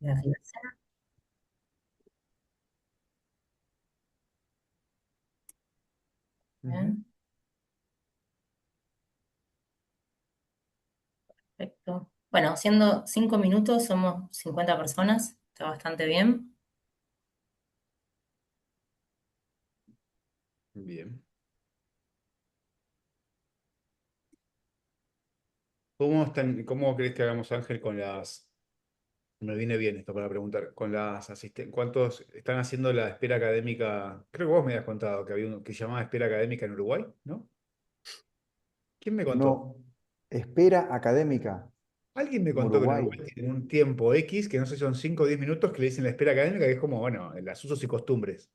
La afirmación. Ujú. Bien, perfecto. Bueno, siendo 5 minutos, somos 50 personas, está bastante bien. Bien. ¿Cómo crees que hagamos, Ángel, con las... Me viene bien esto para preguntar, con las asistentes, ¿cuántos están haciendo la espera académica? Creo que vos me habías contado que había uno que se llamaba espera académica en Uruguay, ¿no? ¿Quién me contó? No, espera académica Alguien me en contó que en Uruguay. Uruguay tienen un tiempo X, que no sé si son 5 o 10 minutos, que le dicen la espera académica, que es como, bueno, las usos y costumbres.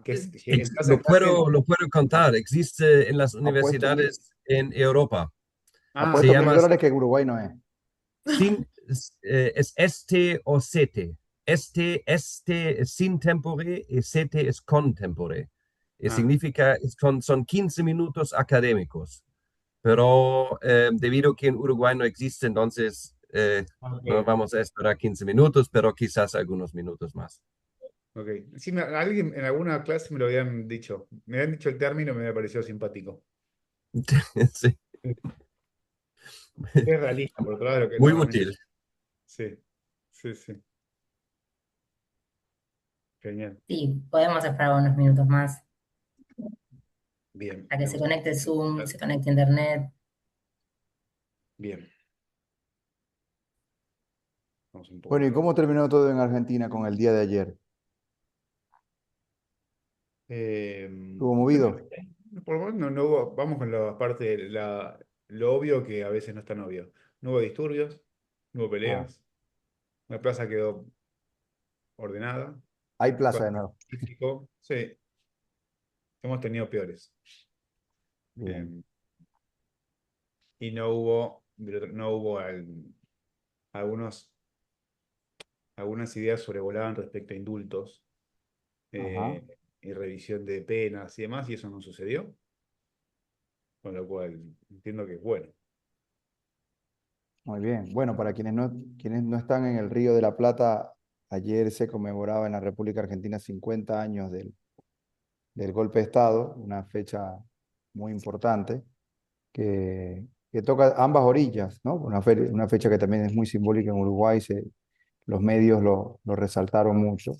Que es, que estás en clase. Lo puedo contar. Existe en las Apuesto, universidades en Europa. Ah, Se apuesto mil llama dólares que en Uruguay no es. es ST o CT. ST es sin tempore y CT es con tempore. ah, Significa, son 15 minutos académicos. Pero debido a que en Uruguay no existe, entonces no ok. vamos a esperar 15 minutos, pero quizás algunos minutos más. Ok. Sí, alguien en alguna clase me lo habían dicho. Me habían dicho el término y me había parecido simpático. Sí, Es realista, por otro lado, lo que muy normalmente. útil. Sí, sí, sí. Genial. Sí, podemos esperar unos minutos más Bien. a que se Vamos a conecte Zoom, se conecte Internet. bien. Vamos un poco Bueno, ¿y tarde. cómo terminó todo en Argentina con el día de ayer? Eh, ¿Estuvo bueno, movido? por lo menos no hubo, vamos con la parte, lo obvio que a veces no es tan obvio. No hubo disturbios, no hubo Ah, peleas, la plaza quedó ordenada, hay plaza de nuevo. pacífico. Sí, hemos tenido peores. Bien. Eh, y no hubo algunos, algunas ideas sobrevolaban respecto a indultos Ajá. eh, y revisión de penas y demás, y eso no sucedió, con lo cual entiendo que es bueno. Muy bien. Bueno, para quienes no están en el Río de la Plata, ayer se conmemoraba en la República Argentina 50 años del golpe de Estado, una fecha muy importante que toca ambas orillas, ¿no? Una fecha que también es muy simbólica en Uruguay, los medios lo resaltaron mucho.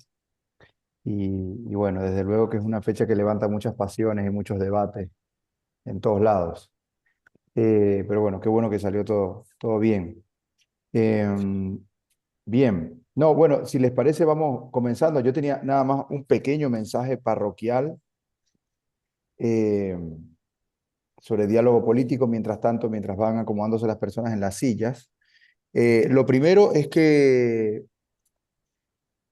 Y bueno, desde luego que es una fecha que levanta muchas pasiones y muchos debates en todos lados. Pero bueno, qué bueno que salió todo bien. Em, Bien. No, bueno, si les parece, vamos comenzando. Yo tenía nada más un pequeño mensaje parroquial eh, sobre diálogo político, mientras tanto, mientras van acomodándose las personas en las sillas. Lo primero es que,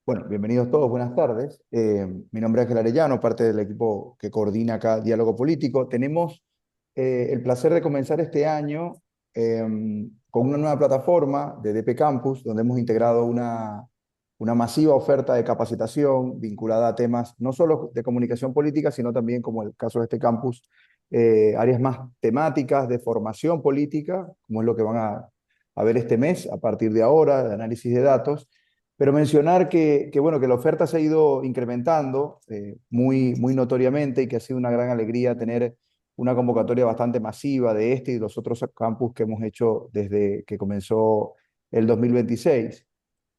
bueno, bienvenidos todos, buenas tardes. Mi nombre es Ángel Arellano, parte del equipo que coordina acá Diálogo Político. Tenemos el placer de comenzar este año eh, con una nueva plataforma de DP Campus, donde hemos integrado una masiva oferta de capacitación vinculada a temas no solo de comunicación política, sino también, como el caso de este campus, áreas más temáticas de formación política, como es lo que van a ver este mes a partir de ahora, de análisis de datos. Pero mencionar bueno, que la oferta se ha ido incrementando muy notoriamente y que ha sido una gran alegría tener una convocatoria bastante masiva de este y los otros campus que hemos hecho desde que comenzó el 2026.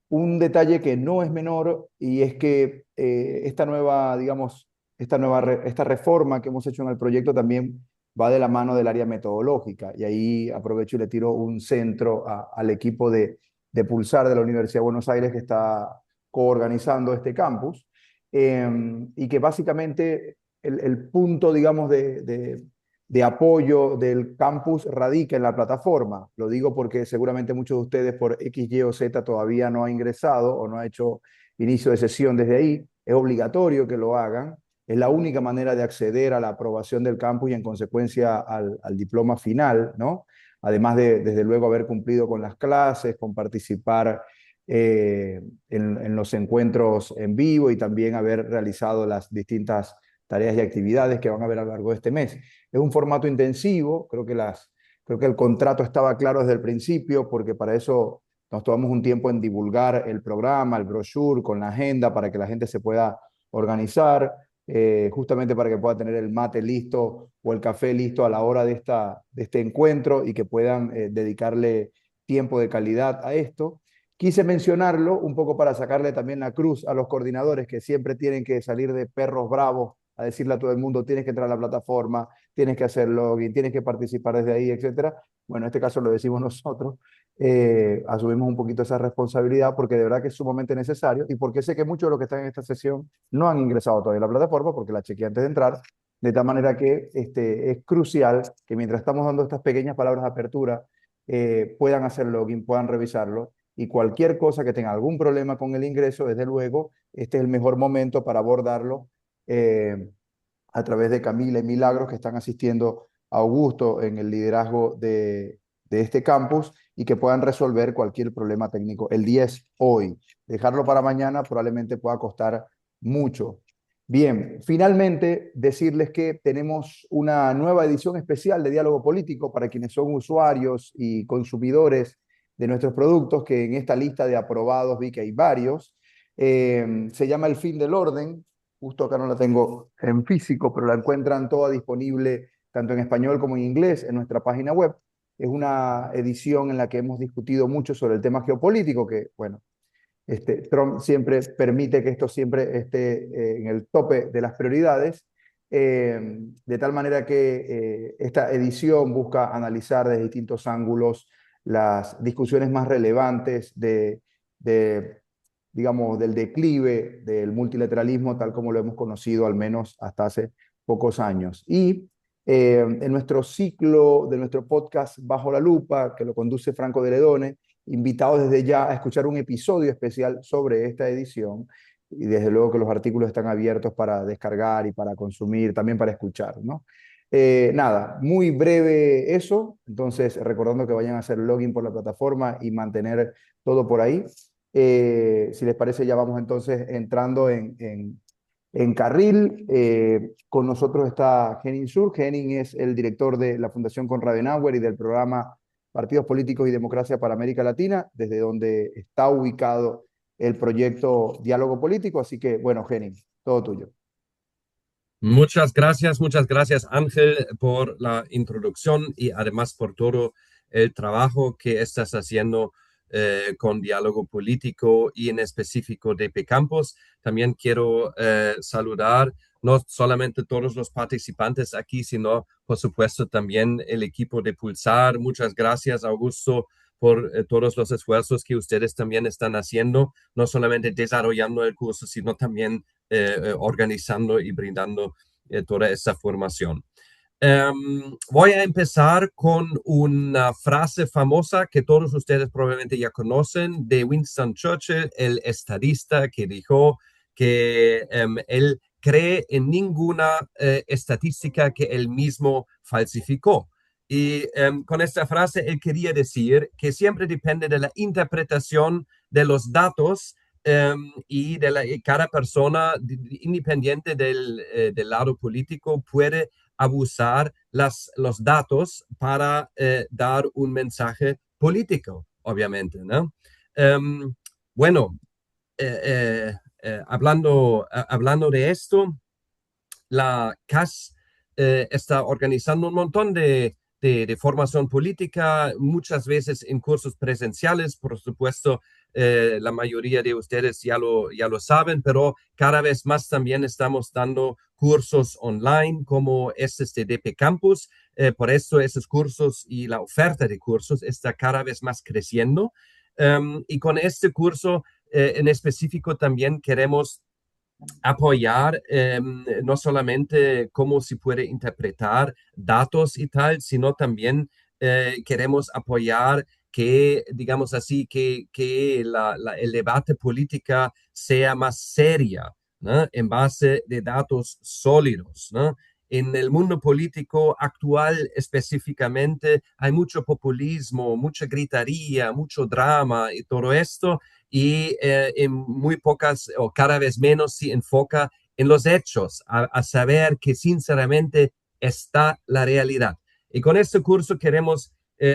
Un detalle que no es menor y es que esta nueva, digamos, esta reforma que hemos hecho en el proyecto también va de la mano del área metodológica. Y ahí aprovecho y le tiro un centro al equipo de Pulsar de la Universidad de Buenos Aires que está coorganizando este campus y que básicamente el punto, digamos, de apoyo del campus radica en la plataforma. Lo digo porque seguramente muchos de ustedes por X, Y o Z todavía no han ingresado o no ha hecho inicio de sesión desde ahí. Es obligatorio que lo hagan. Es la única manera de acceder a la aprobación del campus y en consecuencia al diploma final, ¿no? Además de, desde luego, haber cumplido con las clases, con participar en los encuentros en vivo y también haber realizado las distintas tareas y actividades que van a ver a lo largo de este mes. Es un formato intensivo, creo que el contrato estaba claro desde el principio, porque para eso nos tomamos un tiempo en divulgar el programa, el brochure con la agenda para que la gente se pueda organizar, justamente para que pueda tener el mate listo o el café listo a la hora de este encuentro y que puedan dedicarle tiempo de calidad a esto. Quise mencionarlo un poco para sacarle también la cruz a los coordinadores que siempre tienen que salir de perros bravos a decirle a todo el mundo, tienes que entrar a la plataforma, tienes que hacer login, tienes que participar desde ahí, etcétera. Bueno, en este caso lo decimos nosotros, asumimos un poquito esa responsabilidad porque de verdad que es sumamente necesario y porque sé que muchos de los que están en esta sesión no han ingresado todavía a la plataforma porque la chequeé antes de entrar, de tal manera que es crucial que mientras estamos dando estas pequeñas palabras de apertura, puedan hacer login, puedan revisarlo y cualquier cosa que tenga algún problema con el ingreso, desde luego, este es el mejor momento para abordarlo eh, a través de Camila y Milagros, que están asistiendo a Augusto en el liderazgo de este campus y que puedan resolver cualquier problema técnico. El 10 hoy. Dejarlo para mañana probablemente pueda costar mucho. Bien, finalmente decirles que tenemos una nueva edición especial de Diálogo Político para quienes son usuarios y consumidores de nuestros productos, que en esta lista de aprobados vi que hay varios. Se llama El Fin del Orden. Justo acá no la tengo en físico, pero la encuentran toda disponible tanto en español como en inglés en nuestra página web. Es una edición en la que hemos discutido mucho sobre el tema geopolítico, que, bueno, Trump siempre permite que esto siempre esté en el tope de las prioridades, de tal manera que esta edición busca analizar desde distintos ángulos las discusiones más relevantes de digamos, del declive del multilateralismo tal como lo hemos conocido al menos hasta hace pocos años. Y en nuestro ciclo de nuestro podcast Bajo la Lupa, que lo conduce Franco de Ledone, invitados desde ya a escuchar un episodio especial sobre esta edición. Y desde luego que los artículos están abiertos para descargar y para consumir, también para escuchar, ¿no? Nada, muy breve eso. Entonces, recordando que vayan a hacer login por la plataforma y mantener todo por ahí. Si les parece, ya vamos entonces entrando en carril. Con nosotros está Henning Sur. Henning es el director de la Fundación Konrad Adenauer y del programa Partidos Políticos y Democracia para América Latina, desde donde está ubicado el proyecto Diálogo Político. Así que, bueno, Henning, todo tuyo. Muchas gracias Ángel por la introducción y además por todo el trabajo que estás haciendo con Diálogo Político y en específico DP Campos. También quiero saludar no solamente todos los participantes aquí, sino por supuesto también el equipo de Pulsar. Muchas gracias, Augusto, por todos los esfuerzos que ustedes también están haciendo, no solamente desarrollando el curso, sino también organizando y brindando toda esta formación. Voy a empezar con una frase famosa que todos ustedes probablemente ya conocen de Winston Churchill, el estadista que dijo que él cree en ninguna estadística que él mismo falsificó. Y con esta frase él quería decir que siempre depende de la interpretación de los datos y cada persona, independiente del lado político, puede abusar los datos para dar un mensaje político, obviamente, ¿no? Bueno, hablando de esto, la CAS está organizando un montón de formación política, muchas veces en cursos presenciales, por supuesto, la mayoría de ustedes ya lo saben, pero cada vez más también estamos dando cursos online como este DP Campus. Por eso esos cursos y la oferta de cursos está cada vez más creciendo. Y con este curso en específico también queremos apoyar no solamente cómo se puede interpretar datos y tal, sino también queremos apoyar que, digamos así, que el debate política sea más seria, ¿no? En base de datos sólidos, ¿no? En el mundo político actual específicamente hay mucho populismo, mucha gritería, mucho drama y todo esto, y en muy pocas o cada vez menos se enfoca en los hechos, a saber que sinceramente está la realidad. Y con este curso queremos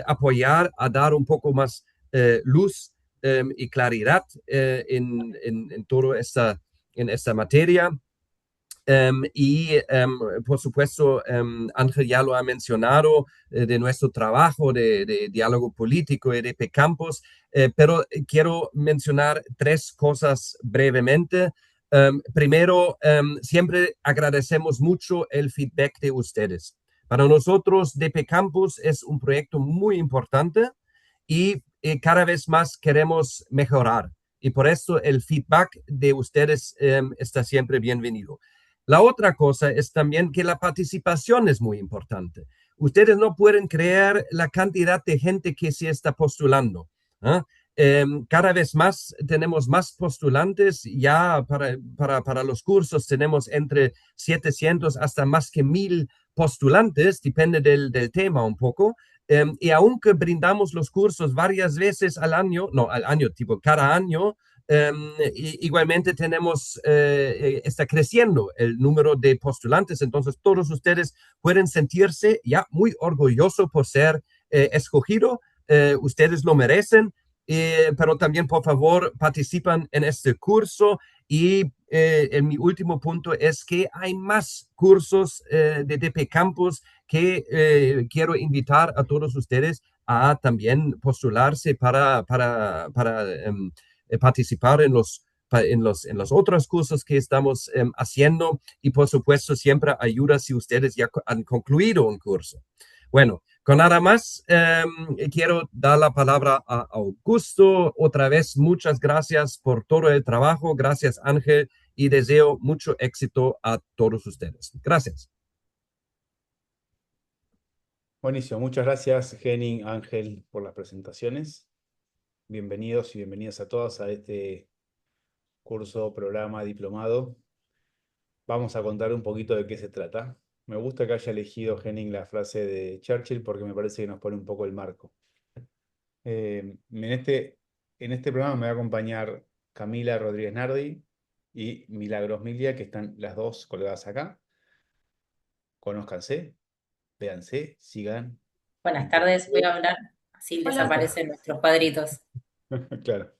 apoyar a dar un poco más luz y claridad en toda en esta materia. Por supuesto, Ángel ya lo ha mencionado de nuestro trabajo de diálogo político y de P-Campus, pero quiero mencionar tres cosas brevemente. Primero, siempre agradecemos mucho el feedback de ustedes. Para nosotros, DP Campus es un proyecto muy importante y cada vez más queremos mejorar. Y por eso el feedback de ustedes está siempre bienvenido. La otra cosa es también que la participación es muy importante. Ustedes no pueden creer la cantidad de gente que se está postulando. ¿Eh? Cada vez más tenemos más postulantes. Ya para los cursos tenemos entre 700 hasta más que 1000 postulantes, depende del tema un poco. Y aunque brindamos los cursos varias veces al año, no, al año, tipo cada año, igualmente tenemos, está creciendo el número de postulantes, entonces todos ustedes pueden sentirse ya muy orgullosos por ser escogido, ustedes lo merecen, pero también por favor participan en este curso y en mi último punto es que hay más cursos de DP Campus que quiero invitar a todos ustedes a también postularse para participar en los otros cursos que estamos haciendo y por supuesto siempre ayuda si ustedes ya han concluido un curso. Bueno, con nada más, quiero dar la palabra a Augusto. Otra vez, muchas gracias por todo el trabajo. Gracias, Ángel, y deseo mucho éxito a todos ustedes. Gracias. Buenísimo, muchas gracias, Henning, Ángel, por las presentaciones. Bienvenidos y bienvenidas a todos a este curso, programa, diplomado. Vamos a contar un poquito de qué se trata. Me gusta que haya elegido Henning la frase de Churchill porque me parece que nos pone un poco el marco. En este programa me va a acompañar Camila Rodríguez Nardi y Milagros Milia, que están las dos colgadas acá. Conózcanse, véanse, sigan. Buenas tardes, voy a hablar, así les Hola, aparecen nuestros cuadritos. Claro.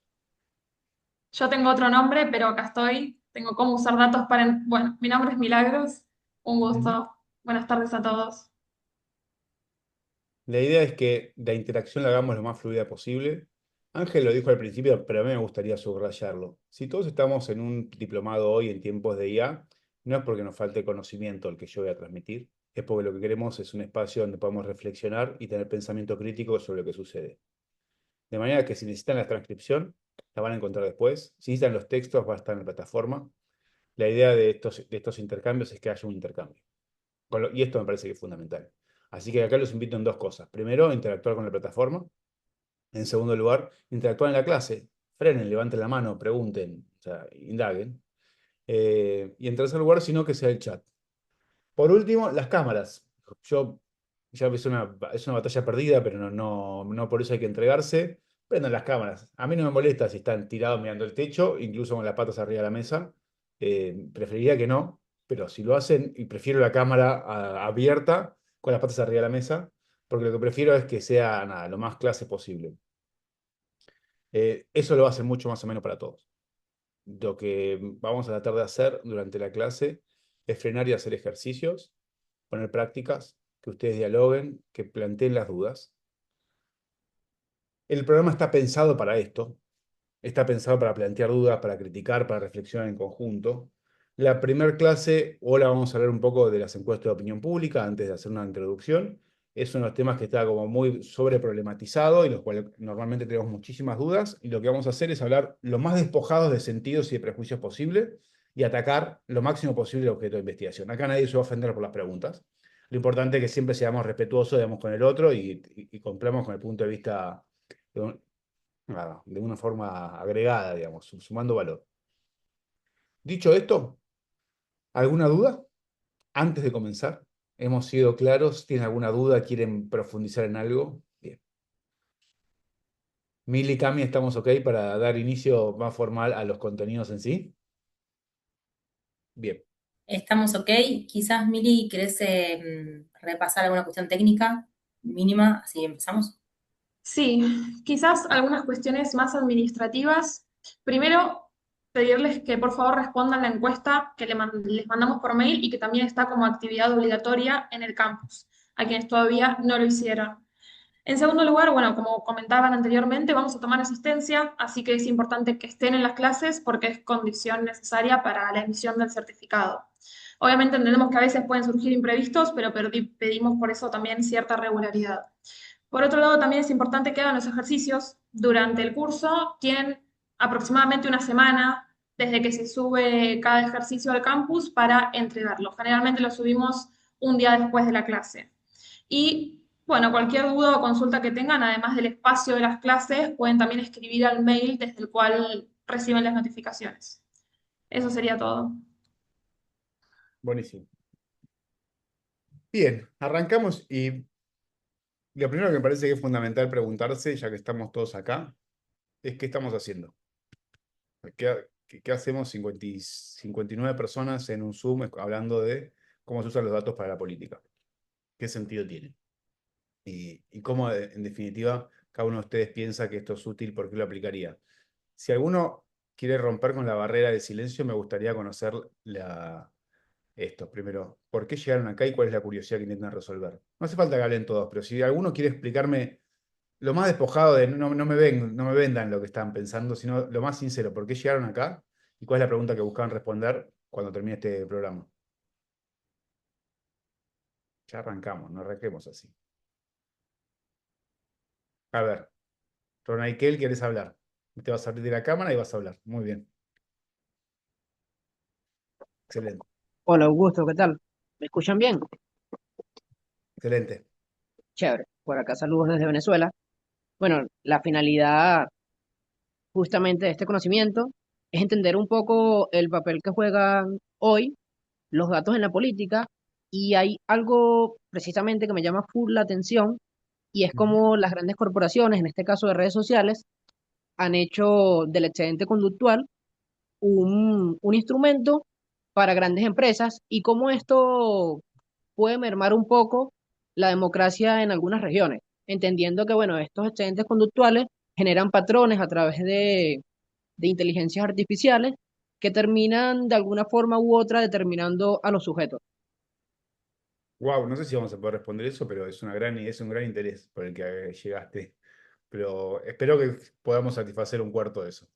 yo tengo otro nombre, pero acá estoy. Tengo cómo usar datos para... Bueno, mi nombre es Milagros. Un Ujú. gusto. Buenas tardes a todos. La idea es que la interacción la hagamos lo más fluida posible. Ángel lo dijo al principio, pero a mí me gustaría subrayarlo. Si todos estamos en un diplomado hoy en tiempos de IA, no es porque nos falte conocimiento el que yo voy a transmitir, es porque lo que queremos es un espacio donde podamos reflexionar y tener pensamiento crítico sobre lo que sucede. De manera que si necesitan la transcripción, la van a encontrar después. Si necesitan los textos, va a estar en la plataforma. La idea de estos intercambios es que haya un intercambio. Y esto me parece que es fundamental. Así que acá los invito en dos cosas. Primero, interactuar con la plataforma. En segundo lugar, interactuar en la clase. Frenen, levanten la mano, pregunten, o sea, indaguen. Y en tercer lugar, sino que sea el chat. Por último, las cámaras. Yo ya es una batalla perdida, pero no por eso hay que entregarse. Prendan las cámaras. A mí no me molesta si están tirados mirando el techo, incluso con las patas arriba de la mesa. Preferiría que no, pero si lo hacen, y prefiero la cámara abierta con las patas arriba de la mesa, porque lo que prefiero es que sea nada, lo más clase posible. Eso lo va a hacer mucho más o menos para todos. Lo que vamos a tratar de hacer durante la clase es frenar y hacer ejercicios, poner prácticas, que ustedes dialoguen, que planteen las dudas. El programa está pensado para esto, está pensado para plantear dudas, para criticar, para reflexionar en conjunto. La primera clase, ahora vamos a hablar un poco de las encuestas de opinión pública antes de hacer una introducción. Es uno de los temas que está como muy sobreproblematizado y los cuales normalmente tenemos muchísimas dudas. Y lo que vamos a hacer es hablar lo más despojados de sentidos y de prejuicios posible y atacar lo máximo posible el objeto de investigación. Acá nadie se va a ofender por las preguntas. Lo importante es que siempre seamos respetuosos, digamos, con el otro y cumplamos con el punto de vista de una forma agregada, digamos, sumando valor. Dicho esto, ¿alguna duda? Antes de comenzar, ¿hemos sido claros? ¿Tienen alguna duda? ¿Quieren profundizar en algo? Bien. Mil y Cami, ¿estamos ok para dar inicio más formal a los contenidos en sí? Bien. Estamos ok. Quizás, Mili, ¿querés repasar alguna cuestión técnica mínima? Así empezamos. Sí, quizás algunas cuestiones más administrativas. Primero, pedirles que por favor respondan la encuesta que les mandamos por mail y que también está como actividad obligatoria en el campus, a quienes todavía no lo hicieron. En segundo lugar, bueno, como comentaban anteriormente, vamos a tomar asistencia, así que es importante que estén en las clases porque es condición necesaria para la emisión del certificado. Obviamente entendemos que a veces pueden surgir imprevistos, pero pedimos por eso también cierta regularidad. Por otro lado, también es importante que hagan los ejercicios durante el curso. Tienen aproximadamente una semana desde que se sube cada ejercicio al campus para entregarlo. Generalmente lo subimos un día después de la clase. Y bueno, cualquier duda o consulta que tengan, además del espacio de las clases, pueden también escribir al mail desde el cual reciben las notificaciones. Eso sería todo. Buenísimo. Bien, arrancamos y lo primero que me parece que es fundamental preguntarse, ya que estamos todos acá, es qué estamos haciendo. ¿Qué hacemos 59 personas en un Zoom hablando de cómo se usan los datos para la política? ¿Qué sentido tiene? Y cómo, en definitiva, cada uno de ustedes piensa que esto es útil, ¿por qué lo aplicaría? Si alguno quiere romper con la barrera del silencio, me gustaría conocer esto. Primero, ¿por qué llegaron acá y cuál es la curiosidad que intentan resolver? No hace falta que hablen todos, pero si alguno quiere explicarme lo más despojado de no me vendan lo que estaban pensando, sino lo más sincero, ¿por qué llegaron acá? ¿Y cuál es la pregunta que buscaban responder cuando termine este programa? Ya arrancamos, no arranquemos así. A ver, Ronaikel, ¿quieres hablar? Te vas a abrir de la cámara y vas a hablar. Muy bien, excelente, Hola Augusto, ¿qué tal? ¿Me escuchan bien? excelente. Chévere. Por acá saludos desde Venezuela. Bueno, la finalidad justamente de este conocimiento es entender un poco el papel que juegan hoy los datos en la política y hay algo precisamente que me llama full la atención y es Ujú. como las grandes corporaciones, en este caso de redes sociales, han hecho del excedente conductual un instrumento para grandes empresas y cómo esto puede mermar un poco la democracia en algunas regiones, entendiendo que, bueno, estos excedentes conductuales generan patrones a través de inteligencias artificiales que terminan de alguna forma u otra determinando a los sujetos. Wow, no sé si vamos a poder responder eso, pero es un gran interés por el que llegaste. Pero espero que podamos satisfacer un cuarto de eso.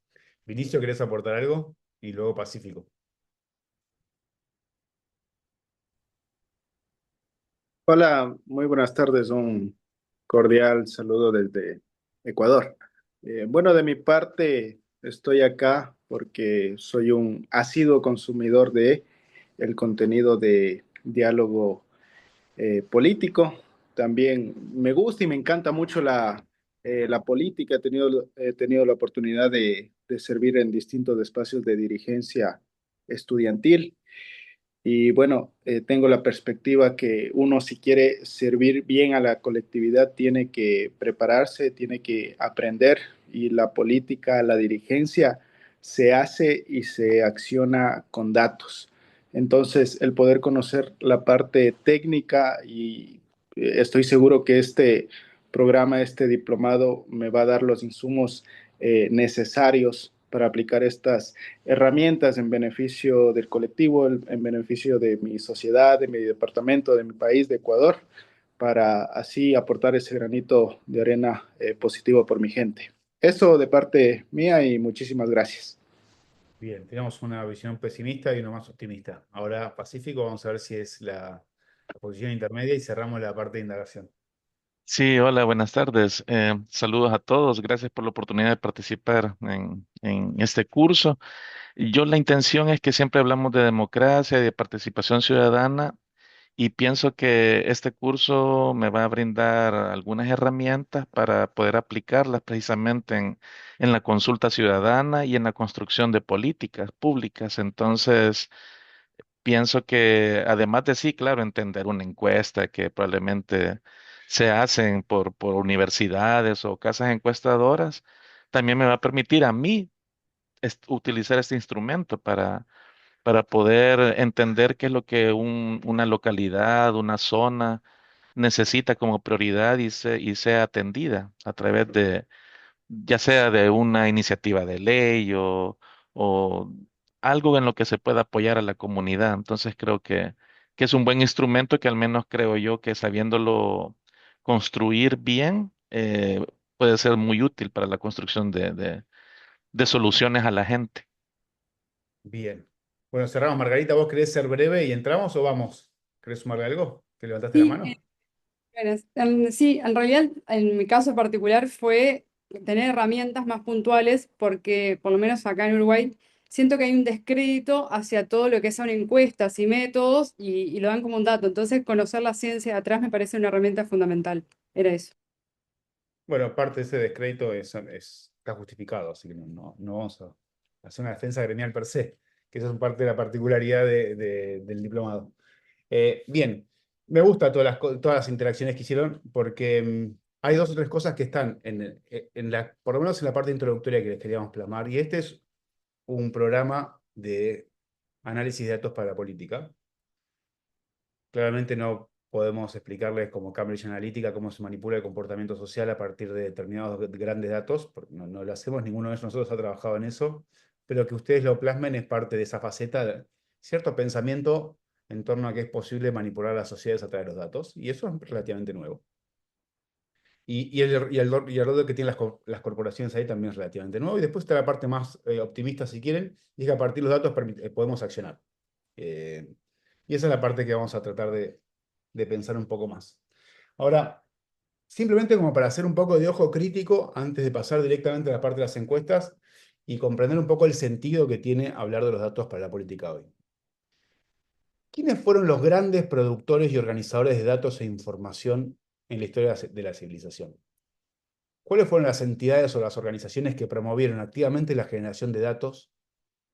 Vinicio, ¿querés aportar algo? Y luego Pacífico. Hola, muy buenas tardes. Un cordial saludo desde Ecuador. Bueno, de mi parte, estoy acá porque soy un asiduo consumidor de el contenido de diálogo político. También me gusta y me encanta mucho la política. He tenido la oportunidad de servir en distintos espacios de dirigencia estudiantil. Y bueno, tengo la perspectiva que uno si quiere servir bien a la colectividad tiene que prepararse, tiene que aprender y la política, la dirigencia se hace y se acciona con datos. Entonces, el poder conocer la parte técnica y estoy seguro que este programa, este diplomado me va a dar los insumos necesarios para aplicar estas herramientas en beneficio del colectivo, en beneficio de mi sociedad, de mi departamento, de mi país, de Ecuador, para así aportar ese granito de arena positivo por mi gente. Eso de parte mía y muchísimas gracias. Bien, tenemos una visión pesimista y una más optimista. Ahora, Pacífico, vamos a ver si es la posición intermedia y cerramos la parte de indagación. Sí, hola, buenas tardes. Saludos a todos. Gracias por la oportunidad de participar en este curso. La intención es que siempre hablamos de democracia y de participación ciudadana y pienso que este curso me va a brindar algunas herramientas para poder aplicarlas precisamente en la consulta ciudadana y en la construcción de políticas públicas. Entonces, pienso que además de sí, claro, entender una encuesta que probablemente se hacen por universidades o casas encuestadoras, también me va a permitir a mí utilizar este instrumento para poder entender qué es lo que una localidad, una zona necesita como prioridad y sea atendida a través de, ya sea de una iniciativa de ley o algo en lo que se pueda apoyar a la comunidad. Entonces creo que es un buen instrumento que al menos creo yo que sabiéndolo construir bien, puede ser muy útil para la construcción de soluciones a la gente. Bien. Bueno, cerramos. Margarita, ¿vos querés ser breve y entramos o vamos? ¿Querés sumar algo? ¿Que levantaste la Sí, mano? sí, en realidad en mi caso particular fue tener herramientas más puntuales porque por lo menos acá en Uruguay siento que hay un descrédito hacia todo lo que son encuestas y métodos y lo dan como un dato. Entonces conocer la ciencia de atrás me parece una herramienta fundamental. Era eso. Bueno, parte de ese descrédito está justificado, así que no vamos a hacer una defensa gremial per se, que esa es parte de la particularidad del diplomado. Bien, me gusta todas las interacciones que hicieron porque hay dos o tres cosas que están por lo menos en la parte introductoria que les queríamos plasmar, y este es un programa de análisis de datos para la política. Claramente no podemos explicarles como Cambridge Analytica cómo se manipula el comportamiento social a partir de determinados grandes datos, porque no lo hacemos, ninguno de nosotros ha trabajado en eso, pero que ustedes lo plasmen es parte de esa faceta, de cierto pensamiento en torno a que es posible manipular las sociedades a través de los datos, y eso es relativamente nuevo. Y el rol que tienen las corporaciones ahí también es relativamente nuevo, y después está la parte más optimista, si quieren, y es que a partir de los datos podemos accionar. Eh, y esa es la parte que vamos a tratar de pensar un poco más. Ahora, simplemente como para hacer un poco de ojo crítico antes de pasar directamente a la parte de las encuestas y comprender un poco el sentido que tiene hablar de los datos para la política hoy. ¿Quiénes fueron los grandes productores y organizadores de datos e información en la historia de la civilización? ¿Cuáles fueron las entidades o las organizaciones que promovieron activamente la generación de datos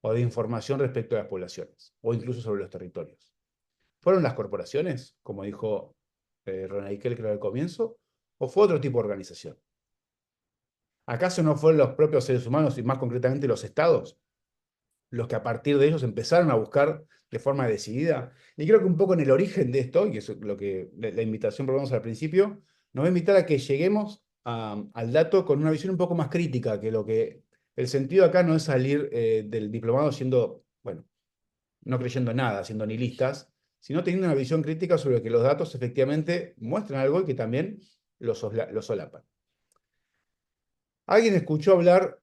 o de información respecto a las poblaciones, o incluso sobre los territorios? ¿Fueron las corporaciones, como dijo Ronald Kelker al comienzo, o fue otro tipo de organización? ¿Acaso no fueron los propios seres humanos y más concretamente los estados los que a partir de ellos empezaron a buscar de forma decidida? Y creo que un poco en el origen de esto, y eso es lo que la invitación que probamos al principio, nos va a invitar a que lleguemos al dato con una visión un poco más crítica, que lo que el sentido acá no es salir del diplomado siendo, bueno, no creyendo en nada, siendo nihilistas, sino teniendo una visión crítica sobre que los datos efectivamente muestran algo y que también lo solapan. ¿Alguien escuchó hablar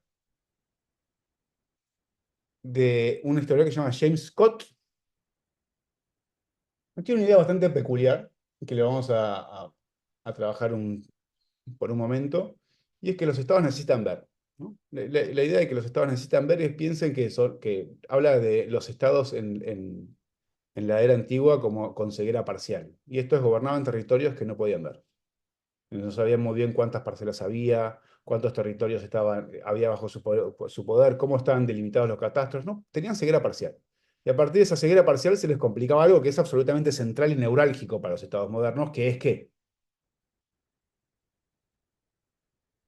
de un historiador que se llama James Scott? Tiene una idea bastante peculiar que le vamos a trabajar por un momento, y es que los estados necesitan ver, ¿no? La idea de que los estados necesitan ver es piensen que habla de los estados en la era antigua como con ceguera parcial. Y estos gobernaban territorios que no podían ver. No sabían muy bien cuántas parcelas había, cuántos territorios había bajo su poder, cómo estaban delimitados los catastros, ¿no? Tenían ceguera parcial. Y a partir de esa ceguera parcial se les complicaba algo que es absolutamente central y neurálgico para los estados modernos, que es que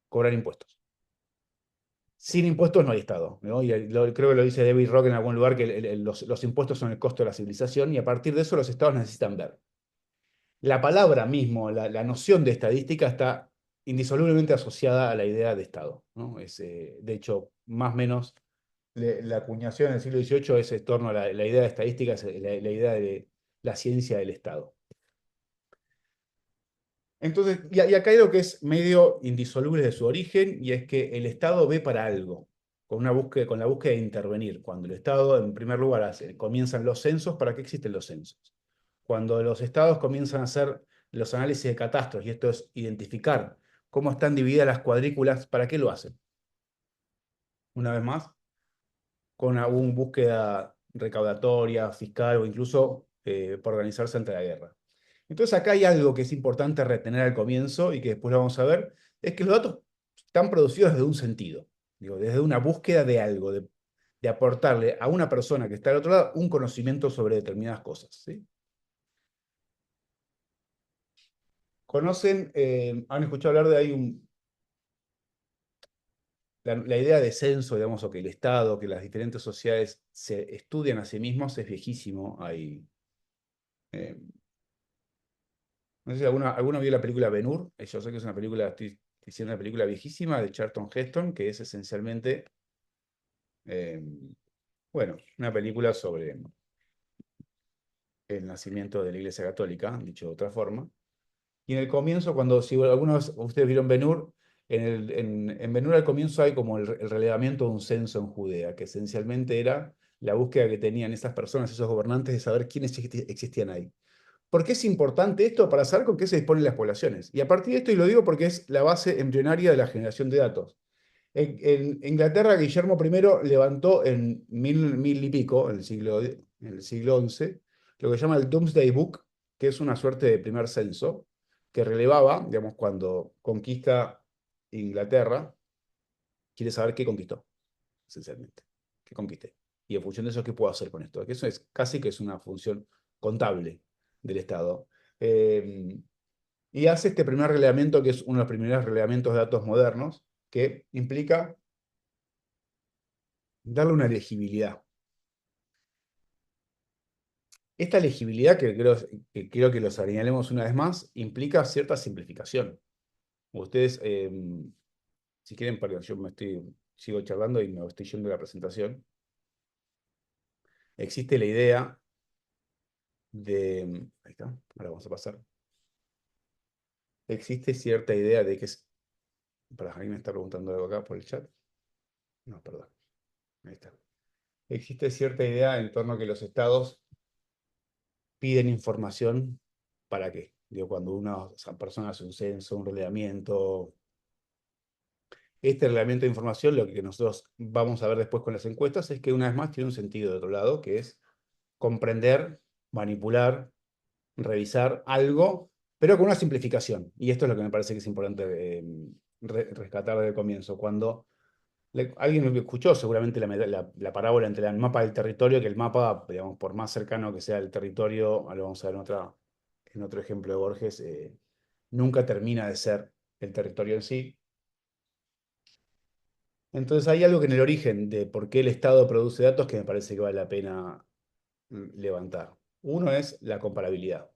cobrar impuestos. Sin impuestos no hay Estado, ¿no? Creo que lo dice David Rock en algún lugar, que los impuestos son el costo de la civilización, y a partir de eso los estados necesitan ver. La palabra mismo, la noción de estadística está indisolublemente asociada a la idea de Estado, ¿no? De hecho, más o menos, la acuñación en el siglo XVIII es en torno a la idea de estadística, es la idea de la ciencia del Estado. Entonces, y acá hay algo que es medio indisoluble de su origen, y es que el Estado ve para algo, con la búsqueda de intervenir. Cuando el Estado, en primer lugar, comienzan los censos, ¿para qué existen los censos? Cuando los estados comienzan a hacer los análisis de catastros, y esto es identificar cómo están divididas las cuadrículas, ¿para qué lo hacen? Una vez más, con alguna búsqueda recaudatoria, fiscal o incluso por organizarse ante la guerra. Entonces acá hay algo que es importante retener al comienzo y que después lo vamos a ver, es que los datos están producidos desde un sentido, digo, desde una búsqueda de algo, de aportarle a una persona que está al otro lado un conocimiento sobre determinadas cosas, ¿sí? ¿Han escuchado hablar de la idea de censo, digamos, o que el Estado, que las diferentes sociedades se estudian a sí mismos? Es viejísimo. Eh, No sé si alguno vio la película Ben-Hur. Yo sé que es una película, estoy diciendo una película viejísima de Charlton Heston, que es esencialmente, eh, bueno, una película sobre el nacimiento de la Iglesia Católica, dicho de otra forma. Y en el comienzo, si algunos de ustedes vieron Ben-Hur, en Ben-Hur al comienzo hay como el relevamiento de un censo en Judea, que esencialmente era la búsqueda que tenían esas personas, esos gobernantes, de saber quiénes existían ahí. ¿Por qué es importante esto? Para saber con qué se disponen las poblaciones. Y a partir de esto, y lo digo porque es la base embrionaria de la generación de datos. En Inglaterra, Guillermo I levantó en mil y pico, en el siglo XI, lo que se llama el Domesday Book, que es una suerte de primer censo, que relevaba, digamos, cuando conquista Inglaterra, quiere saber qué conquistó, esencialmente. ¿Qué conquisté? Y en función de eso, ¿qué puedo hacer con esto? Que eso es casi que es una función contable del Estado. Eh, y hace este primer relevamiento, que es uno de los primeros relevamientos de datos modernos, que implica darle una legibilidad. Esta legibilidad, que quiero que lo señalemos una vez más, implica cierta simplificación. Ustedes, si quieren, perdón, sigo charlando y me estoy yendo de la presentación. Existe la idea de... Ahí está, ahora vamos a pasar. Existe cierta idea de que es... Para alguien me está preguntando algo acá por el chat. No, perdón. Ahí está. Existe cierta idea en torno a que los estados piden información. ¿Para qué? Digo, cuando una persona hace un censo, un relevamiento. Este reglamento de información, lo que nosotros vamos a ver después con las encuestas, es que una vez más tiene un sentido de otro lado, que es comprender, manipular, revisar algo, pero con una simplificación. Y esto es lo que me parece que es importante rescatar desde el comienzo. Cuando alguien lo escuchó seguramente la parábola entre el mapa del territorio, que el mapa, digamos, por más cercano que sea el territorio, lo vamos a ver en otro ejemplo de Borges, nunca termina de ser el territorio en sí. Entonces hay algo que en el origen de por qué el Estado produce datos que me parece que vale la pena levantar. Uno es la comparabilidad.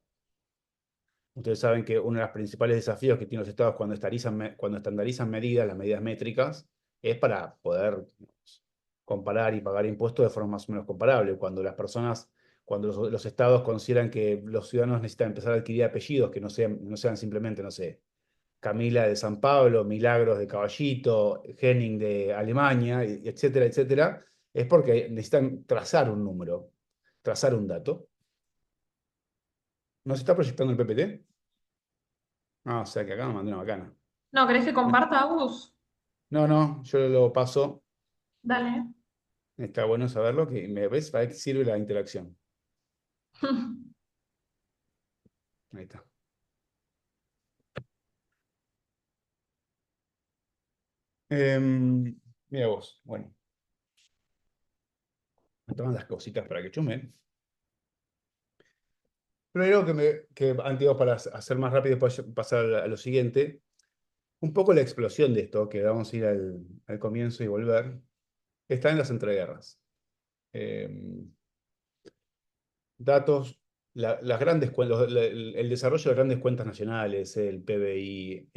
Ustedes saben que uno de los principales desafíos que tienen los estados cuando estandarizan medidas, las medidas métricas, es para poder, digamos, comparar y pagar impuestos de forma más o menos comparable. Cuando los estados consideran que los ciudadanos necesitan empezar a adquirir apellidos que no sean simplemente, no sé, Camila de San Pablo, Milagros de Caballito, Henning de Alemania, etcétera, etcétera, es porque necesitan trazar un número, trazar un dato. ¿No se está proyectando el PPT? Ah, o sea que acá me mandé una bacana. No, ¿querés que comparta, Agus? No, no, yo lo paso. Dale. Está bueno saberlo, que me ves para qué sirve la interacción. Ahí está. Mira vos, bueno, me toman las cositas para que chumen. Pero hay algo antes, para hacer más rápido y después pasar a lo siguiente, un poco la explosión de esto, que vamos a ir al comienzo y volver, está en las entreguerras. Em, Datos, las grandes el desarrollo de grandes cuentas nacionales, el PBI,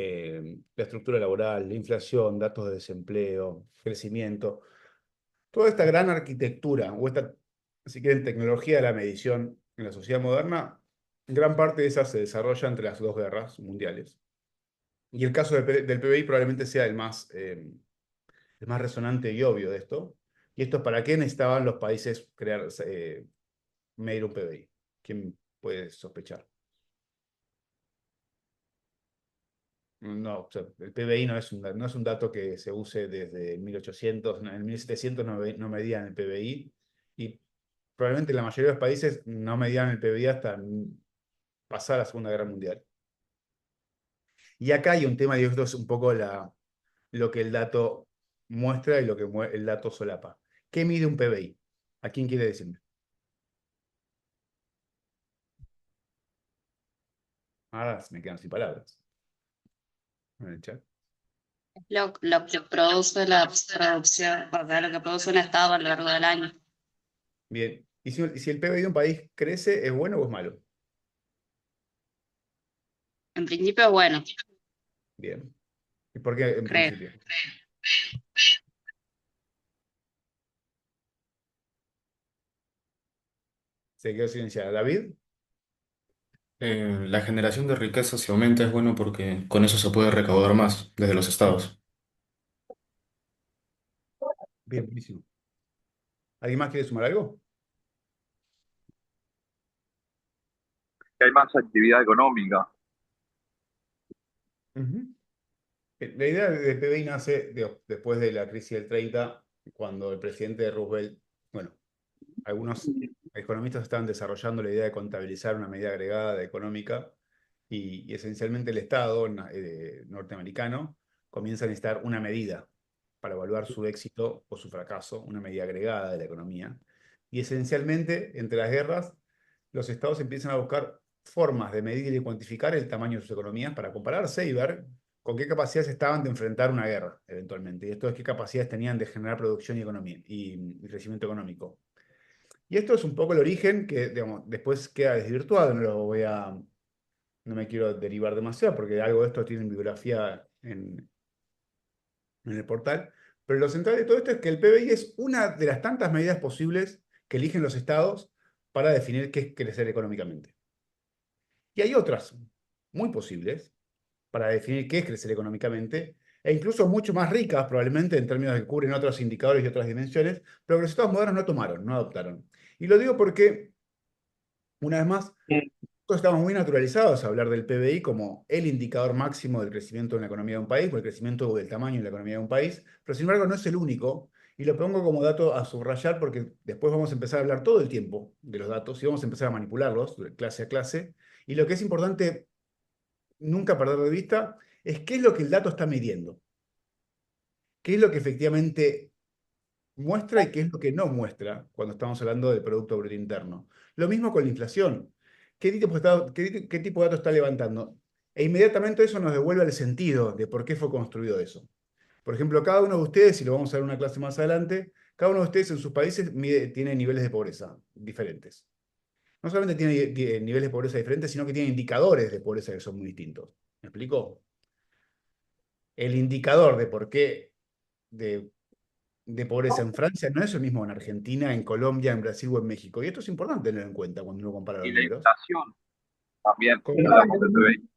la estructura laboral, la inflación, datos de desempleo, crecimiento, toda esta gran arquitectura, o esta, si quieren, tecnología de la medición en la sociedad moderna, gran parte de esa se desarrolla entre las dos guerras mundiales. Y el caso del PBI probablemente sea el más resonante y obvio de esto. Y esto es para qué necesitaban los países medir un PBI. ¿Quién puede sospechar? No, o sea, el PBI no es un dato que se use desde 1800, en 1700 no medían el PBI, y probablemente la mayoría de los países no medían el PBI hasta pasar la Segunda Guerra Mundial. Y acá hay un tema, y esto es un poco lo que el dato muestra y lo que el dato solapa. ¿Qué mide un PBI? ¿A quién quiere decirme? Ahora me quedan sin palabras en el chat. Lo que produce la producción, o sea, lo que produce un estado a lo largo del año. Bien. ¿Y si el PBI de un país crece, es bueno o es malo? En principio es bueno, Bien. ¿Y por qué en creo. principio? Se quedó silenciada. ¿David? La generación de riqueza si aumenta es bueno porque con eso se puede recaudar más desde los estados. Bien, buenísimo. ¿Alguien más quiere sumar algo? Que hay más actividad económica. Ujú. La idea de PBI nace después de la crisis del 30, cuando el presidente Roosevelt, bueno, algunos economistas estaban desarrollando la idea de contabilizar una medida agregada económica y esencialmente el Estado norteamericano comienza a necesitar una medida para evaluar su éxito o su fracaso, una medida agregada de la economía. Y esencialmente, entre las guerras, los estados empiezan a buscar formas de medir y cuantificar el tamaño de sus economías para compararse y ver con qué capacidades estaban de enfrentar una guerra, eventualmente. Y esto es qué capacidades tenían de generar producción y economía y crecimiento económico. Y esto es un poco el origen que, digamos, después queda desvirtuado, no me quiero derivar demasiado porque algo de esto tiene bibliografía en el portal, pero lo central de todo esto es que el PBI es una de las tantas medidas posibles que eligen los estados para definir qué es crecer económicamente. Y hay otras muy posibles para definir qué es crecer económicamente, e incluso mucho más ricas probablemente en términos de que cubren otros indicadores y otras dimensiones, pero que los estados modernos no tomaron, no adoptaron. Y lo digo porque, una vez más, nosotros estamos muy naturalizados a hablar del PBI como el indicador máximo del crecimiento de la economía de un país, o el crecimiento o del tamaño de la economía de un país, pero sin embargo no es el único, y lo pongo como dato a subrayar porque después vamos a empezar a hablar todo el tiempo de los datos y vamos a empezar a manipularlos de clase a clase, y lo que es importante nunca perder de vista es qué es lo que el dato está midiendo, qué es lo que efectivamente muestra y qué es lo que no muestra cuando estamos hablando del Producto Bruto Interno. Lo mismo con la inflación. ¿Qué tipo de datos está levantando? E inmediatamente eso nos devuelve el sentido de por qué fue construido eso. Por ejemplo, cada uno de ustedes, y lo vamos a ver en una clase más adelante, cada uno de ustedes en sus países tiene niveles de pobreza diferentes. No solamente tiene niveles de pobreza diferentes, sino que tiene indicadores de pobreza que son muy distintos. ¿Me explico? El indicador de por qué de pobreza en Francia no es el mismo en Argentina, en Colombia, en Brasil o en México. Y esto es importante tenerlo en cuenta cuando uno compara Y los la números. inflación también, ¿Cómo? hablamos del PBI.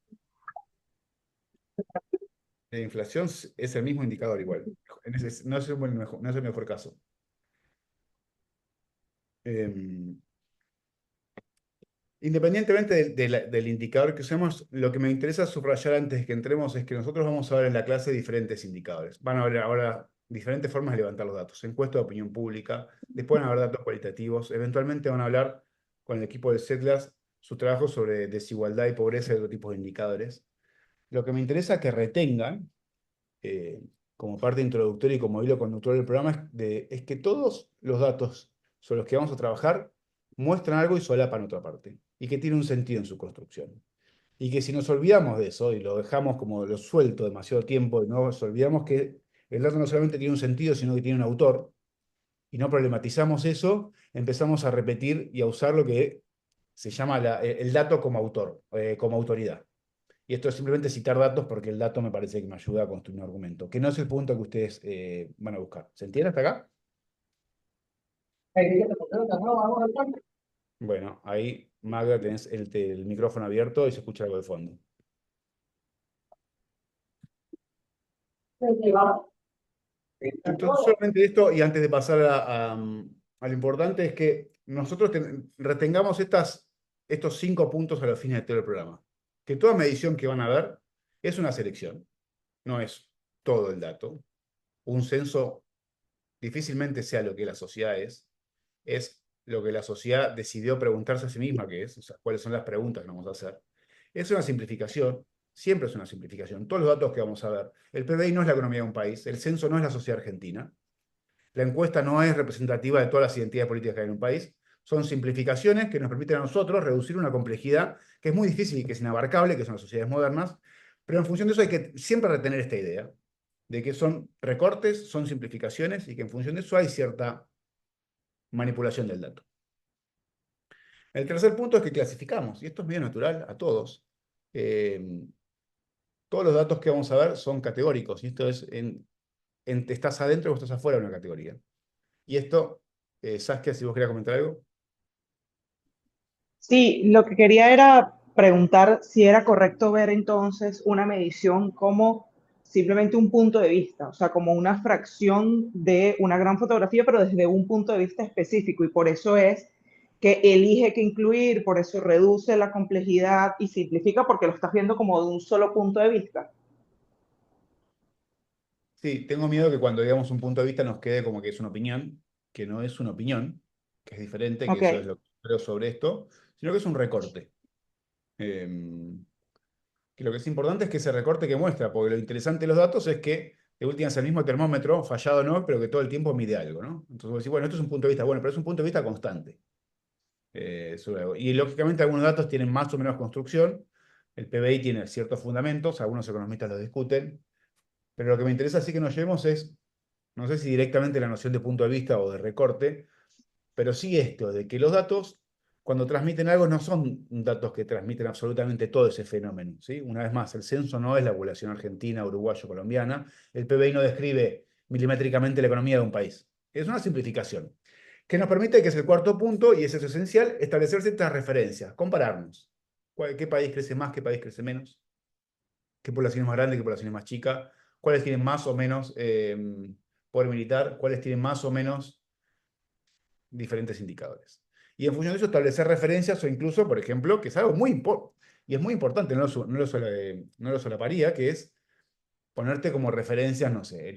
La inflación es el mismo indicador igual. No es no es el mejor caso. Eh, Independientemente del indicador que usemos, lo que me interesa subrayar antes de que entremos es que nosotros vamos a ver en la clase diferentes indicadores. Van a haber ahora diferentes formas de levantar los datos. Encuesta de opinión pública, después van a haber datos cualitativos, eventualmente van a hablar con el equipo de CETLAS su trabajo sobre desigualdad y pobreza y otro tipo de indicadores. Lo que me interesa que retengan, eh, como parte introductoria y como hilo conductor del programa, es que todos los datos sobre los que vamos a trabajar muestran algo y solapan otra parte, y que tiene un sentido en su construcción. Y que si nos olvidamos de eso y lo dejamos como lo suelto demasiado tiempo y no nos olvidamos que el dato no solamente tiene un sentido, sino que tiene un autor, y no problematizamos eso, empezamos a repetir y a usar lo que se llama el dato como autor, como autoridad. Y esto es simplemente citar datos porque el dato me parece que me ayuda a construir un argumento, que no es el punto que ustedes van a buscar. ¿Se entiende hasta acá? Bueno, ahí, Magda, tenés el micrófono abierto y se escucha algo de fondo. Entonces, solamente esto, y antes de pasar a lo importante, es que nosotros retengamos estos 5 puntos a los fines de todo el programa. Que toda medición que van a ver es una selección, no es todo el dato. Un censo difícilmente sea lo que la sociedad es lo que la sociedad decidió preguntarse a sí misma que es, o sea, cuáles son las preguntas que vamos a hacer. Es una simplificación, siempre es una simplificación. Todos los datos que vamos a ver, el PBI no es la economía de un país, el censo no es la sociedad argentina, la encuesta no es representativa de todas las identidades políticas que hay en un país, son simplificaciones que nos permiten a nosotros reducir una complejidad que es muy difícil y que es inabarcable, que son las sociedades modernas, pero en función de eso hay que siempre retener esta idea de que son recortes, son simplificaciones y que en función de eso hay cierta manipulación del dato. El tercer punto es que clasificamos, y esto es medio natural a todos. Eh, todos los datos que vamos a ver son categóricos, y esto es, estás adentro o estás afuera de una categoría. Y esto, Saskia, si vos querías comentar algo. Sí, lo que quería era preguntar si era correcto ver entonces una medición como simplemente un punto de vista, o sea, como una fracción de una gran fotografía, pero desde un punto de vista específico, y por eso es que elige qué incluir, por eso reduce la complejidad y simplifica porque lo estás viendo como de un solo punto de vista. Sí, tengo miedo que cuando digamos un punto de vista nos quede como que es una opinión, que no es una opinión, que es diferente, que Ok, eso es lo que creo sobre esto, sino que es un recorte. Eh, que lo que es importante es que ese recorte que muestra, porque lo interesante de los datos es que de última es el mismo termómetro, fallado no, pero que todo el tiempo mide algo, ¿no? Entonces vos decís, bueno, esto es un punto de vista bueno, pero es un punto de vista constante. Sobre algo. Y lógicamente algunos datos tienen más o menos construcción, el PBI tiene ciertos fundamentos, algunos economistas los discuten, pero lo que me interesa sí que nos llevemos es, no sé si directamente la noción de punto de vista o de recorte, pero sí esto, de que los datos, cuando transmiten algo, no son datos que transmiten absolutamente todo ese fenómeno, ¿sí? Una vez más, el censo no es la población argentina, uruguaya, colombiana, el PBI no describe milimétricamente la economía de un país. Es una simplificación, que nos permite, que es el cuarto punto, y ese es esencial, establecer ciertas referencias, compararnos. ¿Qué país crece más, qué país crece menos? ¿Qué población es más grande, qué población es más chica? ¿Cuáles tienen más o menos poder militar? ¿Cuáles tienen más o menos diferentes indicadores? Y en función de eso establecer referencias o incluso, por ejemplo, que es algo muy importante, y es muy importante, no lo solaparía, que es ponerte como referencias, no sé,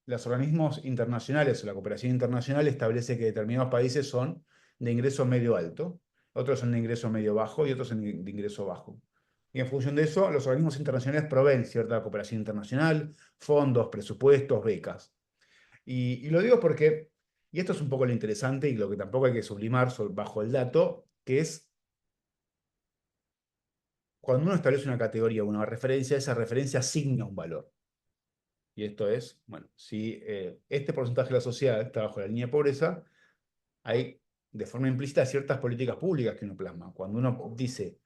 los organismos internacionales o la cooperación internacional establece que determinados países son de ingreso medio alto, otros son de ingreso medio bajo y otros son de ingreso bajo. Y en función de eso, los organismos internacionales proveen cierta cooperación internacional, fondos, presupuestos, becas. Y lo digo porque, y esto es un poco lo interesante y lo que tampoco hay que sublimar bajo el dato, que es cuando uno establece una categoría o una referencia, esa referencia asigna un valor. Y esto es, bueno, si este porcentaje de la sociedad está bajo la línea de pobreza, hay de forma implícita ciertas políticas públicas que uno plasma. Cuando uno dice,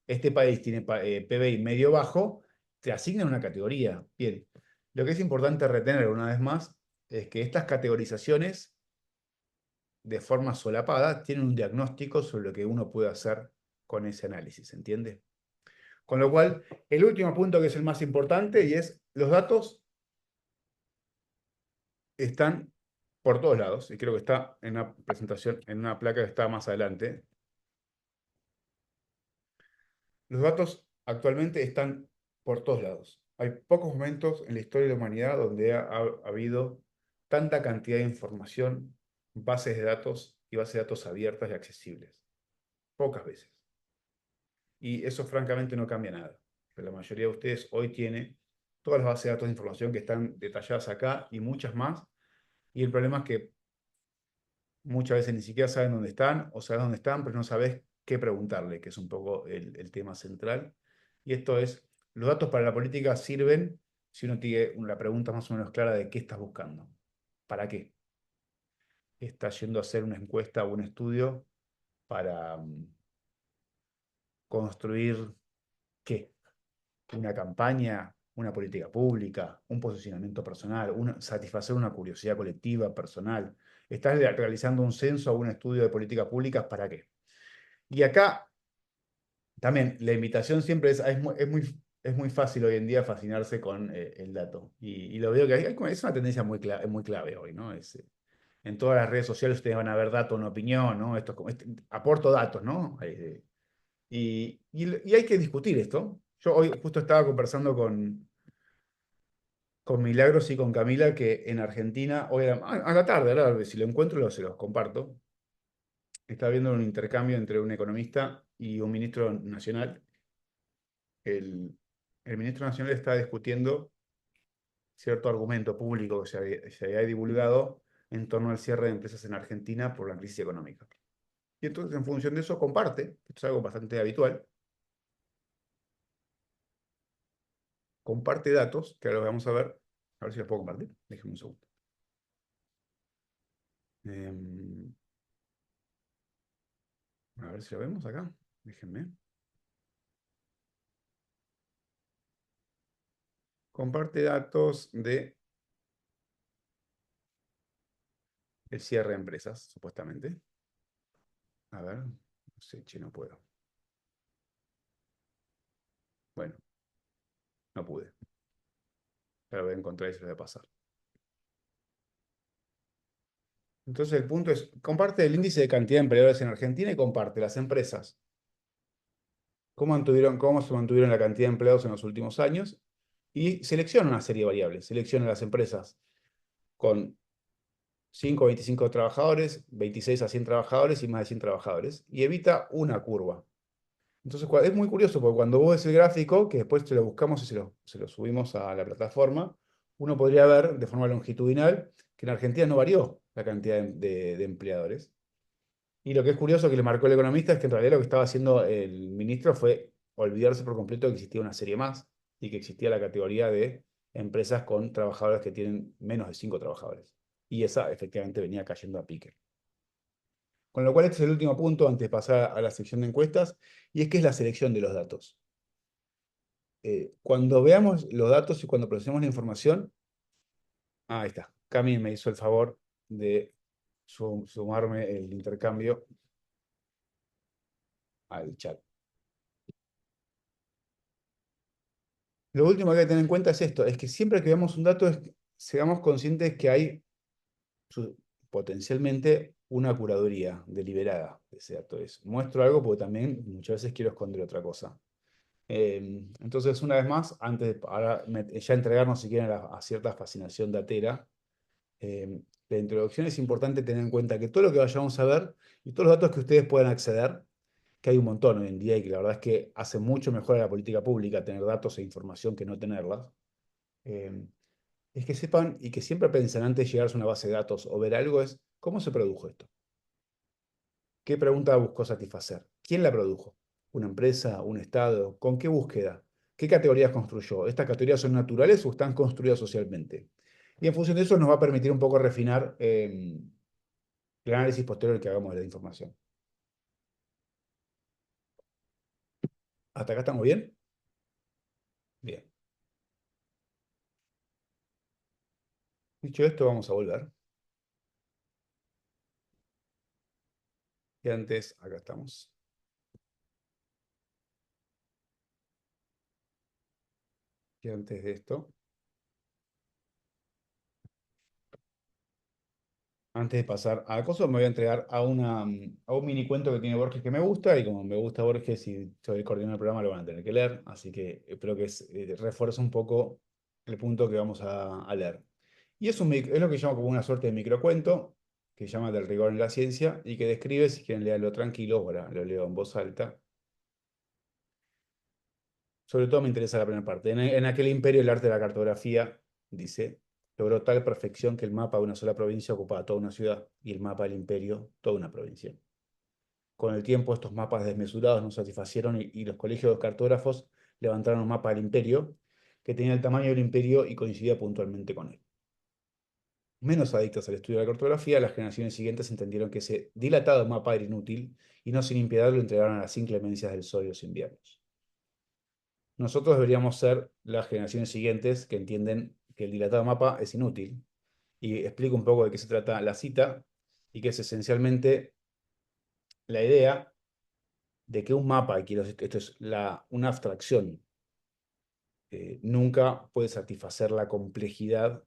este país tiene PBI medio bajo, te asigna una categoría. Bien, lo que es importante retener una vez más es que estas categorizaciones, de forma solapada, tienen un diagnóstico sobre lo que uno puede hacer con ese análisis, ¿entiende? Con lo cual, el último punto que es el más importante y es los datos están por todos lados, y creo que está en una presentación, en una placa que está más adelante. Los datos actualmente están por todos lados. Hay pocos momentos en la historia de la humanidad donde ha habido tanta cantidad de información, bases de datos y bases de datos abiertas y accesibles. Pocas veces. Y eso francamente no cambia nada. Pero la mayoría de ustedes hoy tiene todas las bases de datos de información que están detalladas acá y muchas más. Y el problema es que muchas veces ni siquiera saben dónde están o sabes dónde están, pero no sabes qué preguntarle, que es un poco el tema central. Y esto es, los datos para la política sirven si uno tiene la pregunta más o menos clara de qué estás buscando. ¿Para qué? ¿Estás yendo a hacer una encuesta o un estudio para construir qué? ¿Una campaña, una política pública, un posicionamiento personal, satisfacer una curiosidad colectiva, personal? ¿Estás realizando un censo o un estudio de políticas públicas para qué? Y acá también la invitación siempre es muy fácil hoy en día fascinarse con el dato. Y lo veo que es una tendencia muy clave hoy, ¿no? En todas las redes sociales ustedes van a ver datos, una opinión, ¿no? Esto, aporto datos, ¿no? Y hay que discutir esto. Yo hoy justo estaba conversando con Milagros y con Camila, que en Argentina, hoy a la tarde, ahora, si lo encuentro, se los comparto. Estaba viendo un intercambio entre un economista y un ministro nacional. El ministro nacional está discutiendo cierto argumento público que se había divulgado en torno al cierre de empresas en Argentina por la crisis económica. Y entonces, en función de eso, esto es algo bastante habitual, comparte datos, que ahora lo vamos a ver si los puedo compartir. Déjenme un segundo. Em, a ver si lo vemos acá. Déjenme. comparte datos de el cierre de empresas, supuestamente. A ver, no sé, che, no puedo. Bueno, no pude. Pero voy a encontrar y se lo voy a pasar. Entonces el punto es, comparte el índice de cantidad de empleadores en Argentina y comparte las empresas. Cómo se mantuvieron la cantidad de empleados en los últimos años? Y selecciona una serie de variables. Selecciona las empresas con 5 a 25 trabajadores, 26 a 100 trabajadores y más de 100 trabajadores. Y evita una curva. Entonces es muy curioso porque cuando vos ves el gráfico, que después te lo buscamos y se lo subimos a la plataforma, uno podría ver de forma longitudinal que en Argentina no varió la cantidad de empleadores. Y lo que es curioso que le marcó el economista es que en realidad lo que estaba haciendo el ministro fue olvidarse por completo de que existía una serie más y que existía la categoría de empresas con trabajadores que tienen menos de 5 trabajadores. Y esa efectivamente venía cayendo a pique. Con lo cual este es el último punto antes de pasar a la sección de encuestas, y es que es la selección de los datos. Cuando veamos los datos y cuando procesemos la información, ahí está. Cami me hizo el favor de sumarme el intercambio al chat. Lo último que hay que tener en cuenta es esto, es que siempre que veamos un dato, seamos conscientes que hay potencialmente una curaduría deliberada de ese dato. Muestro algo porque también muchas veces quiero esconder otra cosa. Entonces, una vez más, antes de ya entregarnos si quieren a cierta fascinación datera, la introducción es importante tener en cuenta que todo lo que vayamos a ver y todos los datos que ustedes puedan acceder, que hay un montón hoy en día y que la verdad es que hace mucho mejor a la política pública tener datos e información que no tenerlas, es que sepan y que siempre piensen antes de llegarse a una base de datos o ver algo es, ¿cómo se produjo esto? ¿Qué pregunta buscó satisfacer? ¿Quién la produjo? ¿Una empresa? ¿Un estado? ¿Con qué búsqueda? ¿Qué categorías construyó? ¿Estas categorías son naturales o están construidas socialmente? Y en función de eso nos va a permitir un poco refinar el análisis posterior que hagamos de la información. ¿Hasta acá estamos bien? Bien. Dicho esto, vamos a volver. Y antes, acá estamos. Y antes de esto, antes de pasar a cosas, me voy a entregar a un mini cuento que tiene Borges que me gusta, y como me gusta Borges y soy coordinador del programa, lo van a tener que leer, así que espero que refuerce un poco el punto que vamos a leer. Y es lo que llamo como una suerte de microcuento, que se llama Del rigor en la ciencia, y que describe, si quieren leerlo tranquilo, ahora lo leo en voz alta. Sobre todo me interesa la primera parte. En aquel imperio el arte de la cartografía, dice, logró tal perfección que el mapa de una sola provincia ocupaba toda una ciudad y el mapa del imperio toda una provincia. Con el tiempo estos mapas desmesurados no satisfacieron y los colegios de cartógrafos levantaron un mapa del imperio que tenía el tamaño del imperio y coincidía puntualmente con él. Menos adictos al estudio de la cartografía, las generaciones siguientes entendieron que ese dilatado mapa era inútil y no sin impiedad lo entregaron a las inclemencias del sol y los inviernos. Nosotros deberíamos ser las generaciones siguientes que entienden que el dilatado mapa es inútil. Y explico un poco de qué se trata la cita, y que es esencialmente la idea de que un mapa, y esto es una abstracción, nunca puede satisfacer la complejidad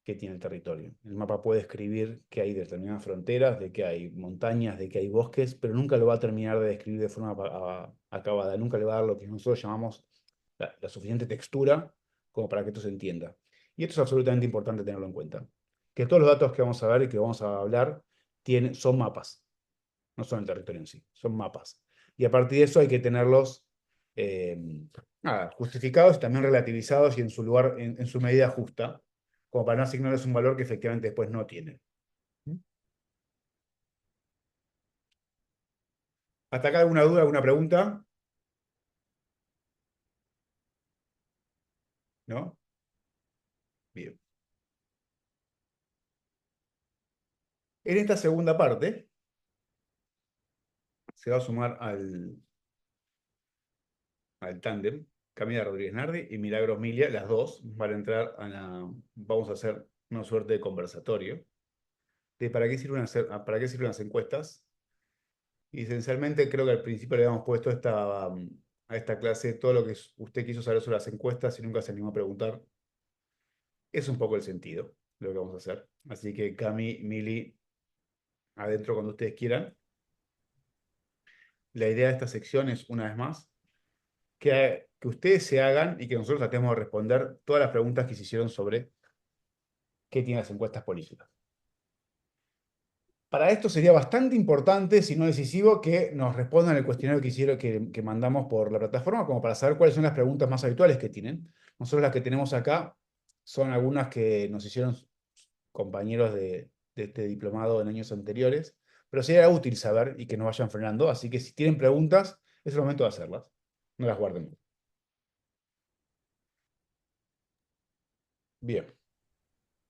que tiene el territorio. El mapa puede escribir que hay determinadas fronteras, de que hay montañas, de que hay bosques, pero nunca lo va a terminar de describir de forma acabada, nunca le va a dar lo que nosotros llamamos la suficiente textura como para que esto se entienda. Y esto es absolutamente importante tenerlo en cuenta. Que todos los datos que vamos a ver y que vamos a hablar son mapas, no son el territorio en sí, son mapas. Y a partir de eso hay que tenerlos justificados y también relativizados y en su lugar, en su medida justa, como para no asignarles un valor que efectivamente después no tienen. ¿Hasta acá alguna duda, alguna pregunta? ¿No? Bien. En esta segunda parte se va a sumar al tándem Camila Rodríguez Nardi y Milagros Milia, las dos, van a entrar vamos a hacer una suerte de conversatorio de para qué sirven las encuestas. Y esencialmente creo que al principio le habíamos puesto a esta clase todo lo que usted quiso saber sobre las encuestas y nunca se animó a preguntar. Es un poco el sentido de lo que vamos a hacer. Así que Cami, Mili, adentro cuando ustedes quieran. La idea de esta sección es, una vez más, que ustedes se hagan y que nosotros tratemos de responder todas las preguntas que se hicieron sobre qué tienen las encuestas políticas. Para esto sería bastante importante, si no decisivo, que nos respondan el cuestionario que mandamos por la plataforma, como para saber cuáles son las preguntas más habituales que tienen. Nosotros las que tenemos acá son algunas que nos hicieron compañeros de este diplomado en años anteriores, pero sería útil saber y que nos vayan frenando, así que si tienen preguntas, es el momento de hacerlas. No las guarden. Bien.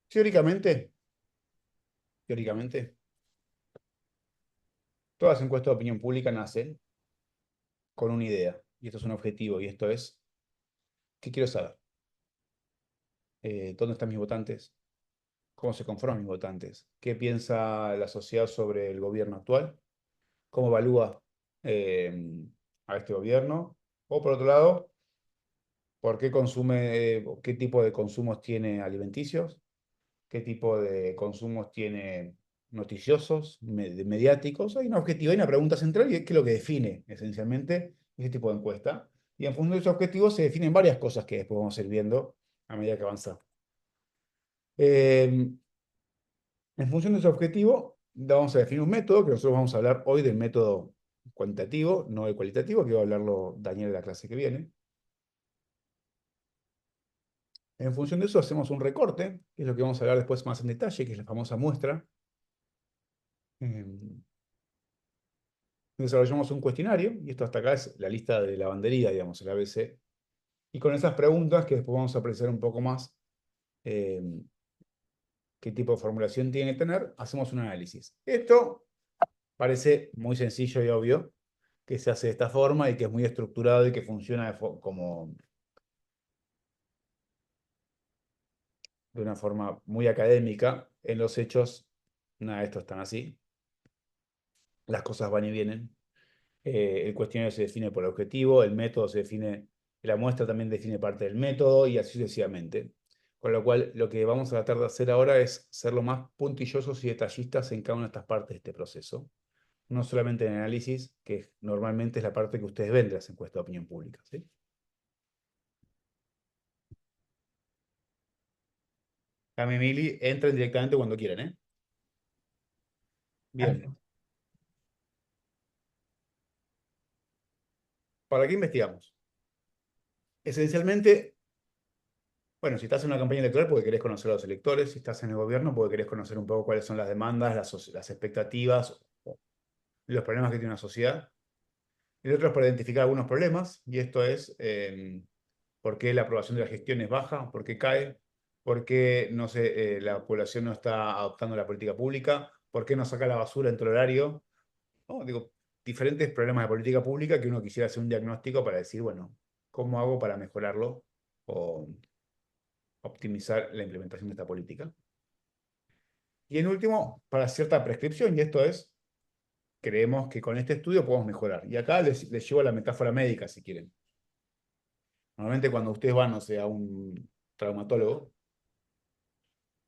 Teóricamente, todas las encuestas de opinión pública nacen con una idea, y esto es un objetivo, y esto es, ¿qué quiero saber? ¿Dónde están mis votantes? ¿Cómo se conforman mis votantes? ¿Qué piensa la sociedad sobre el gobierno actual? ¿Cómo evalúa a este gobierno? O por otro lado, ¿por qué consume, qué tipo de consumos tiene alimenticios? ¿Qué tipo de consumos tiene noticiosos, mediáticos? Hay un objetivo, hay una pregunta central y es qué es lo que define esencialmente ese tipo de encuesta. Y en función de esos objetivos se definen varias cosas que después vamos a ir viendo a medida que avanza. En función de ese objetivo, vamos a definir un método, que nosotros vamos a hablar hoy del método cuantitativo, no el cualitativo, que va a hablarlo Daniel en la clase que viene. En función de eso hacemos un recorte, que es lo que vamos a hablar después más en detalle, que es la famosa muestra. Desarrollamos un cuestionario, y esto hasta acá es la lista de lavandería, digamos, el ABC. Y con esas preguntas, que después vamos a apreciar un poco más eh, qué tipo de formulación tiene que tener, hacemos un análisis. Esto parece muy sencillo y obvio, que se hace de esta forma y que es muy estructurado y que funciona como de una forma muy académica. En los hechos, nada de esto es tan así. Las cosas van y vienen. El cuestionario se define por el objetivo, el método se define, la muestra también define parte del método y así sucesivamente. Con lo cual, lo que vamos a tratar de hacer ahora es ser lo más puntillosos y detallistas en cada una de estas partes de este proceso. No solamente en el análisis, que normalmente es la parte que ustedes ven de las encuestas de opinión pública, ¿sí? Cami y Mili, entren directamente cuando quieran, ¿eh? Bien. ¿Para qué investigamos? Esencialmente, bueno, si estás en una campaña electoral porque querés conocer a los electores, si estás en el gobierno porque querés conocer un poco cuáles son las demandas, las expectativas y los problemas que tiene una sociedad. El otro es para identificar algunos problemas, y esto es por qué la aprobación de la gestión es baja, por qué cae, por qué no la población no está adoptando la política pública, por qué no saca la basura en todo el horario. ¿No? Digo, diferentes problemas de política pública que uno quisiera hacer un diagnóstico para decir, bueno, ¿cómo hago para mejorarlo o optimizar la implementación de esta política? Y en último, para cierta prescripción, y esto es, creemos que con este estudio podemos mejorar. Y acá les llevo a la metáfora médica, si quieren. Normalmente cuando ustedes van, no sé, a un traumatólogo,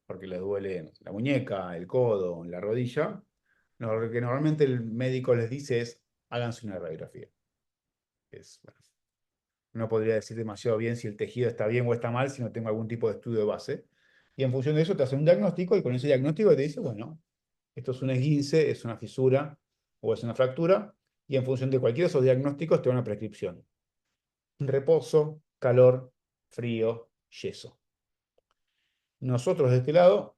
porque les duele, no sé, la muñeca, el codo, la rodilla, lo que normalmente el médico les dice es, háganse una radiografía. Bueno, no podría decir demasiado bien si el tejido está bien o está mal si no tengo algún tipo de estudio de base. Y en función de eso te hace un diagnóstico y con ese diagnóstico te dice, bueno, esto es un esguince, es una fisura o es una fractura. Y en función de cualquiera de esos diagnósticos te da una prescripción. Reposo, calor, frío, yeso. Nosotros de este lado,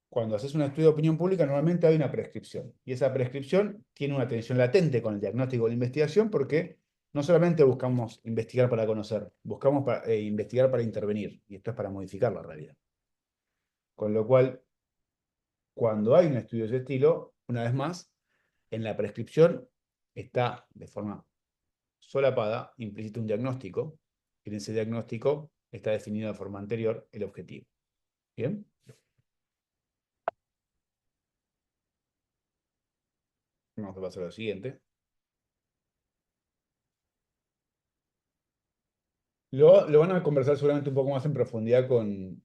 cuando haces un estudio de opinión pública, normalmente hay una prescripción. Y esa prescripción tiene una tensión latente con el diagnóstico de la investigación porque no solamente buscamos investigar para conocer, buscamos investigar para intervenir. Y esto es para modificar la realidad. Con lo cual, cuando hay un estudio de ese estilo, una vez más, en la prescripción está de forma solapada implica un diagnóstico, y en ese diagnóstico está definido de forma anterior el objetivo. ¿Bien? Vamos a pasar a lo siguiente. Lo van a conversar seguramente un poco más en profundidad con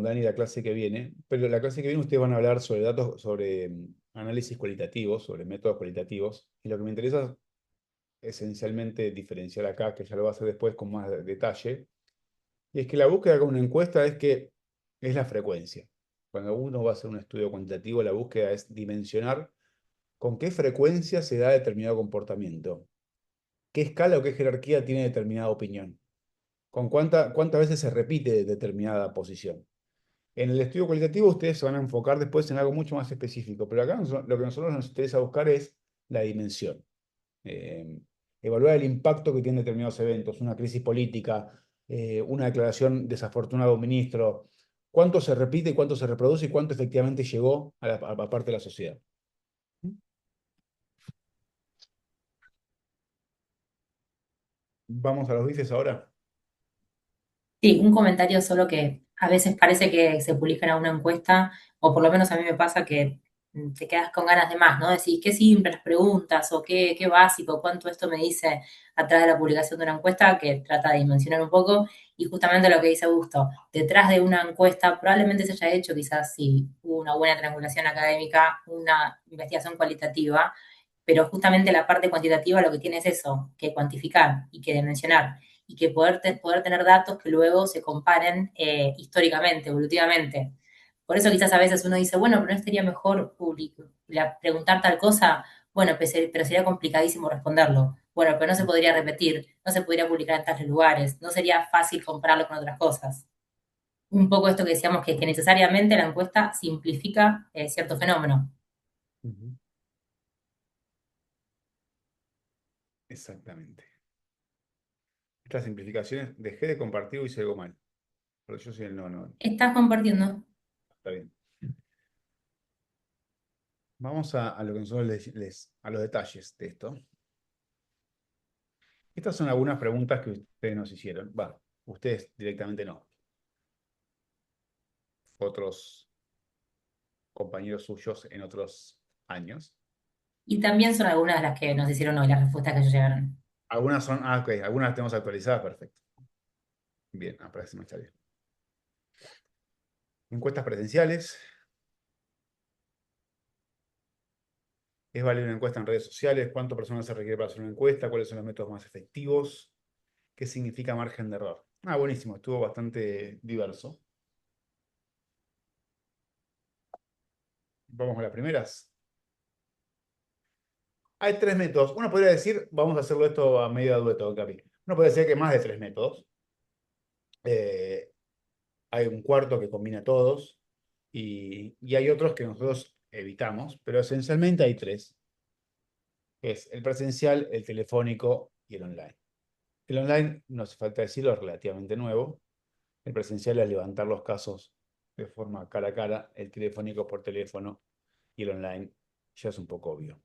Dani la clase que viene, pero la clase que viene ustedes van a hablar sobre datos, sobre análisis cualitativos, sobre métodos cualitativos, y lo que me interesa esencialmente diferenciar acá, que ya lo va a hacer después con más detalle, y es que la búsqueda con una encuesta es la frecuencia. Cuando uno va a hacer un estudio cuantitativo, la búsqueda es dimensionar con qué frecuencia se da determinado comportamiento, qué escala o qué jerarquía tiene determinada opinión, con cuántas veces se repite determinada posición. En el estudio cualitativo ustedes se van a enfocar después en algo mucho más específico, pero acá lo que a nosotros nos interesa buscar es la dimensión. Eh, Evaluar el impacto que tienen determinados eventos, una crisis política, una declaración desafortunada de un ministro, cuánto se repite, cuánto se reproduce y cuánto efectivamente llegó a parte de la sociedad. Vamos a los bifes ahora. Sí, un comentario solo que a veces parece que se publica en una encuesta, o por lo menos a mí me pasa que te quedas con ganas de más, ¿no? Decís, qué simples preguntas, o qué básico, cuánto esto me dice atrás de la publicación de una encuesta, que trata de dimensionar un poco, y justamente lo que dice Augusto, detrás de una encuesta probablemente se haya hecho, quizás si hubo una buena triangulación académica, una investigación cualitativa, pero justamente la parte cuantitativa lo que tiene es eso, que cuantificar y que dimensionar y que poder tener datos que luego se comparen históricamente, evolutivamente. Por eso quizás a veces uno dice, bueno, pero no estaría mejor preguntar tal cosa, bueno, pero sería complicadísimo responderlo. Bueno, pero no se podría repetir, no se podría publicar en tales lugares, no sería fácil compararlo con otras cosas. Un poco esto que decíamos que necesariamente la encuesta simplifica cierto fenómeno. Ujú. Exactamente. Estas simplificaciones, dejé de compartir y hice algo mal. Pero yo soy el no. Estás compartiendo. Está bien. Vamos a lo que nosotros a los detalles de esto. Estas son algunas preguntas que ustedes nos hicieron. Va, ustedes directamente no. Otros compañeros suyos en otros años. Y también son algunas de las que nos hicieron hoy, las respuestas que ellos llegaron. Algunas son, ok, algunas las tenemos actualizadas, perfecto. Bien, parece más bien. Encuestas presenciales. ¿Es válida una encuesta en redes sociales? ¿Cuántas personas se requiere para hacer una encuesta? ¿Cuáles son los métodos más efectivos? ¿Qué significa margen de error? Buenísimo, estuvo bastante diverso. Vamos a las primeras. Hay tres métodos. Uno podría decir, vamos a hacerlo esto a medio dueto, Capi. Uno podría decir que hay más de tres métodos. Hay un cuarto que combina todos y hay otros que nosotros evitamos, pero esencialmente hay tres. Es el presencial, el telefónico y el online. El online, no hace falta decirlo, es relativamente nuevo. El presencial es levantar los casos de forma cara a cara, el telefónico por teléfono y el online ya es un poco obvio.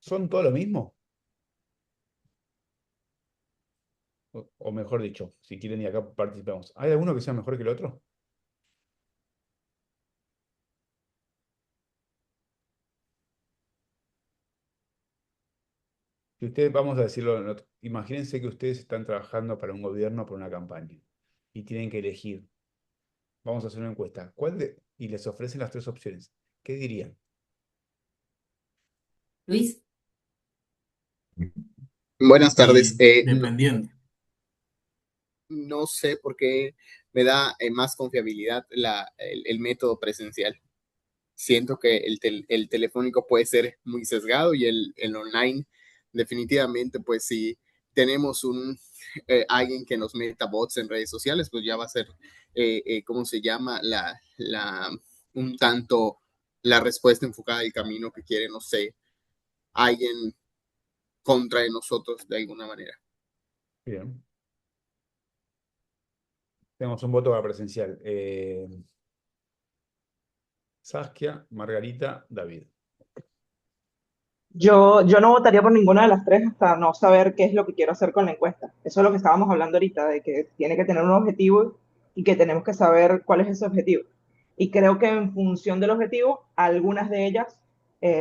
¿Son todo lo mismo? O mejor dicho, si quieren y acá participamos. ¿Hay alguno que sea mejor que el otro? Si ustedes, vamos a decirlo, imagínense que ustedes están trabajando para un gobierno, para una campaña, y tienen que elegir. Vamos a hacer una encuesta. Y les ofrecen las tres opciones. ¿Qué dirían? Luis, Buenas tardes. Y dependiendo. No sé por qué me da más confiabilidad el método presencial. Siento que el telefónico puede ser muy sesgado y el online definitivamente, pues si tenemos alguien que nos meta bots en redes sociales, pues ya va a ser, ¿cómo se llama? Un tanto la respuesta enfocada al camino que quiere, no sé, alguien contra de nosotros de alguna manera. Bien. Tenemos un voto para presencial. Saskia, Margarita, David. Yo no votaría por ninguna de las tres hasta no saber qué es lo que quiero hacer con la encuesta. Eso es lo que estábamos hablando ahorita, de que tiene que tener un objetivo y que tenemos que saber cuál es ese objetivo. Y creo que en función del objetivo, algunas de ellas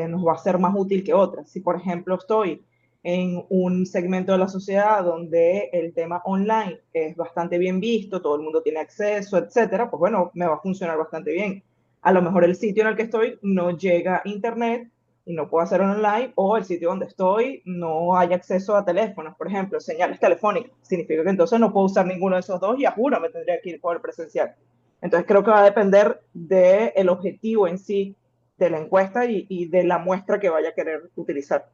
nos va a ser más útil que otras. Si, por ejemplo, estoy en un segmento de la sociedad donde el tema online es bastante bien visto, todo el mundo tiene acceso, etcétera, pues bueno, me va a funcionar bastante bien. A lo mejor el sitio en el que estoy no llega a internet y no puedo hacerlo online, o el sitio donde estoy no hay acceso a teléfonos, por ejemplo, señales telefónicas. Significa que entonces no puedo usar ninguno de esos dos y a juro me tendría que ir por el presencial. Entonces creo que va a depender del objetivo en sí de la encuesta y de la muestra que vaya a querer utilizar.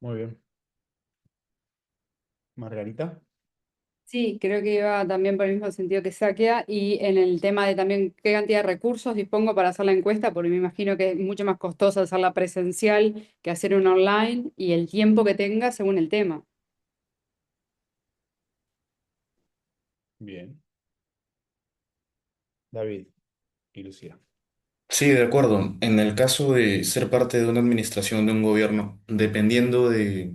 Muy bien. Margarita. Sí, creo que iba también por el mismo sentido que Sakia y en el tema de también qué cantidad de recursos dispongo para hacer la encuesta, porque me imagino que es mucho más costoso hacerla presencial que hacer una online y el tiempo que tenga según el tema. Bien. David y Lucía. Sí, de acuerdo. En el caso de ser parte de una administración, de un gobierno, dependiendo de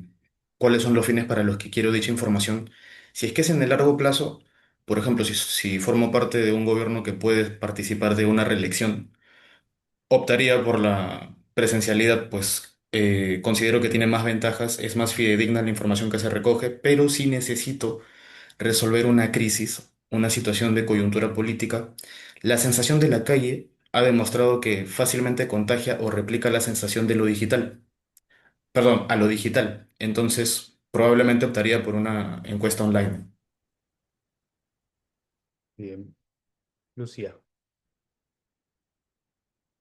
cuáles son los fines para los que quiero dicha información, si es que es en el largo plazo, por ejemplo, si formo parte de un gobierno que puede participar de una reelección, optaría por la presencialidad, pues considero que tiene más ventajas, es más fidedigna la información que se recoge, pero si necesito resolver una crisis, una situación de coyuntura política, la sensación de la calle ha demostrado que fácilmente contagia o replica la sensación de lo digital. Perdón, a lo digital. Entonces, probablemente optaría por una encuesta online. Bien. Lucía.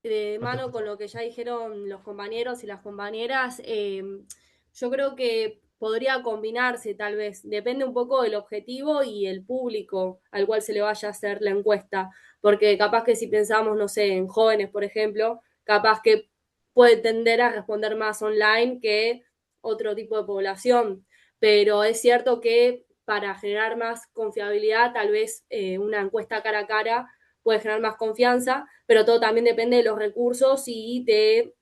De No te mano con escucho. lo que ya dijeron los compañeros y las compañeras, yo creo que podría combinarse tal vez. Depende un poco del objetivo y el público al cual se le vaya a hacer la encuesta. Porque capaz que si pensamos, no sé, en jóvenes, por ejemplo, capaz que puede tender a responder más online que otro tipo de población. Pero es cierto que para generar más confiabilidad, tal vez una encuesta cara a cara puede generar más confianza, pero todo también depende de los recursos y de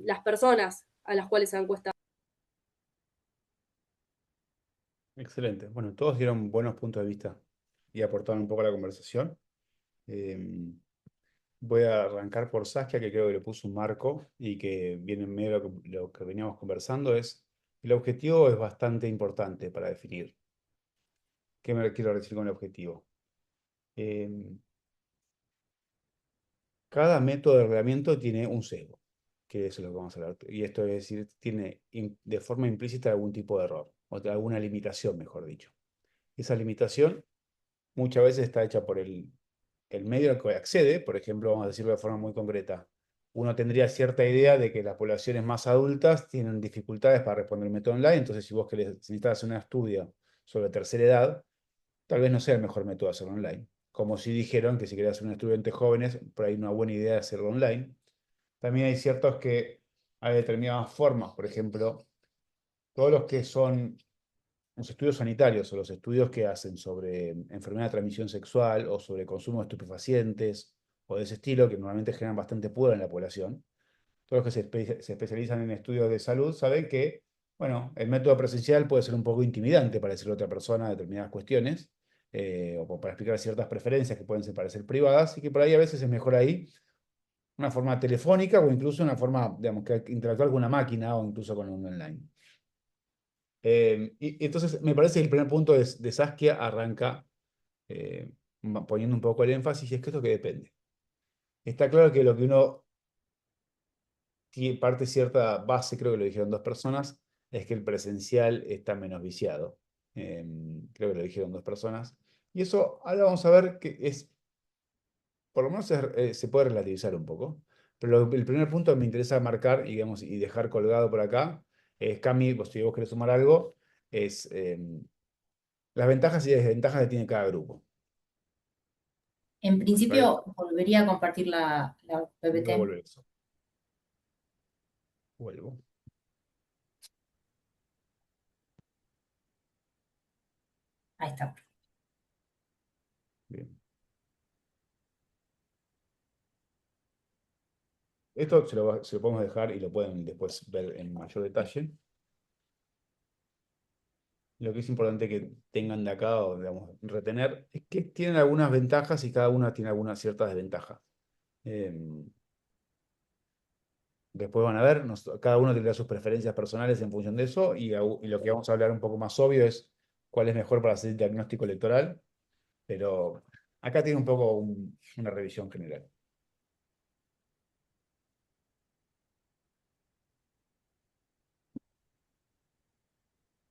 las personas a las cuales se encuesta. Excelente. Bueno, todos dieron buenos puntos de vista y aportaron un poco a la conversación. Eh, Voy a arrancar por Saskia, que creo que le puso un marco y que viene en medio de lo que veníamos conversando, es el objetivo es bastante importante para definir. ¿Qué me quiero decir con el objetivo? Eh, Cada método de reglamento tiene un sesgo, que eso es lo que vamos a hablar. Y esto es decir, tiene de forma implícita algún tipo de error, o alguna limitación, mejor dicho. Esa limitación muchas veces está hecha por el medio al que accede, por ejemplo, vamos a decirlo de forma muy concreta. Uno tendría cierta idea de que las poblaciones más adultas tienen dificultades para responder el método online, entonces si vos necesitas hacer un estudio sobre tercera edad, tal vez no sea el mejor método hacerlo online. Como si dijeron que si querías hacer un estudio entre jóvenes, por ahí una buena idea hacerlo online. También hay ciertos que hay determinadas formas, por ejemplo, todos los que son los estudios sanitarios o los estudios que hacen sobre enfermedad de transmisión sexual o sobre consumo de estupefacientes o de ese estilo, que normalmente generan bastante pudor en la población, todos los que se especializan en estudios de salud saben que, bueno, el método presencial puede ser un poco intimidante para decirle a otra persona determinadas cuestiones, o para explicar ciertas preferencias que pueden parecer privadas, y que por ahí a veces es mejor ahí una forma telefónica o incluso una forma, digamos, que interactuar con una máquina o incluso con un online. Y entonces me parece que el primer punto de Saskia arranca eh, poniendo un poco el énfasis, y es que esto que depende. Está claro que lo que uno parte cierta base, creo que lo dijeron dos personas, es que el presencial está menos viciado. Creo que lo dijeron dos personas. Y eso ahora vamos a ver que es, por lo menos se puede relativizar un poco. Pero el primer punto que me interesa marcar y, digamos, y dejar colgado por acá es, Cami, si vos querés sumar algo, es las ventajas y desventajas que tiene cada grupo. En ¿Vale? principio, volvería a compartir la Voy a PPT. volver eso. Vuelvo. Ahí está. Bien. Esto se lo podemos dejar y lo pueden después ver en mayor detalle. Lo que es importante que tengan de acá, o digamos, retener, es que tienen algunas ventajas y cada una tiene algunas ciertas desventajas. Em, Después van a ver, cada uno tendrá sus preferencias personales en función de eso, y lo que vamos a hablar un poco más obvio es cuál es mejor para hacer el diagnóstico electoral, pero acá tiene un poco una revisión general.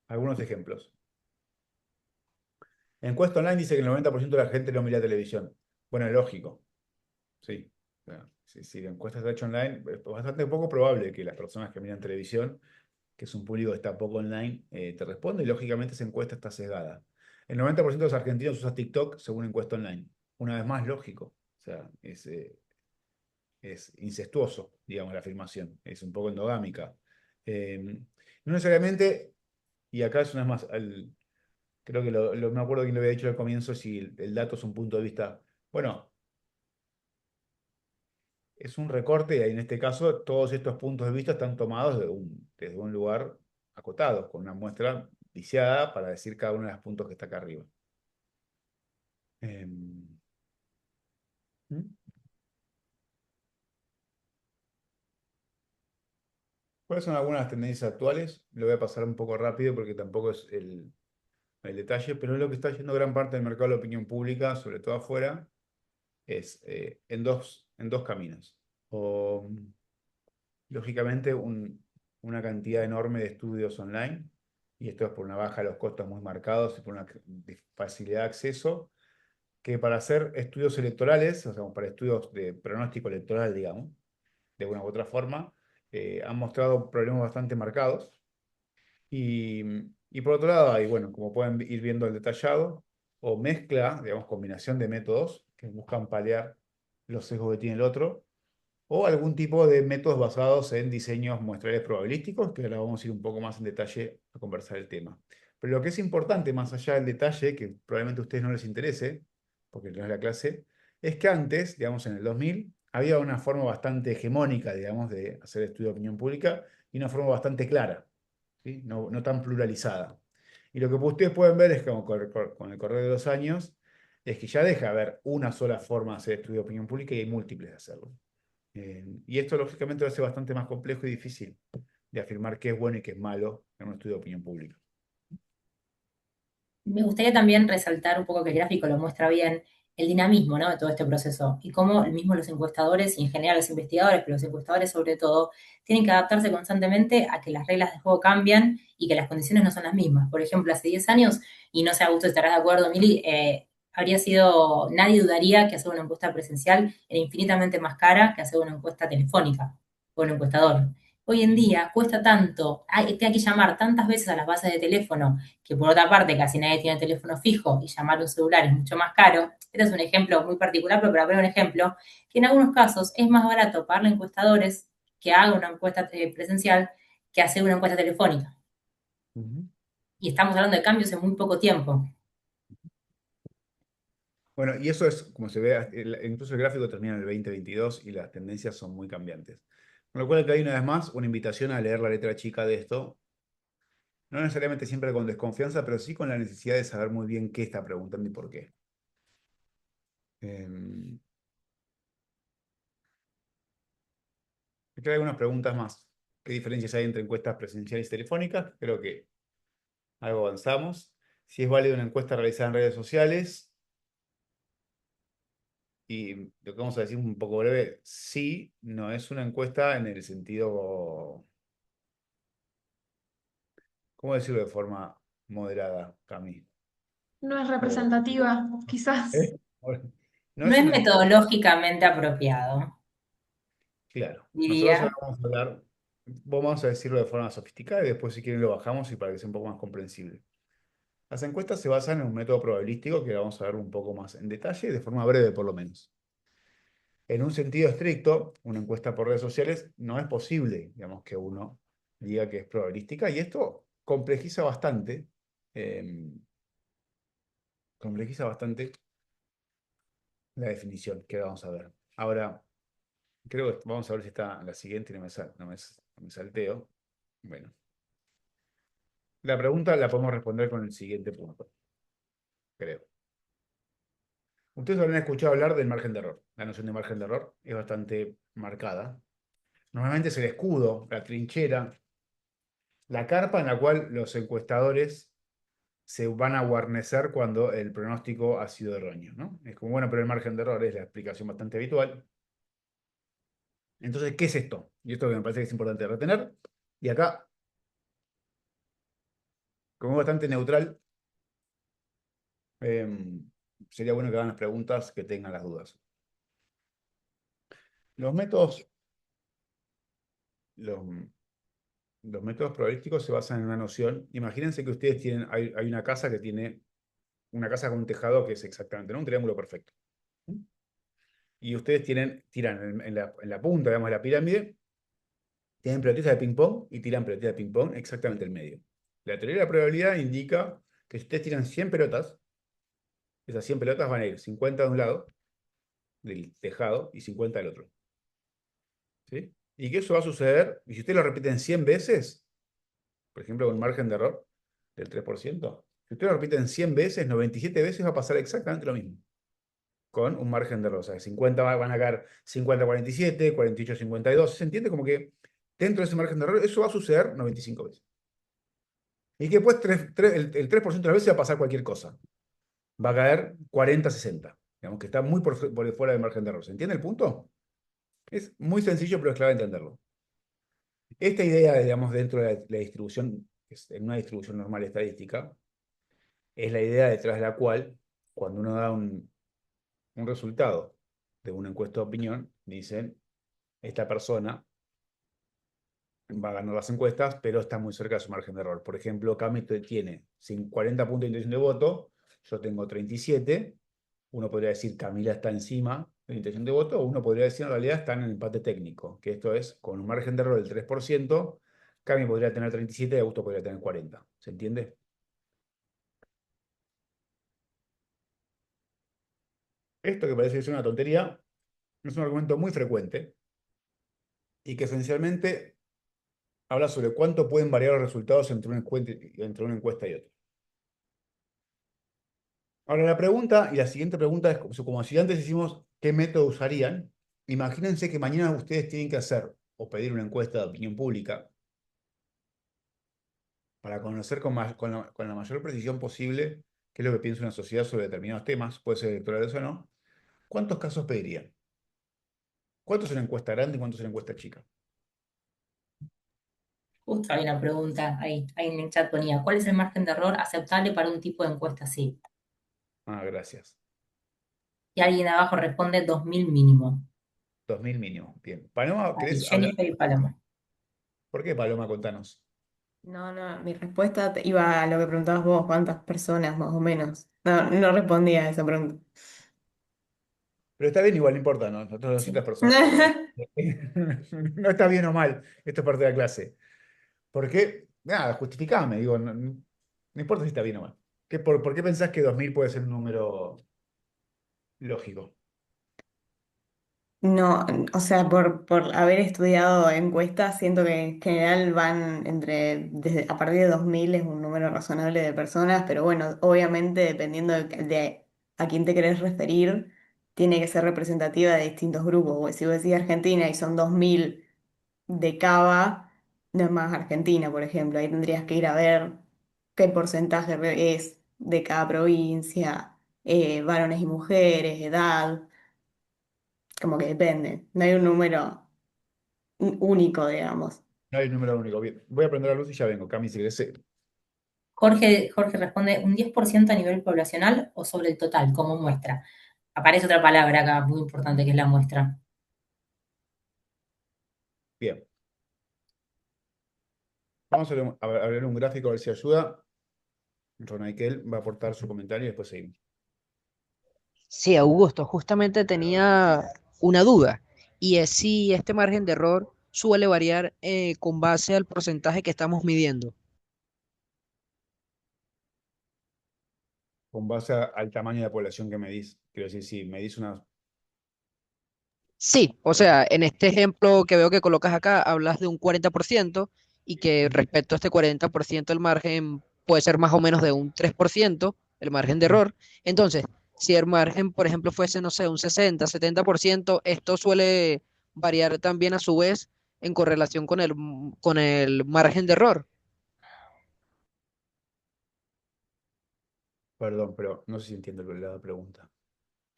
Algunos ejemplos. Encuesta online dice que el 90% de la gente no mira televisión. Bueno, es lógico, sí. O sea, si la encuesta está hecha online, es bastante poco probable que las personas que miran televisión, que es un público que está poco online, te responda, y lógicamente esa encuesta está sesgada. El 90% de los argentinos usa TikTok según encuesta online. Una vez más, lógico. O sea, es incestuoso, digamos, la afirmación. Es un poco endogámica. No necesariamente, y acá es una vez más, creo que me acuerdo que lo había dicho al comienzo, si el dato es un punto de vista. Bueno, es un recorte y en este caso todos estos puntos de vista están tomados desde un lugar acotado, con una muestra viciada para decir cada uno de los puntos que está acá arriba. Em, ¿Mm? ¿Cuáles son algunas tendencias actuales? Lo voy a pasar un poco rápido porque tampoco es el detalle, pero es lo que está yendo gran parte del mercado de la opinión pública, sobre todo afuera, es en dos caminos. O, lógicamente, una cantidad enorme de estudios online, y esto es por una baja de los costos muy marcados y por una facilidad de acceso, que para hacer estudios electorales, o sea, para estudios de pronóstico electoral, digamos, de una u otra forma, han mostrado problemas bastante marcados. Y, y por otro lado, hay, bueno, como pueden ir viendo el detallado, o mezcla, digamos, combinación de métodos que buscan paliar los sesgos que tiene el otro, o algún tipo de métodos basados en diseños muestrales probabilísticos, que ahora vamos a ir un poco más en detalle a conversar el tema. Pero lo que es importante, más allá del detalle, que probablemente a ustedes no les interese, porque no es la clase, es que antes, digamos en el 2000, había una forma bastante hegemónica, digamos, de hacer estudio de opinión pública y una forma bastante clara, ¿sí? No tan pluralizada. Y lo que ustedes pueden ver es que con el correr de los años, es que ya deja de haber una sola forma de hacer estudio de opinión pública y hay múltiples de hacerlo. Y esto lógicamente lo hace bastante más complejo y difícil de afirmar qué es bueno y qué es malo en un estudio de opinión pública. Me gustaría también resaltar un poco que el gráfico lo muestra bien el dinamismo, ¿no?, de todo este proceso y cómo el mismo los encuestadores y en general los investigadores, pero los encuestadores sobre todo, tienen que adaptarse constantemente a que las reglas de juego cambian y que las condiciones no son las mismas. Por ejemplo, hace 10 años, y no sé, Augusto, estarás de acuerdo, Mili, nadie dudaría que hacer una encuesta presencial era infinitamente más cara que hacer una encuesta telefónica con un encuestador. Hoy en día cuesta tanto, hay que llamar tantas veces a las bases de teléfono, que por otra parte casi nadie tiene teléfono fijo y llamar a un celular es mucho más caro. Este es un ejemplo muy particular, pero para poner un ejemplo, que en algunos casos es más barato pagarle a encuestadores que hagan una encuesta presencial que hacer una encuesta telefónica. Y estamos hablando de cambios en muy poco tiempo. Bueno, y eso es, como se ve, incluso el gráfico termina en el 2022 y las tendencias son muy cambiantes. Con lo cual, acá hay una vez más una invitación a leer la letra chica de esto, no necesariamente siempre con desconfianza, pero sí con la necesidad de saber muy bien qué está preguntando y por qué. Em, Aquí hay algunas preguntas más. ¿Qué diferencias hay entre encuestas presenciales y telefónicas? Creo que algo avanzamos. Si es válida una encuesta realizada en redes sociales. Y lo que vamos a decir un poco breve, sí, no es una encuesta en el sentido, ¿cómo decirlo de forma moderada, Cami? No es representativa, quizás. ¿Eh? No No es es una encuesta, metodológicamente apropiado, claro. Nosotros ahora diría. vamos a decirlo de forma sofisticada y después si quieren lo bajamos y para que sea un poco más comprensible. Las encuestas se basan en un método probabilístico que vamos a ver un poco más en detalle, de forma breve por lo menos. En un sentido estricto, una encuesta por redes sociales no es posible, digamos, que uno diga que es probabilística, y esto eh, complejiza bastante la definición que vamos a ver. Ahora, Creo que vamos a ver si está la siguiente y no me salteo. Bueno, la pregunta la podemos responder con el siguiente punto, creo. Ustedes habrán escuchado hablar del margen de error. La noción de margen de error es bastante marcada. Normalmente es el escudo, la trinchera, la carpa en la cual los encuestadores se van a guarnecer cuando el pronóstico ha sido erróneo, ¿no? Es como, bueno, pero el margen de error es la explicación bastante habitual. Entonces, ¿qué es esto? Y esto que me parece que es importante retener. Y acá, como es bastante neutral, sería bueno que hagan las preguntas que tengan las dudas. Los métodos, los, los métodos probabilísticos se basan en una noción. Imagínense que ustedes tienen, hay una casa que tiene una casa con un tejado que es exactamente, ¿no? Un triángulo perfecto. Y ustedes tiran en la punta, digamos, de la pirámide, tienen pelotitas de ping-pong y tiran pelotitas de ping-pong exactamente el medio. La teoría de la probabilidad indica que si ustedes tiran 100 pelotas, esas 100 pelotas van a ir 50 de un lado del tejado y 50 del otro. ¿Sí? Y que eso va a suceder, y si ustedes lo repiten 100 veces, por ejemplo, con un margen de error del 3%, si ustedes lo repiten 100 veces, 97 veces va a pasar exactamente lo mismo, con un margen de error. O sea, 50 van a caer 50-47, 48-52. ¿Se entiende? Como que dentro de ese margen de error, eso va a suceder 95 veces. Y que después el 3% de las veces va a pasar cualquier cosa. Va a caer 40-60. Digamos que está muy por fuera del margen de error. ¿Se entiende el punto? Es muy sencillo, pero es clave entenderlo. Esta idea, digamos, dentro de la distribución, en una distribución normal estadística, es la idea detrás de la cual, cuando uno da un resultado de una encuesta de opinión, dicen, esta persona va a ganar las encuestas, pero está muy cerca de su margen de error. Por ejemplo, Cami tiene 40 puntos de intención de voto, yo tengo 37. Uno podría decir Camila está encima de la intención de voto, o uno podría decir en realidad están en el empate técnico, que esto es, con un margen de error del 3%, Cami podría tener 37 y Augusto podría tener 40. ¿Se entiende? Esto que parece ser una tontería es un argumento muy frecuente y que esencialmente habla sobre cuánto pueden variar los resultados entre una encuesta y otra. Ahora la pregunta, y la siguiente pregunta es como si antes hicimos qué método usarían. Imagínense que mañana ustedes tienen que hacer o pedir una encuesta de opinión pública para conocer con la mayor precisión posible qué es lo que piensa una sociedad sobre determinados temas, puede ser electorales o no. ¿Cuántos casos pedirían? ¿Cuánto es una encuesta grande y cuánto es una encuesta chica? Justo hay una pregunta ahí en el chat ponía, ¿cuál es el margen de error aceptable para un tipo de encuesta así? Ah, gracias. Y alguien abajo responde 2000 mínimo. 2000 mínimo. Bien. Paloma, Ahí, ¿querés hablar? Jennifer y Paloma. ¿Por qué, Paloma? Contanos. No, no, mi respuesta iba a lo que preguntabas vos, cuántas personas más o menos. No, no respondía a esa pregunta. Pero está bien igual, no importa, ¿no? Nosotros 200 personas también. No está bien o mal, esto es parte de la clase. Porque, nada, justificame, digo, no importa si está bien o mal. ¿Por qué pensás que 2000 puede ser un número lógico? No, o sea, por haber estudiado encuestas, siento que en general van desde a partir de 2000 es un número razonable de personas, pero bueno, obviamente dependiendo de a quién te querés referir, tiene que ser representativa de distintos grupos. O si vos decís Argentina y son 2000 de Cava, no es más Argentina, por ejemplo, ahí tendrías que ir a ver qué porcentaje es de cada provincia, varones y mujeres, edad, como que depende, no hay un número único, digamos. No hay un número único. Bien, voy a prender la luz y ya vengo. Cami, si querés, Jorge responde, ¿un 10% a nivel poblacional o sobre el total, como muestra? Aparece otra palabra acá muy importante que es la muestra. bien. Vamos a ver un gráfico a ver si ayuda. Ronaikel va a aportar su comentario y después seguimos. Sí, Augusto, justamente tenía una duda, y es si este margen de error suele variar con base al porcentaje que estamos midiendo. Con base al tamaño de la población que medís. Quiero decir, si medís una... Sí, o sea, en este ejemplo que veo que colocas acá, hablas de un 40% y que respecto a este 40% el margen puede ser más o menos de un 3%, el margen de error. Entonces, si el margen, por ejemplo, fuese, no sé, un 60, 70%, esto suele variar también a su vez en correlación con el margen de error. Perdón, pero no sé si entiendo la pregunta.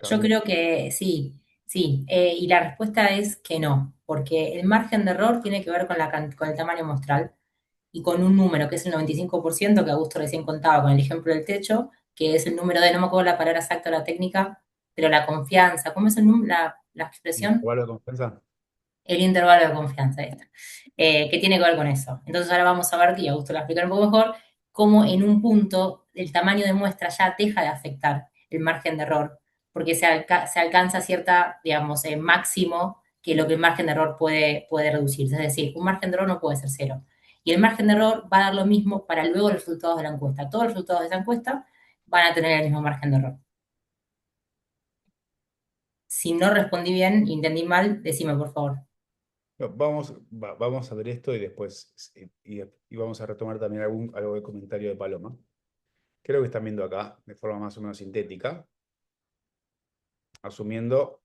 Yo Cami. creo que sí, sí, y la respuesta es que no, porque el margen de error tiene que ver con con el tamaño muestral y con un número que es el 95% que Augusto recién contaba con el ejemplo del techo, que es el número de, no me acuerdo la palabra exacta de la técnica, pero la confianza, ¿cómo es la expresión? ¿Intervalo de confianza? El intervalo de confianza, ahí está, que tiene que ver con eso. Entonces ahora vamos a ver, y Augusto lo va a explicar un poco mejor, cómo en un punto el tamaño de muestra ya deja de afectar el margen de error, porque se alcanza cierta, digamos, máximo que lo que el margen de error puede reducirse. Es decir, un margen de error no puede ser cero. Y el margen de error va a dar lo mismo para luego los resultados de la encuesta. Todos los resultados de esa encuesta van a tener el mismo margen de error. Si no respondí bien y entendí mal, decime por favor. No, vamos a ver esto y después y vamos a retomar también algo de comentario de Paloma. Creo que están viendo acá de forma más o menos sintética, asumiendo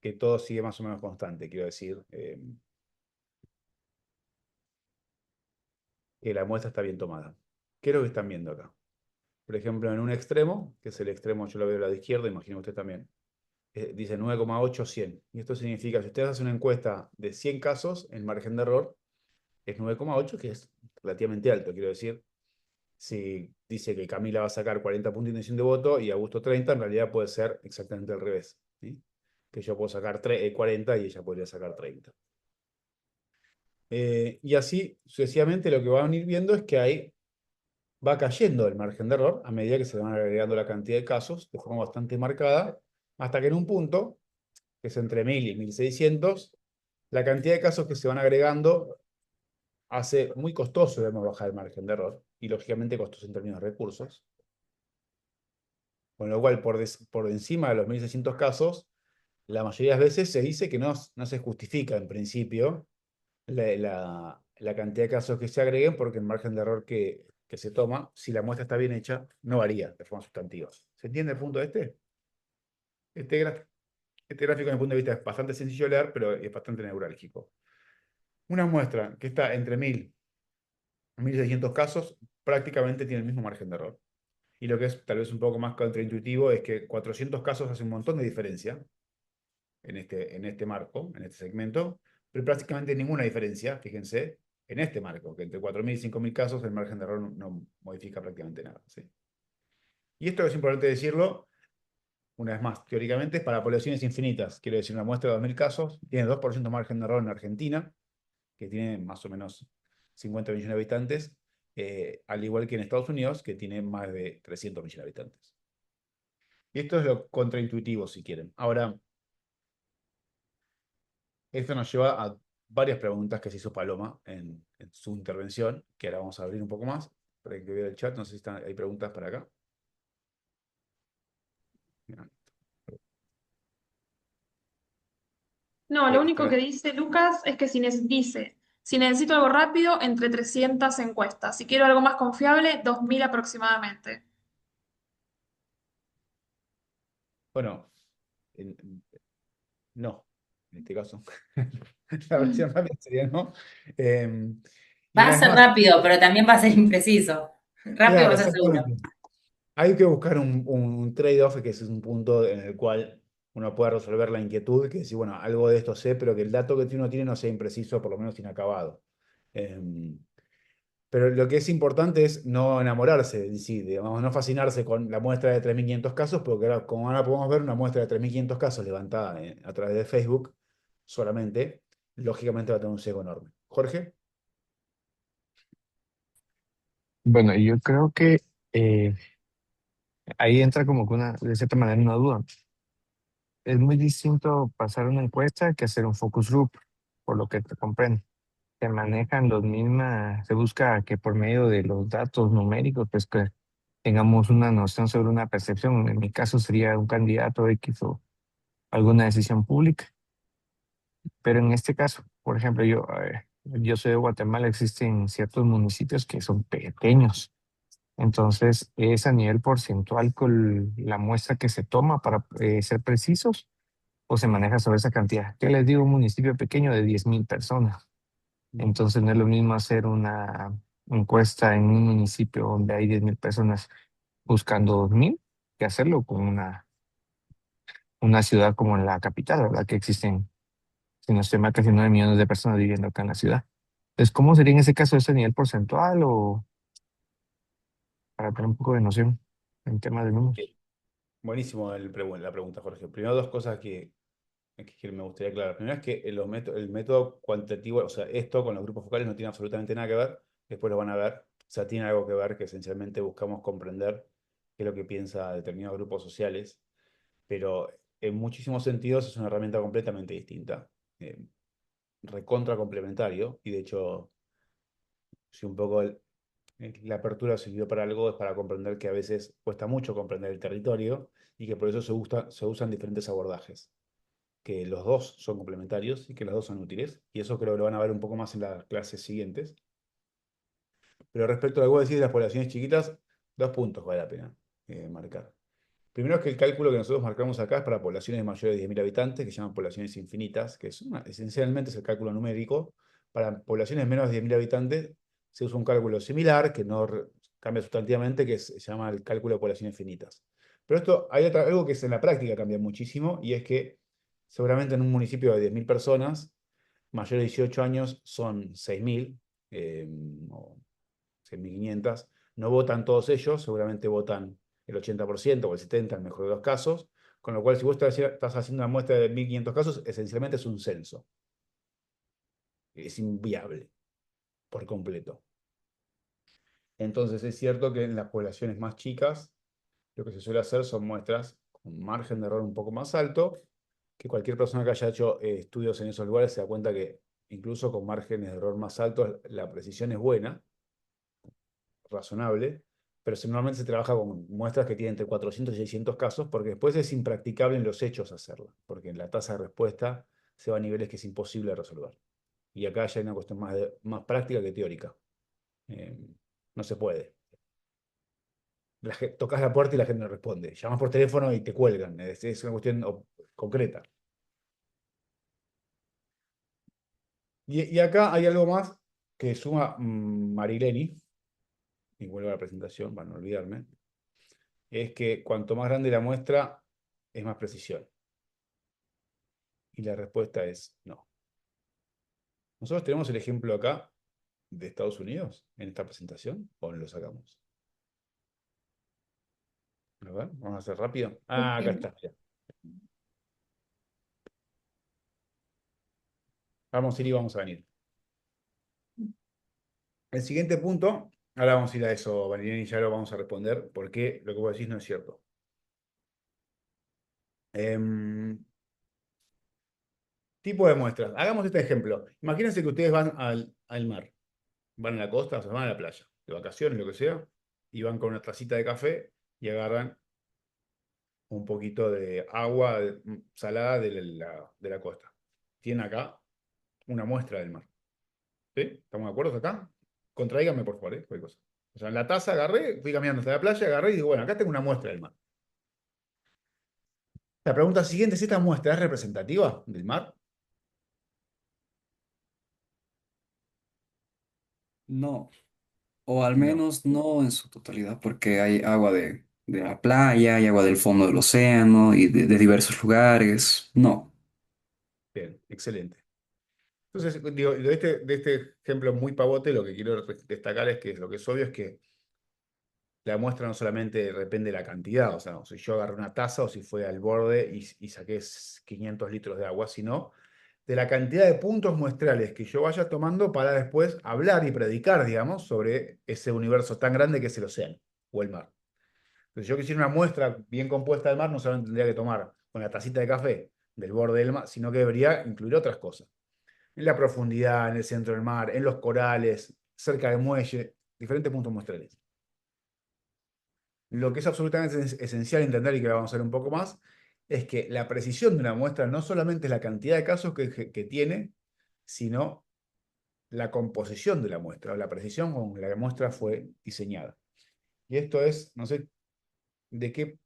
que todo sigue más o menos constante, quiero decir, que la muestra está bien tomada. ¿Qué es lo que están viendo acá? Por ejemplo, en un extremo, que es el extremo, yo lo veo a la izquierda, imagino usted también, dice 9,8, 100. Y esto significa, si usted hace una encuesta de 100 casos, el margen de error es 9,8, que es relativamente alto, quiero decir. Si dice que Camila va a sacar 40 puntos de intención de voto y Augusto 30, en realidad puede ser exactamente al revés, ¿sí? Que yo puedo sacar 40 y ella podría sacar 30. Y así sucesivamente lo que van a ir viendo es que ahí va cayendo el margen de error a medida que se van agregando la cantidad de casos de forma bastante marcada, hasta que en un punto, que es entre 1000 y 1600, la cantidad de casos que se van agregando hace muy costoso, debemos bajar el margen de error, y lógicamente costoso en términos de recursos. Con lo cual, por encima de los 1600 casos, la mayoría de las veces se dice que no se justifica en principio la cantidad de casos que se agreguen porque el margen de error que se toma, si la muestra está bien hecha, no varía de forma sustantiva. ¿Se entiende el punto de este? Este, este gráfico, desde mi punto de vista, es bastante sencillo de leer, pero es bastante neurálgico. Una muestra que está entre 1000 y 1600 casos prácticamente tiene el mismo margen de error. Y lo que es tal vez un poco más contraintuitivo es que 400 casos hace un montón de diferencia en este marco, en este segmento, pero prácticamente ninguna diferencia, fíjense, en este marco, que entre 4.000 y 5.000 casos el margen de error no modifica prácticamente nada, ¿sí? Y esto es importante decirlo, una vez más, teóricamente es para poblaciones infinitas. Quiero decir, una muestra de 2.000 casos tiene 2% margen de error en Argentina, que tiene más o menos 50 millones de habitantes, al igual que en Estados Unidos, que tiene más de 300 millones de habitantes. Y esto es lo contraintuitivo, si quieren. Ahora, esto nos lleva a varias preguntas que se hizo Paloma en su intervención, que ahora vamos a abrir un poco más para que vea el chat. No sé si hay preguntas para acá. Bien. No, lo único Está- que dice Lucas es que dice, si necesito algo rápido, entre 300 encuestas. Si quiero algo más confiable, 2000 aproximadamente. bueno, no, en este caso. La versión rápida sería no. Y Va a una vez ser más, rápido, pero también va a ser impreciso. Rápido va claro, a ser seguro. exactamente. Hay que buscar un trade-off, que ese es un punto en el cual uno puede resolver la inquietud, que si, bueno, algo de esto sé, pero que el dato que uno tiene no sea impreciso, por lo menos inacabado. Em, pero lo que es importante es no enamorarse en sí, digamos, no fascinarse con la muestra de 3.500 casos, porque ahora, como ahora podemos ver, una muestra de 3.500 casos levantada a través de Facebook solamente, lógicamente va a tener un sesgo enorme. Jorge. Bueno, yo creo que eh, ahí entra como que de cierta manera una duda. Es muy distinto pasar una encuesta que hacer un focus group, por lo que te comprendo. Se manejan los mismas, se busca que por medio de los datos numéricos, pues que tengamos una noción sobre una percepción. En mi caso sería un candidato X alguna decisión pública. Pero en este caso, por ejemplo, yo soy de Guatemala, existen ciertos municipios que son pequeños. Entonces, es a nivel porcentual con la muestra que se toma para ser precisos o se maneja sobre esa cantidad. ¿Qué les digo? Un municipio pequeño de 10.000 personas. Entonces, no es lo mismo hacer una encuesta en un municipio donde hay 10.000 personas buscando 2.000 que hacerlo con una ciudad como la capital, ¿verdad? Que existen, si no estoy mal, casi 9 millones de personas viviendo acá en la ciudad. Entonces, ¿cómo sería en ese caso ese nivel porcentual o para tener un poco de noción en temas de números? Buenísimo la pregunta, Jorge. Primero, dos cosas que me gustaría aclarar. Primero es que el método cuantitativo, o sea, esto con los grupos focales no tiene absolutamente nada que ver, después lo van a ver, o sea, tiene algo que ver que esencialmente buscamos comprender qué es lo que piensa determinados grupos sociales, pero en muchísimos sentidos es una herramienta completamente distinta, recontra complementario, y de hecho, si un poco la apertura sirvió para algo, es para comprender que a veces cuesta mucho comprender el territorio y que por eso se usan diferentes abordajes, que los dos son complementarios y que los dos son útiles, y eso creo que lo van a ver un poco más en las clases siguientes. Pero respecto a lo que vos decís de las poblaciones chiquitas, dos puntos vale la pena marcar. Primero es que el cálculo que nosotros marcamos acá es para poblaciones mayores de 10.000 habitantes, que se llaman poblaciones infinitas, que esencialmente es el cálculo numérico. Para poblaciones menos de 10.000 habitantes se usa un cálculo similar, que no cambia sustantivamente, que se llama el cálculo de poblaciones finitas. Pero esto, hay algo que en la práctica cambia muchísimo, y es que seguramente en un municipio de 10.000 personas, mayores de 18 años son 6.000 o 6.500. No votan todos ellos, seguramente votan el 80% o el 70% en el mejor de los casos. Con lo cual, si vos estás haciendo una muestra de 1.500 casos, esencialmente es un censo. Es inviable por completo. Entonces, es cierto que en las poblaciones más chicas, lo que se suele hacer son muestras con margen de error un poco más alto, que cualquier persona que haya hecho estudios en esos lugares se da cuenta que incluso con márgenes de error más altos, la precisión es buena, razonable, pero normalmente se trabaja con muestras que tienen entre 400 y 600 casos, porque después es impracticable en los hechos hacerla, porque en la tasa de respuesta se va a niveles que es imposible resolver. Y acá ya hay una cuestión más práctica que teórica. Eh, no se puede. Tocas la puerta y la gente no responde. Llamas por teléfono y te cuelgan. Es una cuestión concreta. Y acá hay algo más que suma Marileni, y vuelvo a la presentación para no olvidarme, es que cuanto más grande la muestra, es más precisión. Y la respuesta es no. Nosotros tenemos el ejemplo acá de Estados Unidos en esta presentación, ¿o lo sacamos? A ver, vamos a hacer rápido. Ah, acá está, mirá. Vamos a ir y vamos a venir. El siguiente punto, ahora vamos a ir a eso, Valentín, y ya lo vamos a responder, porque lo que vos decís no es cierto. Tipo de muestras. Hagamos este ejemplo. Imagínense que ustedes van al mar, van a la costa, o sea, van a la playa, de vacaciones, lo que sea, y van con una tacita de café y agarran un poquito de agua salada de la costa. Tienen acá una muestra del mar. ¿Sí? ¿Estamos de acuerdo acá? Contraíganme, por favor, cualquier cosa. O sea, en la taza agarré, fui caminando hasta la playa, agarré y digo, bueno, acá tengo una muestra del mar. La pregunta siguiente es: ¿esta muestra es representativa del mar? No, o al No. menos no en su totalidad, porque hay agua de la playa, hay agua del fondo del océano y de diversos lugares. No. Bien, excelente. Entonces, digo, de este ejemplo muy pavote, lo que quiero destacar es que lo que es obvio es que la muestra no solamente depende de la cantidad, o sea, si yo agarré una taza o si fue al borde y saqué 500 litros de agua, sino de la cantidad de puntos muestrales que yo vaya tomando para después hablar y predicar, digamos, sobre ese universo tan grande que es el océano o el mar. Entonces, yo quisiera una muestra bien compuesta del mar, no solamente tendría que tomar con la tacita de café del borde del mar, sino que debería incluir otras cosas. En la profundidad, en el centro del mar, en los corales, cerca del muelle, diferentes puntos muestrales. Lo que es absolutamente esencial entender, y que lo vamos a ver un poco más, es que la precisión de una muestra no solamente es la cantidad de casos que tiene, sino la composición de la muestra, o la precisión con la que la muestra fue diseñada. Y esto es, no sé, ¿de qué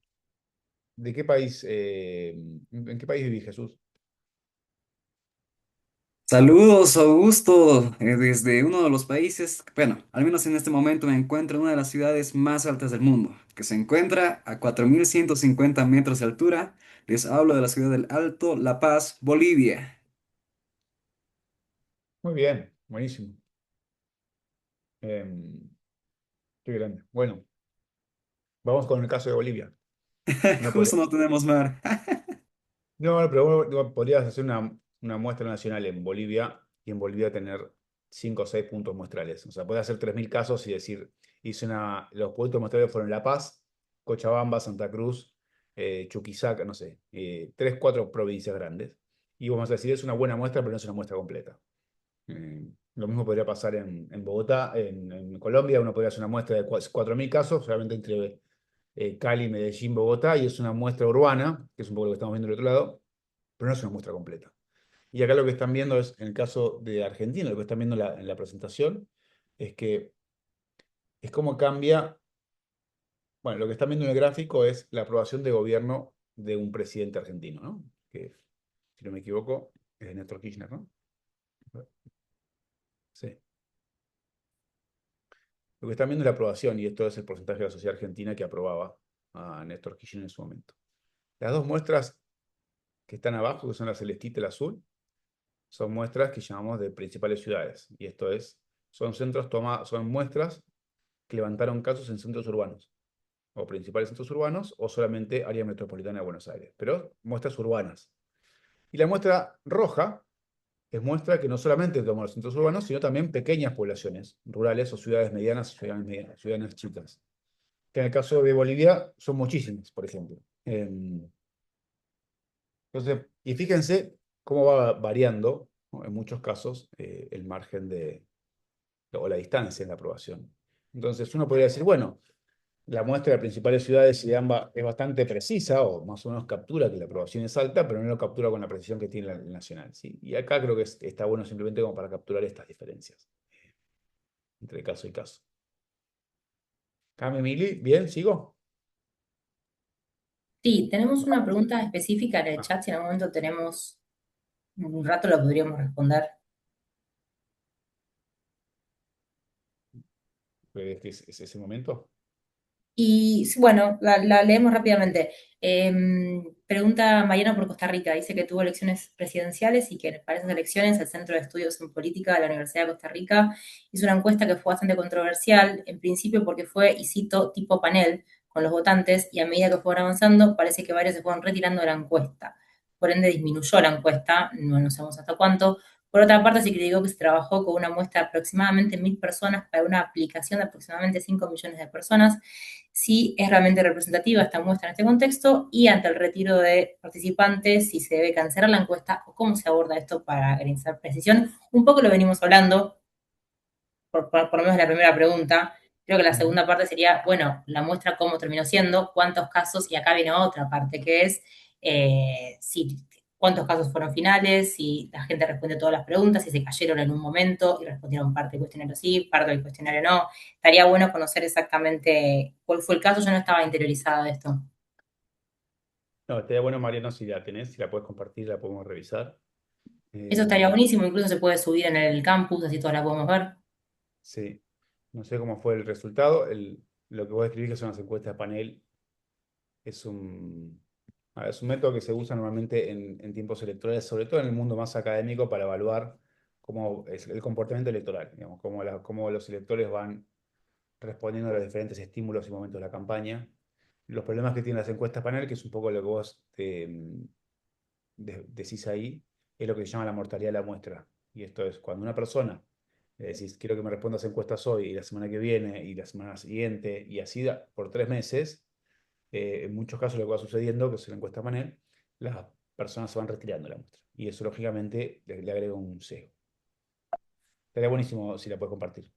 país, en qué país vivís, Jesús? Saludos, Augusto, desde uno de los países, bueno, al menos en este momento me encuentro en una de las ciudades más altas del mundo, que se encuentra a 4150 metros de altura. Les hablo de la ciudad del Alto La Paz, Bolivia. Muy bien, buenísimo. Em, Qué grande. Bueno, vamos con el caso de Bolivia. No Justo podría- no tenemos mar. No, pero vos podrías hacer una muestra nacional en Bolivia y en Bolivia tener 5 o 6 puntos muestrales. O sea, puedes hacer 3.000 casos y decir, los puntos muestrales fueron La Paz, Cochabamba, Santa Cruz, Chuquisaca, no sé, 3, 4 provincias grandes. Y vamos a decir, es una buena muestra, pero no es una muestra completa. Lo mismo podría pasar en Bogotá, en Colombia, uno podría hacer una muestra de 4.000 casos, solamente entre Cali, Medellín, Bogotá, y es una muestra urbana, que es un poco lo que estamos viendo del otro lado, pero no es una muestra completa. Y acá lo que están viendo es, en el caso de Argentina, lo que están viendo en la presentación, es que es cómo cambia, bueno, lo que están viendo en el gráfico es la aprobación de gobierno de un presidente argentino, ¿no? Que, si no me equivoco, es Néstor Kirchner, ¿no? Sí. Lo que están viendo es la aprobación, y esto es el porcentaje de la sociedad argentina que aprobaba a Néstor Kirchner en su momento. Las dos muestras que están abajo, que son la celestita y la azul, son muestras que llamamos de principales ciudades. Y esto es, son muestras que levantaron casos en centros urbanos, o principales centros urbanos, o solamente área metropolitana de Buenos Aires, pero muestras urbanas. Y la muestra roja es muestra que no solamente tomó los centros urbanos, sino también pequeñas poblaciones rurales o ciudades medianas, ciudades chicas. Que en el caso de Bolivia son muchísimas, por ejemplo. Entonces, y fíjense cómo va variando, ¿no? En muchos casos, el margen o la distancia en la aprobación. Entonces, uno podría decir, bueno, la muestra de principales ciudades y de ambas es bastante precisa, o más o menos captura que la aprobación es alta, pero no lo captura con la precisión que tiene el nacional, ¿sí? Y acá creo que está bueno simplemente como para capturar estas diferencias entre caso y caso. Cami, Mili, bien, ¿sigo? Sí, tenemos una pregunta específica en el chat, si en algún momento tenemos un rato lo podríamos responder. ¿Es ese momento? Y bueno, la leemos rápidamente. Pregunta Mariano por Costa Rica. Dice que tuvo elecciones presidenciales y que para esas elecciones el Centro de Estudios en Política de la Universidad de Costa Rica hizo una encuesta que fue bastante controversial, en principio porque fue, y cito, tipo panel con los votantes, y a medida que fueron avanzando parece que varios se fueron retirando de la encuesta. Por ende disminuyó la encuesta, no sabemos hasta cuánto. Por otra parte, sí que digo que se trabajó con una muestra de aproximadamente 1.000 personas para una aplicación de aproximadamente 5 millones de personas. Si es realmente representativa esta muestra en este contexto y ante el retiro de participantes, si se debe cancelar la encuesta o cómo se aborda esto para garantizar precisión. Un poco lo venimos hablando, por lo menos la primera pregunta. Creo que la segunda parte sería, bueno, la muestra cómo terminó siendo, cuántos casos, y acá viene otra parte, que es si, cuántos casos fueron finales, si la gente respondió todas las preguntas, si se cayeron en un momento y respondieron parte del cuestionario sí, parte del cuestionario no. Estaría bueno conocer exactamente cuál fue el caso, yo no estaba interiorizada de esto. No, estaría bueno, Mariano, si la tenés, si la puedes compartir, la podemos revisar. Eso estaría Eh, buenísimo, incluso se puede subir en el campus, así todos la podemos ver. sí, no sé cómo fue el resultado. Lo que vos describís que son las encuestas de panel es es un método que se usa normalmente en tiempos electorales, sobre todo en el mundo más académico, para evaluar cómo es el comportamiento electoral, digamos, cómo los electores van respondiendo a los diferentes estímulos y momentos de la campaña. Los problemas que tienen las encuestas panel, que es un poco lo que vos decís ahí, es lo que se llama la mortalidad de la muestra. Y esto es cuando una persona le decís, quiero que me respondas encuestas hoy y la semana que viene y la semana siguiente y así por 3 meses, en muchos casos lo que va sucediendo, que es la encuesta panel, las personas se van retirando de la muestra. Y eso lógicamente le agrega un sesgo. Estaría buenísimo si la puedes compartir.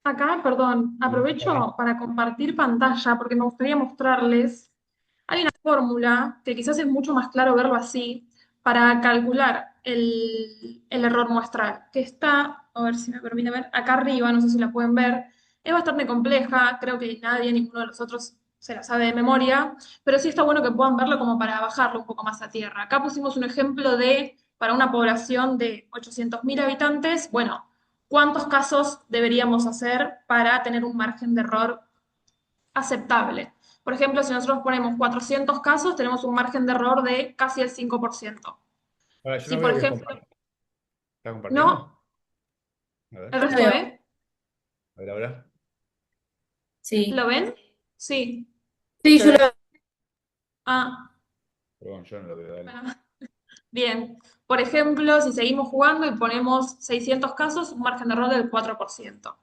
Acá, perdón, Adelante. aprovecho para compartir pantalla porque me gustaría mostrarles Hay una fórmula que quizás es mucho más claro verlo así para calcular el error muestral, que está, a ver si me permite ver, acá arriba, no sé si la pueden ver. Es bastante compleja, creo que nadie, ninguno de los otros se la sabe de memoria, pero sí está bueno que puedan verlo como para bajarlo un poco más a tierra. Acá pusimos un ejemplo de, para una población de 800.000 habitantes, bueno, ¿cuántos casos deberíamos hacer para tener un margen de error aceptable? Por ejemplo, si nosotros ponemos 400 casos, tenemos un margen de error de casi el 5%. Ahora, yo Si, no por veo que ejemplo, ¿Está compartiendo? no, A ver, el La resto, veo. ¿eh? a ver ahora. Sí. ¿Lo ven? Sí. Sí, yo lo Ah, Perdón, yo no lo veo, dale. bueno, bien. Por ejemplo, si seguimos jugando y ponemos 600 casos, un margen de error del 4%.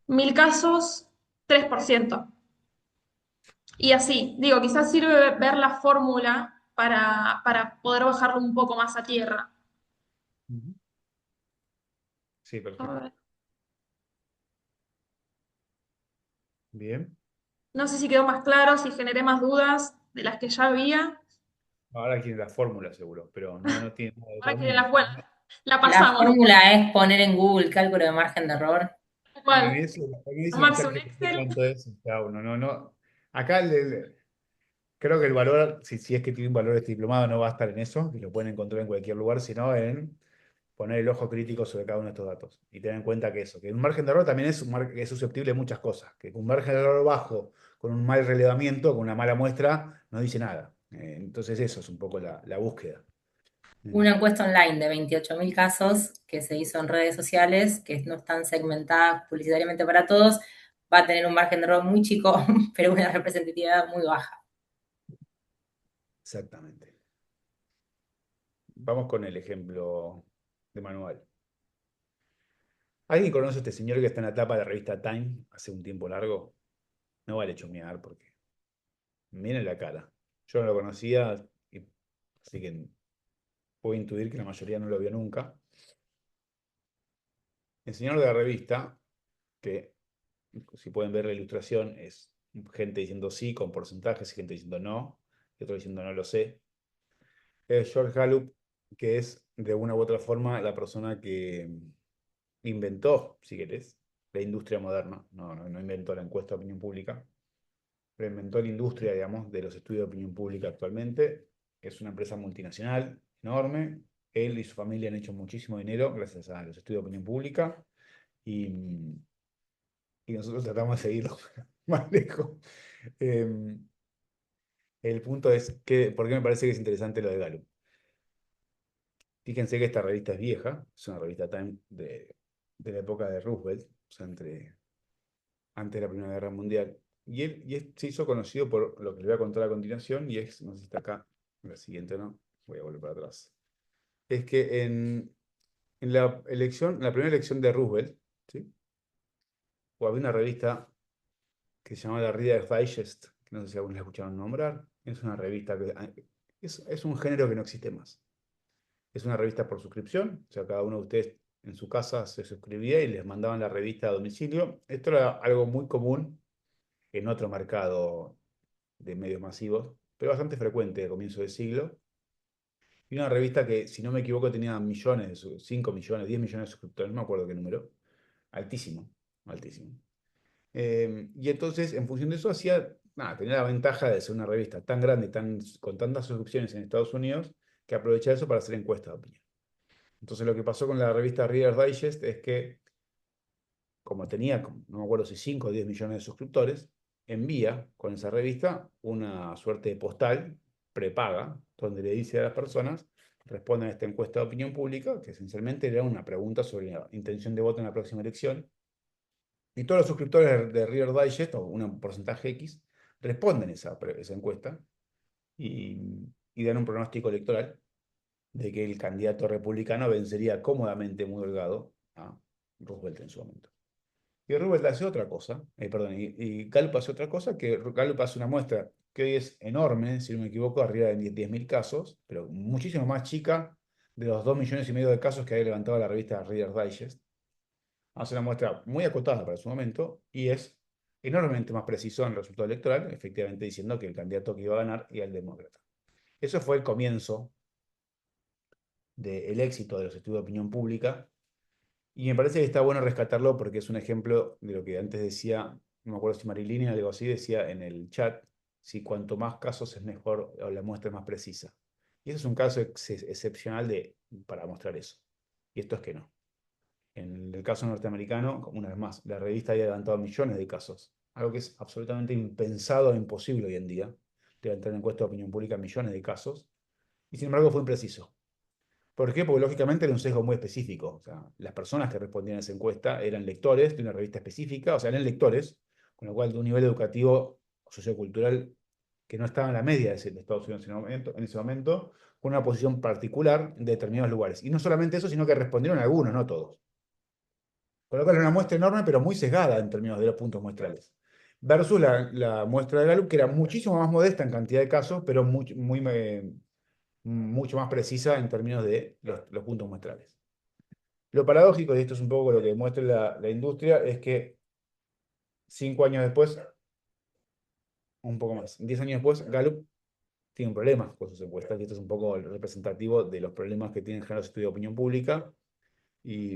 1000 casos, 3%. Y así, digo, quizás sirve ver la fórmula para poder bajarlo un poco más a tierra. Ujú. Sí, A perfecto. ver. Bien. No sé si quedó más claro, si generé más dudas de las que ya había. Ahora tiene la fórmula seguro, pero no tiene nada de Ahora otro que mundo. la La pasamos. fórmula es poner en Google cálculo de margen de error. Bueno, en ¿Cuál? eso, en eso en Tomarse un ChatGPT Excel. cuánto es, cada uno. No. Acá creo que el valor, si es que tiene un valor este diplomado, no va a estar en eso, y lo pueden encontrar en cualquier lugar, sino en poner el ojo crítico sobre cada uno de estos datos. Y tener en cuenta que eso, que un margen de error también es susceptible de muchas cosas. Que un margen de error bajo, con un mal relevamiento, con una mala muestra, no dice nada. Entonces eso es un poco la búsqueda. Una encuesta online de 28.000 casos que se hizo en redes sociales, que no están segmentadas publicitariamente para todos, va a tener un margen de error muy chico, pero una representatividad muy baja. Exactamente. Vamos con el ejemplo de manual. ¿Alguien conoce a este señor que está en la tapa de la revista Time hace un tiempo largo? No vale chumear porque miren la cara. Yo no lo conocía, así que puedo intuir que la mayoría no lo vio nunca. El señor de la revista, que si pueden ver la ilustración, es gente diciendo sí con porcentajes y gente diciendo no, y otro diciendo no lo sé. Es George Gallup, que es de una u otra forma la persona que inventó, si querés, la industria moderna. No inventó la encuesta de opinión pública, pero inventó la industria, digamos, de los estudios de opinión pública actualmente. Es una empresa multinacional enorme. Él y su familia han hecho muchísimo dinero gracias a los estudios de opinión pública y, y nosotros tratamos de seguirlo más lejos. Eh, el punto es que, ¿por qué me parece que es interesante lo de Gallup? Fíjense que esta revista es vieja, es una revista Time de la época de Roosevelt, o sea, antes de la Primera Guerra Mundial. Y él se hizo conocido por lo que les voy a contar a continuación, y es, no sé si está acá, la siguiente no, voy a volver para atrás. Es que en la elección, en la primera elección de Roosevelt, ¿sí? O había una revista que se llamaba Reader's Digest, que no sé si algunos la escucharon nombrar. Es una revista que es un género que no existe más. Es una revista por suscripción, o sea, cada uno de ustedes en su casa se suscribía y les mandaban la revista a domicilio. Esto era algo muy común en otro mercado de medios masivos, pero bastante frecuente a comienzo del siglo. Y una revista que, si no me equivoco, tenía millones, 5 millones, 10 millones de suscriptores, no me acuerdo qué número. Altísimo, altísimo. Y entonces, en función de eso, tenía la ventaja de ser una revista tan grande, con tantas suscripciones en Estados Unidos, que aprovechaba eso para hacer encuestas de opinión. Entonces, lo que pasó con la revista Reader's Digest es que, como tenía, no me acuerdo si 5 o 10 millones de suscriptores, envía con esa revista una suerte de postal prepaga, donde le dice a las personas, respondan a esta encuesta de opinión pública, que esencialmente era una pregunta sobre la intención de voto en la próxima elección. Y todos los suscriptores de Reader Digest, o un porcentaje X, responden esa encuesta y dan un pronóstico electoral de que el candidato republicano vencería cómodamente, muy holgado, a Roosevelt en su momento. Y Roosevelt hace otra cosa, y Gallup hace otra cosa, que Gallup hace una muestra que hoy es enorme, si no me equivoco, arriba de 10.000 casos, pero muchísimo más chica de los 2,5 millones de casos que había levantado la revista Reader's Digest. Hace una muestra muy acotada para su momento, y es enormemente más preciso en el resultado electoral, efectivamente diciendo que el candidato que iba a ganar era el demócrata. Eso fue el comienzo del éxito de los estudios de opinión pública, y me parece que está bueno rescatarlo porque es un ejemplo de lo que antes decía, no me acuerdo si Marilini o algo así, decía en el chat, si cuanto más casos es mejor o la muestra es más precisa. Y ese es un caso excepcional para mostrar eso. Y esto es que no. En el caso norteamericano, una vez más, la revista había levantado millones de casos, algo que es absolutamente impensado e imposible hoy en día, levantar en encuesta de opinión pública millones de casos, y sin embargo fue impreciso. ¿Por qué? Porque lógicamente era un sesgo muy específico. O sea, las personas que respondían a esa encuesta eran lectores de una revista específica, o sea, eran lectores, con lo cual de un nivel educativo sociocultural que no estaba en la media de Estados Unidos en ese momento, con una posición particular en determinados lugares. Y no solamente eso, sino que respondieron algunos, no todos. Con lo cual era una muestra enorme, pero muy sesgada en términos de los puntos muestrales. Versus la muestra de Gallup, que era muchísimo más modesta en cantidad de casos, pero mucho más precisa en términos de los puntos muestrales. Lo paradójico, y esto es un poco lo que muestra la industria, es que 5 años después, un poco más, 10 años después, Gallup tiene un problema con sus encuestas, y esto es un poco representativo de los problemas que tienen en general los estudios de opinión pública. Y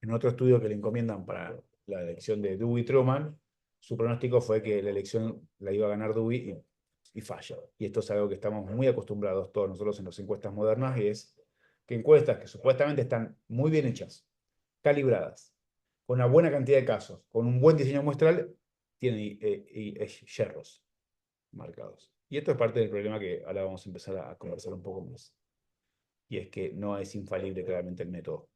en otro estudio que le encomiendan para la elección de Dewey Truman, su pronóstico fue que la elección la iba a ganar Dewey y falla. Y esto es algo que estamos muy acostumbrados todos nosotros en las encuestas modernas, y es que encuestas que supuestamente están muy bien hechas, calibradas, con una buena cantidad de casos, con un buen diseño muestral, tienen yerros marcados. Y esto es parte del problema que ahora vamos a empezar a conversar un poco más. Y es que no es infalible claramente el método.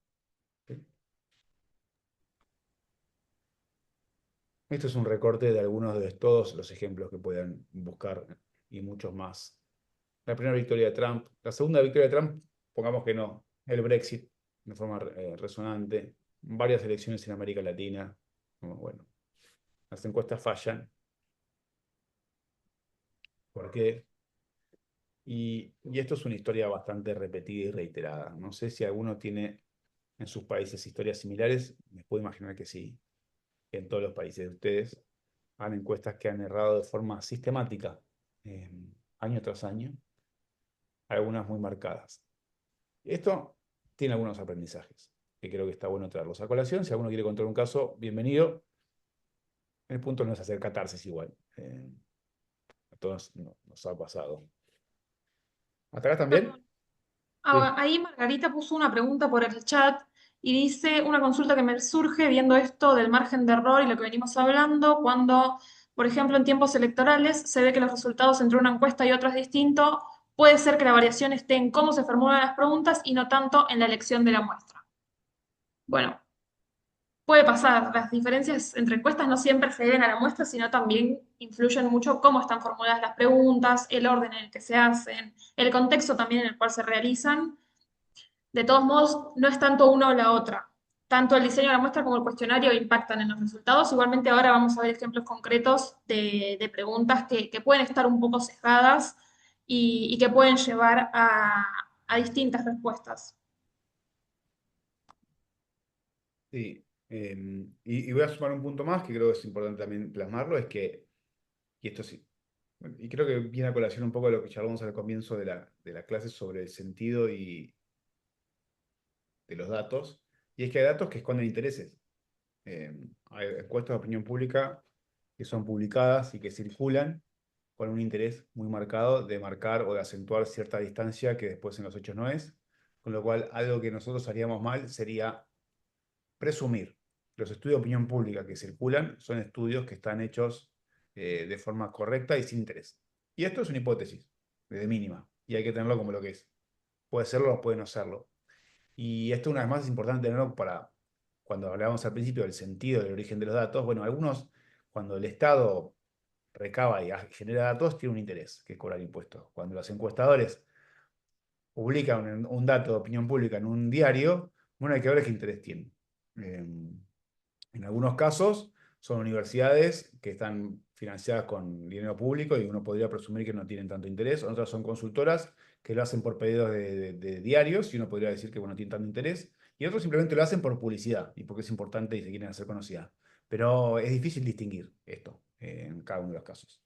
Esto es un recorte de algunos de todos los ejemplos que puedan buscar y muchos más. La primera victoria de Trump, la segunda victoria de Trump, pongamos que no, el Brexit de forma resonante, varias elecciones en América Latina, bueno, las encuestas fallan. ¿Por qué? Y esto es una historia bastante repetida y reiterada. No sé si alguno tiene en sus países historias similares, me puedo imaginar que sí, que en todos los países de ustedes han encuestas que han errado de forma sistemática, año tras año, algunas muy marcadas. Esto tiene algunos aprendizajes que creo que está bueno traerlos a colación. Si alguno quiere contar un caso, bienvenido. El punto no es hacer catarsis igual. A todos nos ha pasado. ¿Hasta acá también? Sí. Ahí Margarita puso una pregunta por el chat y dice una consulta que me surge viendo esto del margen de error y lo que venimos hablando, cuando, por ejemplo, en tiempos electorales se ve que los resultados entre una encuesta y otra es distinto, puede ser que la variación esté en cómo se formulan las preguntas y no tanto en la elección de la muestra. Bueno, puede pasar, las diferencias entre encuestas no siempre se deben a la muestra, sino también influyen mucho cómo están formuladas las preguntas, el orden en el que se hacen, el contexto también en el cual se realizan. De todos modos, no es tanto una o la otra. Tanto el diseño de la muestra como el cuestionario impactan en los resultados. Igualmente ahora vamos a ver ejemplos concretos de preguntas que pueden estar un poco sesgadas y que pueden llevar a distintas respuestas. Sí. Y voy a sumar un punto más que creo que es importante también plasmarlo, es que, y esto sí, bueno, y creo que viene a colación un poco de lo que charlamos al comienzo de la clase sobre el sentido de los datos, y es que hay datos que esconden intereses. Hay encuestas de opinión pública que son publicadas y que circulan con un interés muy marcado de marcar o de acentuar cierta distancia que después en los hechos no es, con lo cual algo que nosotros haríamos mal sería presumir. Los estudios de opinión pública que circulan son estudios que están hechos de forma correcta y sin interés. Y esto es una hipótesis, de mínima, y hay que tenerlo como lo que es. Puede serlo o puede no serlo. Y esto una vez más es importante tenerlo para, cuando hablábamos al principio del sentido del origen de los datos, bueno, algunos, cuando el Estado recaba y genera datos, tiene un interés, que es cobrar impuestos. Cuando los encuestadores publican un dato de opinión pública en un diario, bueno, hay que ver qué interés tiene. En algunos casos son universidades que están financiadas con dinero público y uno podría presumir que no tienen tanto interés. Otras son consultoras que lo hacen por pedidos de diarios y uno podría decir que bueno, no tienen tanto interés. Y otros simplemente lo hacen por publicidad y porque es importante y se quieren hacer conocida. Pero es difícil distinguir esto en cada uno de los casos.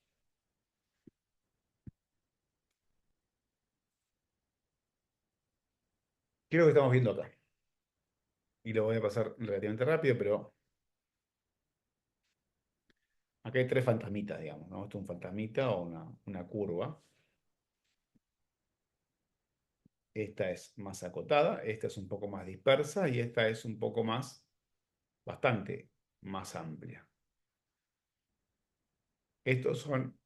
Creo que estamos viendo acá. Y lo voy a pasar relativamente rápido, pero acá hay tres fantasmitas, digamos, ¿no? Esto es un fantasmita o una curva. Esta es más acotada, esta es un poco más dispersa y esta es un poco más, bastante más amplia. Estos son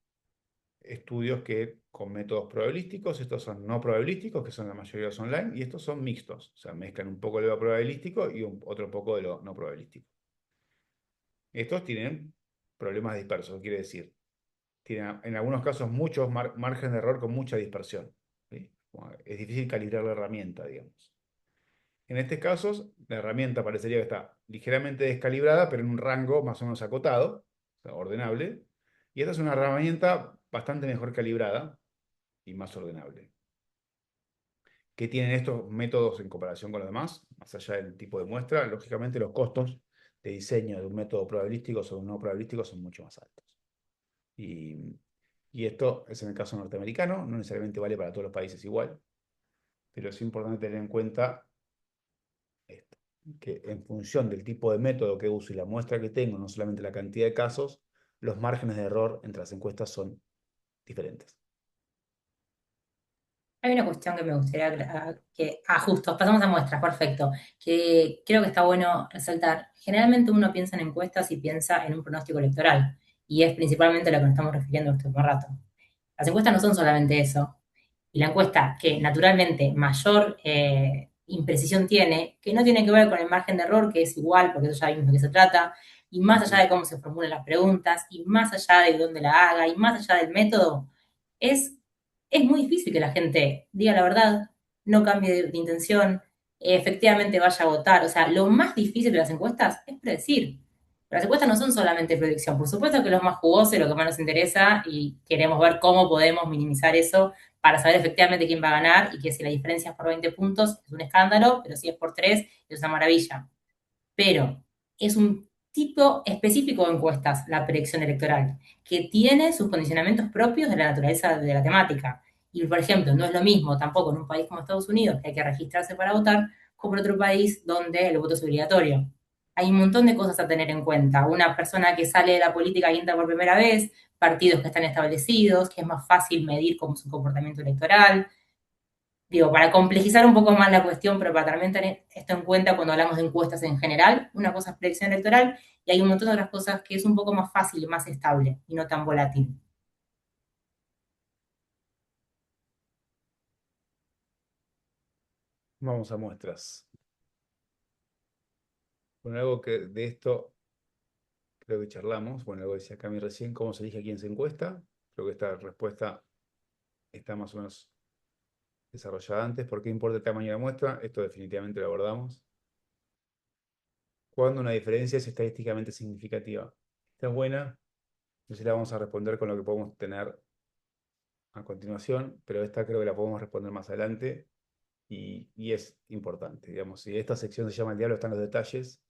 estudios que con métodos probabilísticos, estos son no probabilísticos, que son la mayoría de los online, y estos son mixtos, o sea, mezclan un poco de lo probabilístico y otro poco de lo no probabilístico. Estos tienen problemas dispersos, quiere decir, tienen en algunos casos muchos margen de error con mucha dispersión, ¿sí? Es difícil calibrar la herramienta, digamos. En estos casos, la herramienta parecería que está ligeramente descalibrada, pero en un rango más o menos acotado, o sea, ordenable. Y esta es una herramienta bastante mejor calibrada y más ordenable. ¿Qué tienen estos métodos en comparación con los demás? Más allá del tipo de muestra, lógicamente los costos de diseño de un método probabilístico o un no probabilístico son mucho más altos. Y, y esto es en el caso norteamericano, no necesariamente vale para todos los países igual, pero es importante tener en cuenta esto, que en función del tipo de método que uso y la muestra que tengo, no solamente la cantidad de casos, los márgenes de error entre las encuestas son diferentes. Hay una cuestión que me gustaría justo, pasamos a muestras, perfecto, que creo que está bueno resaltar. Generalmente uno piensa en encuestas y piensa en un pronóstico electoral, y es principalmente a lo que nos estamos refiriendo este último rato. Las encuestas no son solamente eso, y la encuesta que naturalmente mayor imprecisión tiene, que no tiene que ver con el margen de error, que es igual, porque eso ya vimos de qué se trata, y más allá de cómo se formulan las preguntas, y más allá de dónde la haga, y más allá del método, es, es muy difícil que la gente diga la verdad, no cambie de intención, efectivamente vaya a votar. O sea, lo más difícil de las encuestas es predecir. Pero las encuestas no son solamente predicción, por supuesto que es lo más jugoso y lo que más nos interesa y queremos ver cómo podemos minimizar eso para saber efectivamente quién va a ganar y que si la diferencia es por 20 puntos es un escándalo, pero si es por 3 es una maravilla. Pero es un tipo específico de encuestas, la predicción electoral, que tiene sus condicionamientos propios de la naturaleza de la temática. Y, por ejemplo, no es lo mismo tampoco en un país como Estados Unidos, que hay que registrarse para votar, como en otro país donde el voto es obligatorio. Hay un montón de cosas a tener en cuenta. Una persona que sale de la política y entra por primera vez, partidos que están establecidos, que es más fácil medir como su comportamiento electoral. Digo, para complejizar un poco más la cuestión, pero para también tener esto en cuenta cuando hablamos de encuestas en general, una cosa es predicción electoral y hay un montón de otras cosas que es un poco más fácil y más estable y no tan volátil. Vamos a muestras. Bueno, algo que de esto creo que charlamos, bueno, algo decía Cami recién, cómo se elige a quién se encuesta. Creo que esta respuesta está más o menos desarrollada antes. ¿Por qué importa el tamaño de la muestra? Esto definitivamente lo abordamos. ¿Cuándo una diferencia es estadísticamente significativa? Esta es buena, no sé si la vamos a responder con lo que podemos tener a continuación, pero esta creo que la podemos responder más adelante y es importante. Digamos, si esta sección se llama El diablo están los detalles,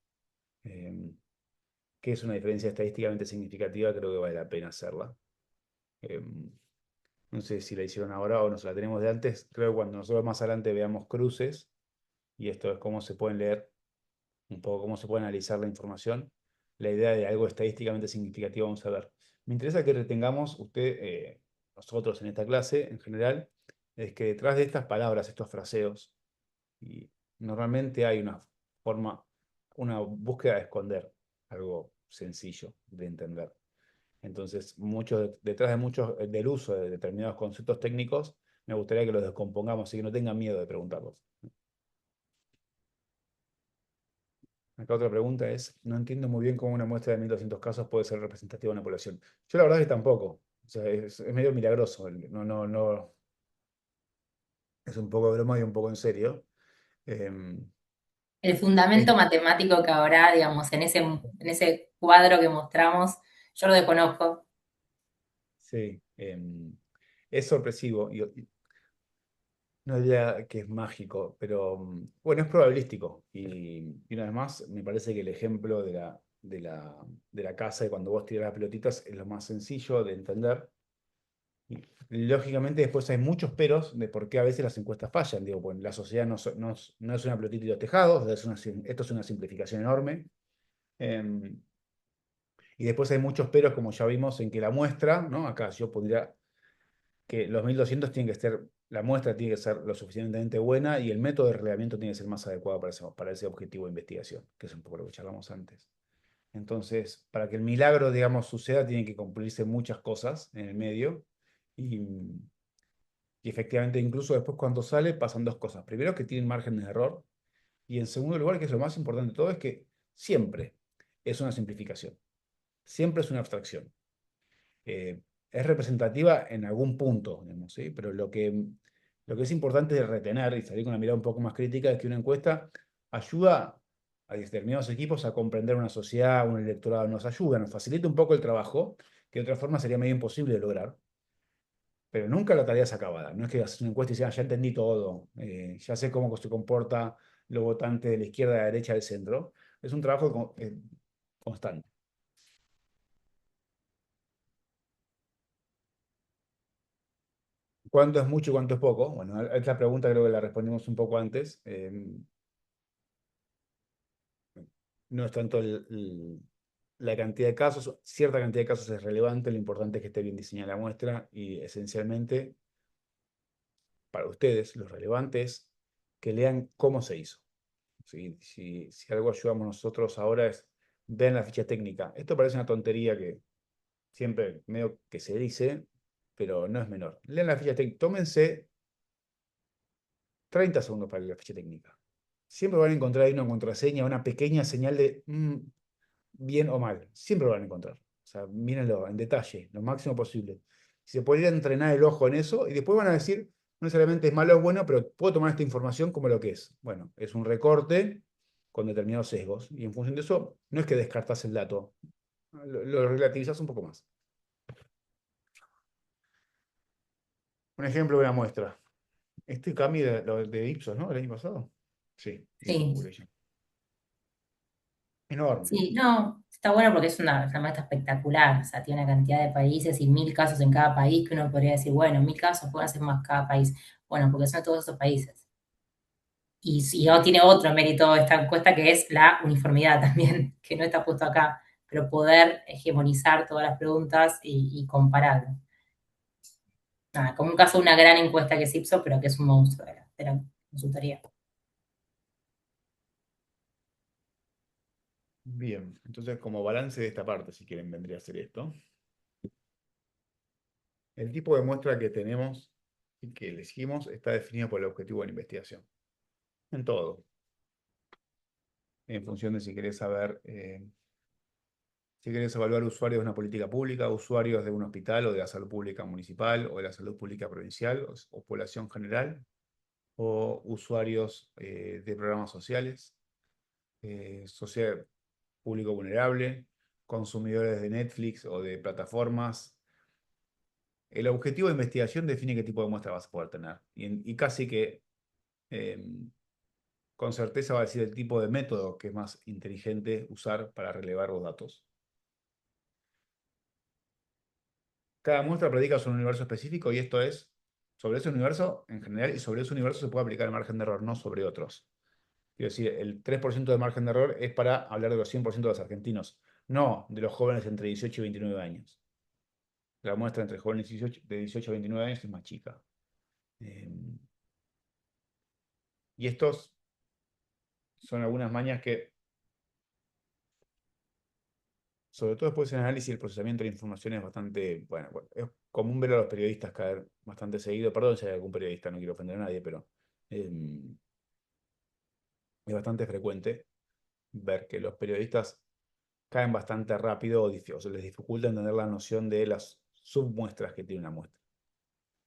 ¿qué es una diferencia estadísticamente significativa? Creo que vale la pena hacerla. No sé si la hicieron ahora o nos la tenemos de antes. Creo que cuando nosotros más adelante veamos cruces, y esto es cómo se pueden leer, un poco cómo se puede analizar la información, la idea de algo estadísticamente significativo vamos a ver. Me interesa que retengamos nosotros en esta clase en general, es que detrás de estas palabras, estos fraseos, y normalmente hay una forma, una búsqueda de esconder algo sencillo de entender. Entonces, detrás de muchos del uso de determinados conceptos técnicos, me gustaría que los descompongamos y que no tengan miedo de preguntarlos. Acá otra pregunta es, no entiendo muy bien cómo una muestra de 1200 casos puede ser representativa de una población. Yo la verdad es que tampoco. O sea, es medio milagroso. No, es un poco de broma y un poco en serio. Em, El fundamento es- matemático que habrá, digamos, en ese cuadro que mostramos, yo lo desconozco. sí, es sorpresivo. No diría que es mágico, pero bueno, es probabilístico. Y una vez más, me parece que el ejemplo de de la casa y cuando vos tirás las pelotitas es lo más sencillo de entender. Y, lógicamente después hay muchos peros de por qué a veces las encuestas fallan. Digo, pues la sociedad no es una pelotita y dos tejados, esto es una simplificación enorme. Em, y después hay muchos peros, como ya vimos, en que la muestra, ¿no? Acá yo pondría que los 1200 tienen que ser, la muestra tiene que ser lo suficientemente buena y el método de relevamiento tiene que ser más adecuado para ese objetivo de investigación, que es un poco lo que charlamos antes. Entonces, para que el milagro, digamos, suceda, tienen que cumplirse muchas cosas en el medio y, y efectivamente incluso después cuando sale pasan dos cosas. Primero, que tienen márgenes de error y en segundo lugar, que es lo más importante de todo, es que siempre es una simplificación, siempre es una abstracción. eh, es representativa en algún punto, digamos, ¿sí? Pero lo que es importante de retener y salir con una mirada un poco más crítica es que una encuesta ayuda a determinados equipos a comprender una sociedad, un electorado, nos ayuda, nos facilita un poco el trabajo, que de otra forma sería medio imposible de lograr, pero nunca la tarea es acabada. No es que haces una encuesta y dices, ya entendí todo, ya sé cómo se comporta los votantes de la izquierda, de la derecha, del centro. Es un trabajo constante. ¿Cuánto es mucho y cuánto es poco? Bueno, a esta pregunta creo que la respondimos un poco antes. No es tanto la cantidad de casos, cierta cantidad de casos es relevante, lo importante es que esté bien diseñada la muestra y esencialmente para ustedes lo relevante es que lean cómo se hizo. Si algo ayudamos nosotros ahora es ver la ficha técnica. Esto parece una tontería que siempre medio que se dice, pero no es menor. Lean la ficha técnica, tómense 30 segundos para leer la ficha técnica. Siempre van a encontrar ahí una contraseña, una pequeña señal de bien o mal. Siempre lo van a encontrar. O sea, mírenlo en detalle, lo máximo posible. Se podría entrenar el ojo en eso y después van a decir, no necesariamente es malo o bueno, pero puedo tomar esta información como lo que es. Bueno, es un recorte con determinados sesgos. Y en función de eso, no es que descartas el dato, lo relativizas un poco más. Un ejemplo de una muestra. Este cambio de Ipsos, ¿no? El año pasado. Sí, Ipsos Sí, Population. Enorme. sí, no, está bueno porque es una muestra espectacular, o sea, tiene una cantidad de países y 1000 casos en cada país que uno podría decir, bueno, 1000 casos pueden ser más cada país. Bueno, porque son todos esos países. Y si no tiene otro mérito esta encuesta que es la uniformidad también, que no está puesto acá, pero poder hegemonizar todas las preguntas y comparar. Nada, como un caso de una gran encuesta que es Ipsos, pero que es un monstruo de la consultoría. Bien, entonces como balance de esta parte, si quieren, vendría a ser esto. El tipo de muestra que tenemos y que elegimos está definido por el objetivo de la investigación. En todo. En función de si querés evaluar usuarios de una política pública, usuarios de un hospital o de la salud pública municipal o de la salud pública provincial o población general, o usuarios de programas sociales, sociedad público vulnerable, consumidores de Netflix o de plataformas. El objetivo de investigación define qué tipo de muestra vas a poder tener. Y casi que con certeza va a decir el tipo de método que es más inteligente usar para relevar los datos. Cada muestra predica sobre un universo específico y esto es sobre ese universo en general y sobre ese universo se puede aplicar el margen de error, no sobre otros. Quiero decir, el 3% de margen de error es para hablar de los 100% de los argentinos, no de los jóvenes entre 18 y 29 años. La muestra entre jóvenes de 18 a 29 años es más chica. Y estos son algunas mañas que, sobre todo después del análisis y el procesamiento de la información es bastante, bueno, es común ver a los periodistas caer bastante seguido. Perdón si hay algún periodista, no quiero ofender a nadie, pero es bastante frecuente ver que los periodistas caen bastante rápido o se les dificulta entender la noción de las submuestras que tiene una muestra.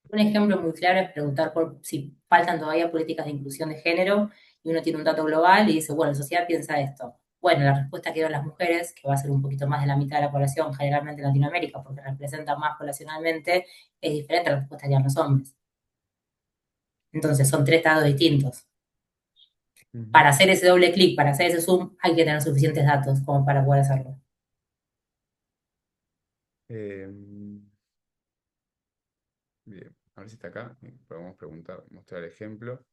Un ejemplo muy claro es preguntar por si faltan todavía políticas de inclusión de género y uno tiene un dato global y dice, bueno, la sociedad piensa esto. Bueno, la respuesta que dan las mujeres, que va a ser un poquito más de la mitad de la población, generalmente en Latinoamérica, porque representan más poblacionalmente, es diferente a la respuesta que dan los hombres. Entonces, son tres datos distintos. Para hacer ese doble clic, para hacer ese zoom, hay que tener suficientes datos como para poder hacerlo. Eh, bien, a ver si está acá. Podemos preguntar, mostrar el ejemplo.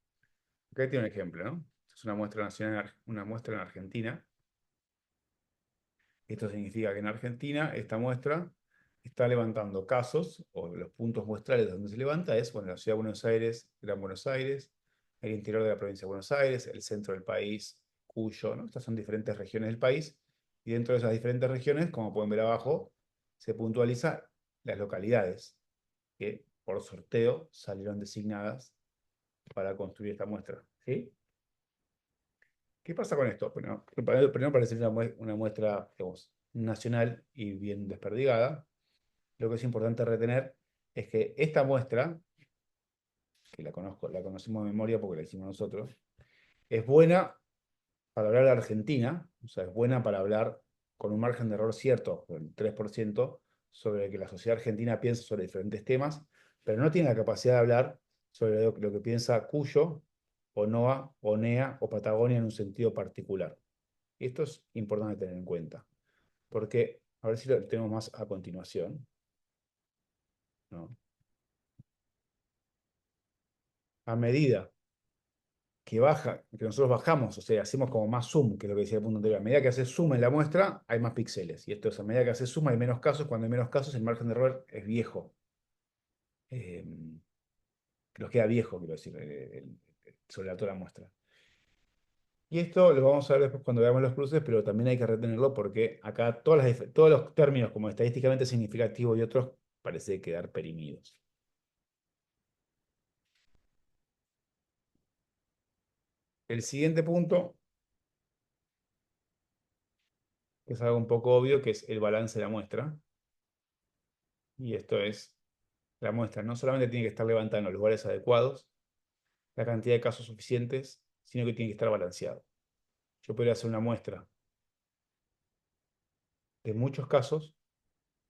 Acá tiene un ejemplo, ¿no? Es una muestra nacional, una muestra en Argentina. Esto significa que en Argentina esta muestra está levantando casos, o los puntos muestrales donde se levanta es, bueno, la Ciudad de Buenos Aires, Gran Buenos Aires, el interior de la provincia de Buenos Aires, el centro del país, Cuyo, ¿no? Estas son diferentes regiones del país, y dentro de esas diferentes regiones, como pueden ver abajo, se puntualiza las localidades que por sorteo salieron designadas para construir esta muestra, ¿sí? ¿Qué pasa con esto? Bueno, primero parece una muestra, digamos, nacional y bien desperdigada. Lo que es importante retener es que esta muestra, que la conocemos de memoria porque la hicimos nosotros, es buena para hablar de Argentina, o sea, es buena para hablar con un margen de error cierto, el 3%, sobre que la sociedad argentina piensa sobre diferentes temas, pero no tiene la capacidad de hablar sobre lo que piensa Cuyo, o NOA, o NEA, o Patagonia en un sentido particular. Y esto es importante tener en cuenta, porque, a ver si lo tenemos más a continuación, ¿no? A medida que nosotros bajamos, o sea, hacemos como más zoom, que es lo que decía el punto anterior. A medida que hace zoom en la muestra, hay más píxeles. Y esto es, a medida que hace zoom hay menos casos. Cuando hay menos casos, el margen de error es viejo. Eh, Nos queda viejo, quiero decir, sobre toda la muestra. Y esto lo vamos a ver después cuando veamos los cruces, pero también hay que retenerlo porque acá todos los términos como estadísticamente significativo y otros parece quedar perimidos. El siguiente punto, que es algo un poco obvio, que es el balance de la muestra. Y esto es, la muestra no solamente tiene que estar levantada en los lugares adecuados, la cantidad de casos suficientes, sino que tiene que estar balanceado. Yo podría hacer una muestra de muchos casos,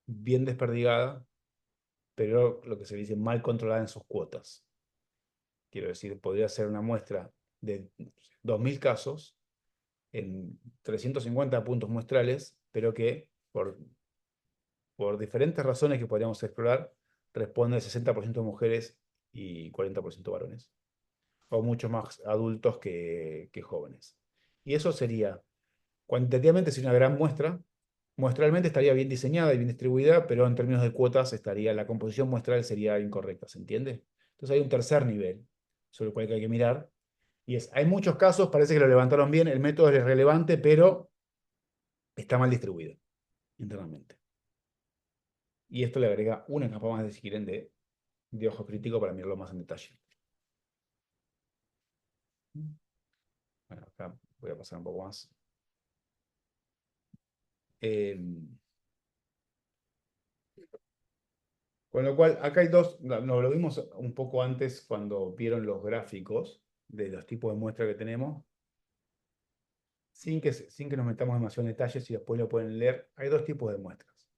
bien desperdigada, pero lo que se dice mal controlada en sus cuotas. Quiero decir, podría hacer una muestra de 2.000 casos en 350 puntos muestrales, pero que por diferentes razones que podríamos explorar, responde el 60% de mujeres y 40% varones, o muchos más adultos que jóvenes. Y eso sería, cuantitativamente sería una gran muestra, muestralmente estaría bien diseñada y bien distribuida, pero en términos de cuotas la composición muestral sería incorrecta, ¿se entiende? Entonces hay un tercer nivel sobre el cual hay que mirar, y hay muchos casos, parece que lo levantaron bien, el método es relevante, pero está mal distribuido internamente. Y esto le agrega una capa más, si quieren, de ojo crítico para mirarlo más en detalle. Bueno, acá voy a pasar un poco más. Con lo cual, acá hay dos, lo vimos un poco antes cuando vieron los gráficos de los tipos de muestra que tenemos. Sin que nos metamos demasiado en detalles, y después lo pueden leer, hay dos tipos de muestras.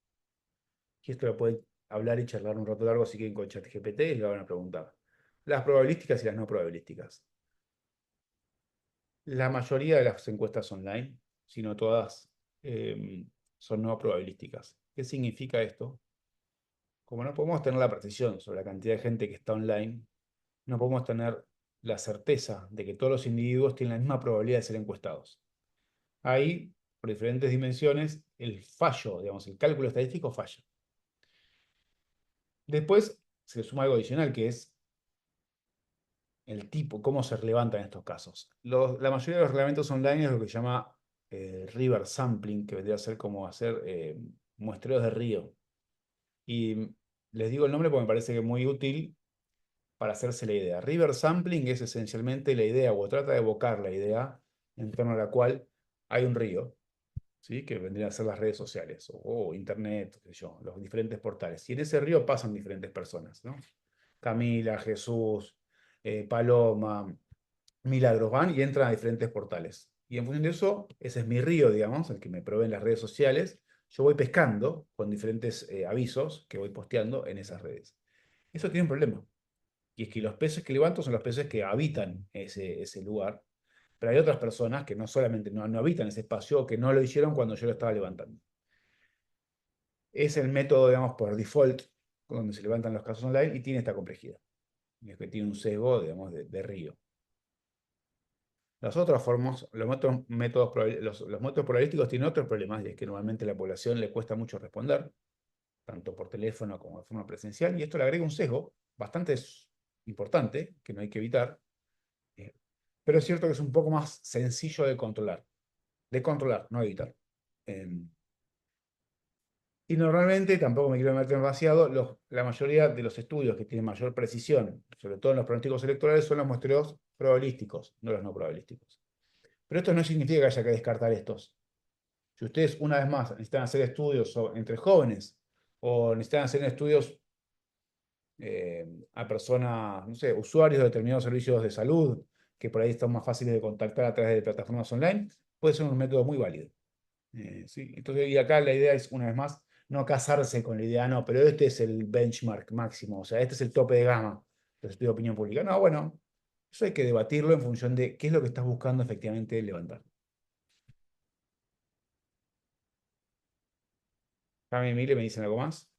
Y esto lo pueden hablar y charlar un rato largo si quieren con ChatGPT y le van a preguntar. Las probabilísticas y las no probabilísticas. La mayoría de las encuestas online, si no todas, son no probabilísticas. ¿Qué significa esto? Como no podemos tener la precisión sobre la cantidad de gente que está online, no podemos tener la certeza de que todos los individuos tienen la misma probabilidad de ser encuestados. Ahí, por diferentes dimensiones, el fallo, digamos, el cálculo estadístico falla. Después se le suma algo adicional, que es el tipo, cómo se levantan estos casos. La mayoría de los reglamentos online es lo que se llama river sampling, que vendría a ser como hacer muestreos de río. Y les digo el nombre porque me parece que es muy útil para hacerse la idea. River sampling es esencialmente la idea, o trata de evocar la idea en torno a la cual hay un río, ¿sí? Que vendrían a ser las redes sociales, o internet, qué sé yo, los diferentes portales. Y en ese río pasan diferentes personas, ¿no? Camila, Jesús, Paloma, Milagros van y entran a diferentes portales. Y en función de eso, ese es mi río, digamos, el que me proveen las redes sociales. Yo voy pescando con diferentes avisos que voy posteando en esas redes. Eso tiene un problema. Y es que los peces que levanto son los peces que habitan ese lugar, Pero hay otras personas que no solamente no habitan ese espacio o que no lo hicieron cuando yo lo estaba levantando. Es el método, digamos, por default, donde se levantan los casos online y tiene esta complejidad. Es que tiene un sesgo, digamos, de río. Las otras formas, los métodos probabilísticos tienen otros problemas, y es que normalmente a la población le cuesta mucho responder, tanto por teléfono como de forma presencial, y esto le agrega un sesgo bastante importante, que no hay que evitar, pero es cierto que es un poco más sencillo de controlar, no evitar. Y normalmente, tampoco me quiero meter demasiado, la mayoría de los estudios que tienen mayor precisión, sobre todo en los pronósticos electorales, son los muestreos probabilísticos, no los no probabilísticos. Pero esto no significa que haya que descartar estos. Si ustedes, una vez más, necesitan hacer estudios entre jóvenes o necesitan hacer estudios a personas, no sé, usuarios de determinados servicios de salud, que por ahí están más fáciles de contactar a través de plataformas online, puede ser un método muy válido. ¿Sí? Entonces, y acá la idea es, una vez más, no casarse con la idea, no, pero este es el benchmark máximo, o sea, este es el tope de gama del estudio de opinión pública. No, bueno, eso hay que debatirlo en función de qué es lo que estás buscando efectivamente levantar. Cami y Emile, ¿me dicen algo más?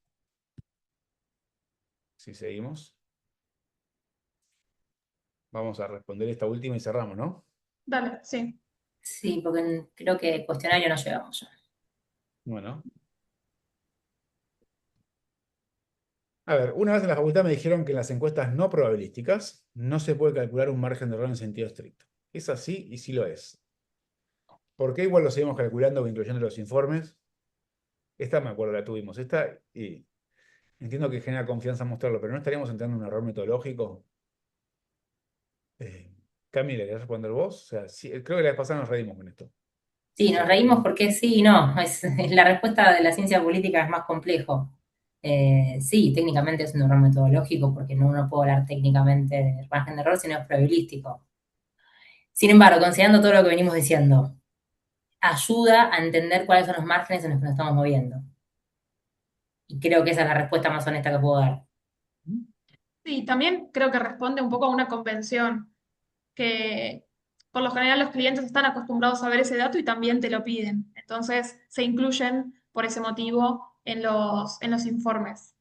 Si seguimos. Vamos a responder esta última y cerramos, ¿no? Dale, sí. Sí, porque creo que el cuestionario no llegamos ya. Bueno. A ver, una vez en la facultad me dijeron que en las encuestas no probabilísticas no se puede calcular un margen de error en sentido estricto. Es así y sí lo es. ¿Por qué igual lo seguimos calculando incluyendo los informes? Esta me acuerdo, la tuvimos. Esta, y entiendo que genera confianza mostrarlo, pero ¿no estaríamos entrando en un error metodológico? Camila, ¿querés responder vos? O sea, sí, creo que la vez pasada nos reímos con esto. Sí, nos reímos porque sí y no. La respuesta de la ciencia política es más complejo. Sí, técnicamente es un error metodológico porque no puedo hablar técnicamente de margen de error, sino es probabilístico. Sin embargo, considerando todo lo que venimos diciendo, ayuda a entender cuáles son los márgenes en los que nos estamos moviendo. Y creo que esa es la respuesta más honesta que puedo dar. Sí, también creo que responde un poco a una convención que por lo general los clientes están acostumbrados a ver ese dato y también te lo piden. Entonces se incluyen por ese motivo en los informes.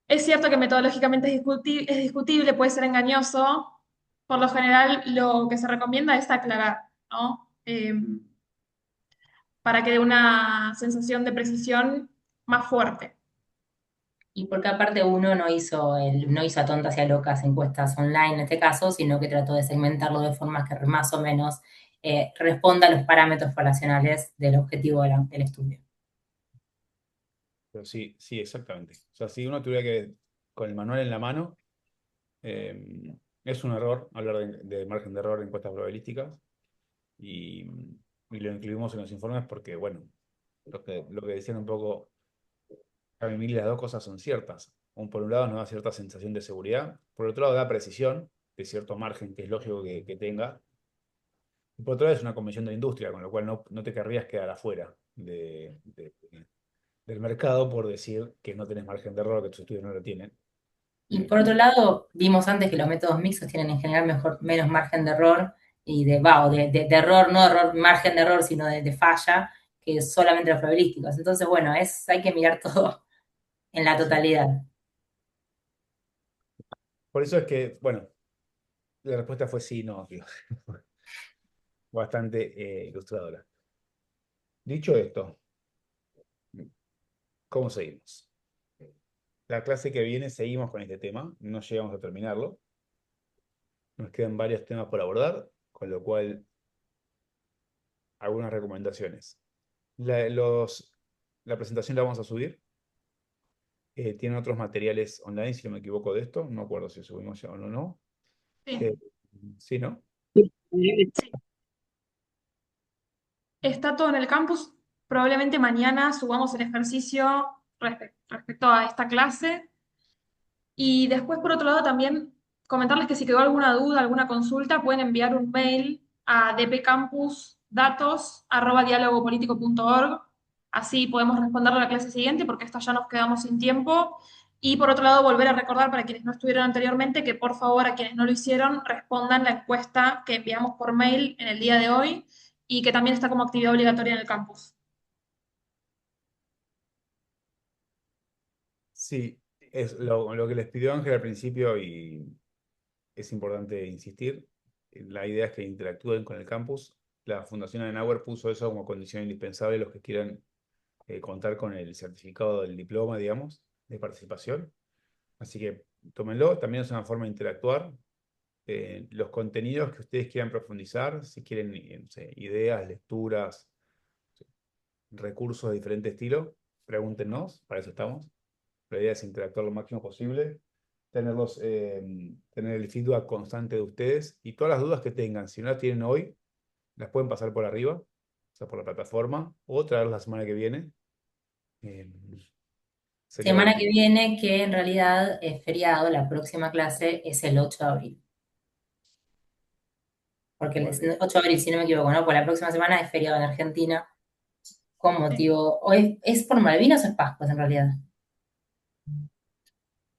Es cierto que metodológicamente es discutible, puede ser engañoso. Por lo general lo que se recomienda es aclarar, ¿no? Para que dé una sensación de precisión más fuerte. Y porque aparte uno no hizo a tontas y a locas encuestas online en este caso, sino que trató de segmentarlo de forma que más o menos responda a los parámetros poblacionales del objetivo del estudio. Pero sí, sí, exactamente. O sea, si uno tuviera que, con el manual en la mano, es un error hablar de margen de error en encuestas probabilísticas y, y lo incluimos en los informes porque, bueno, lo que decían un poco Cami y Emile, las dos cosas son ciertas. Por un lado nos da cierta sensación de seguridad, por otro lado da precisión, de cierto margen que es lógico que tenga, y por otro lado es una convención de la industria, con lo cual no te querrías quedar afuera del mercado por decir que no tenés margen de error, que tus estudios no lo tienen. Y por otro lado, vimos antes que los métodos mixtos tienen en general menos margen de error y de error, no de error, margen de error, sino de falla, que solamente los probabilísticos. Entonces, bueno, hay que mirar todo en la totalidad. Por eso es que, bueno, la respuesta fue sí, no, tío. Bastante ilustradora. Dicho esto, ¿cómo seguimos? La clase que viene seguimos con este tema, no llegamos a terminarlo. Nos quedan varios temas por abordar, con lo cual algunas recomendaciones. La presentación la vamos a subir. Tiene otros materiales online, si no me equivoco de esto. No me acuerdo si subimos ya o no. Sí. Sí, ¿no? Está todo en el campus. Probablemente mañana subamos el ejercicio respecto a esta clase. Y después, por otro lado, también comentarles que si quedó alguna duda, alguna consulta, pueden enviar un mail a dpcampusdatos@dialogopolitico.org. Así podemos responder a la clase siguiente, porque esta ya nos quedamos sin tiempo. Y por otro lado, volver a recordar para quienes no estuvieron anteriormente que por favor a quienes no lo hicieron respondan la encuesta que enviamos por mail en el día de hoy y que también está como actividad obligatoria en el campus. Sí, es lo que les pidió Ángel al principio y es importante insistir. La idea es que interactúen con el campus. La Fundación Adenauer puso eso como condición indispensable los que quieran contar con el certificado del diploma, digamos, de participación. Así que tómenlo, también es una forma de interactuar. Los contenidos que ustedes quieran profundizar, si quieren no sé, ideas, lecturas, recursos de diferente estilo, pregúntenos, para eso estamos. La idea es interactuar lo máximo posible, tener el feedback constante de ustedes y todas las dudas que tengan, si no las tienen hoy, las pueden pasar por arriba, o sea, por la plataforma, o traerlas la semana que viene. Eh, sería Semana que bueno. viene, que en realidad es feriado, la próxima clase es el 8 de abril. Porque el Bueno, 8 de abril, si no me equivoco, ¿no? Pues la próxima semana es feriado en Argentina con motivo, o es por Malvinas o es Pascua en realidad.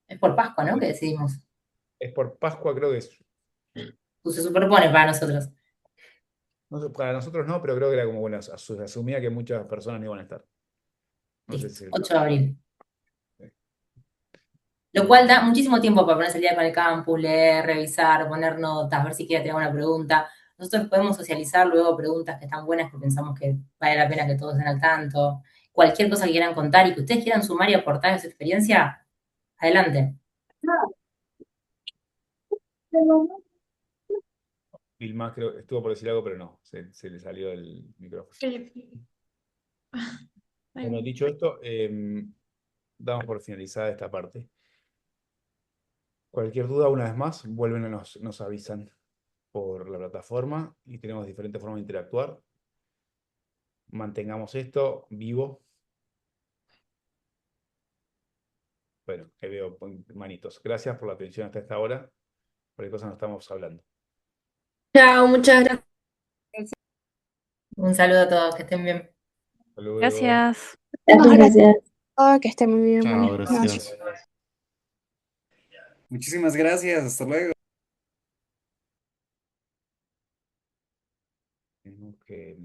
Es por Pascua, ¿no? Que decidimos. es por Pascua, creo que es. Pues se superpone para nosotros. No sé, para nosotros no, pero creo que era como, bueno, asumía que muchas personas no iban a estar. No sé Listo, si es el 8 de caso. abril. Sí. Lo cual da muchísimo tiempo para ponerse al día con el campus, leer, revisar, poner notas, ver si quiere tener alguna pregunta. Nosotros podemos socializar luego preguntas que están buenas, que pensamos que vale la pena que todos estén al tanto. Cualquier cosa que quieran contar y que ustedes quieran sumar y aportar a su experiencia, adelante. Vilma creo que estuvo por decir algo, pero no, se le salió el micrófono. Bueno, dicho esto, damos por finalizada esta parte. Cualquier duda, una vez más, vuelven a nos avisan por la plataforma y tenemos diferentes formas de interactuar. Mantengamos esto vivo. Bueno, ahí veo manitos. Gracias por la atención hasta esta hora. Cualquier cosa nos estamos hablando. Chao, muchas gracias. Un saludo a todos, que estén bien. Hasta luego. Gracias. Muchas Gracias. gracias. Que estén muy bien. Chao, Buenas noches. gracias. Muchísimas gracias, hasta luego. Tenemos que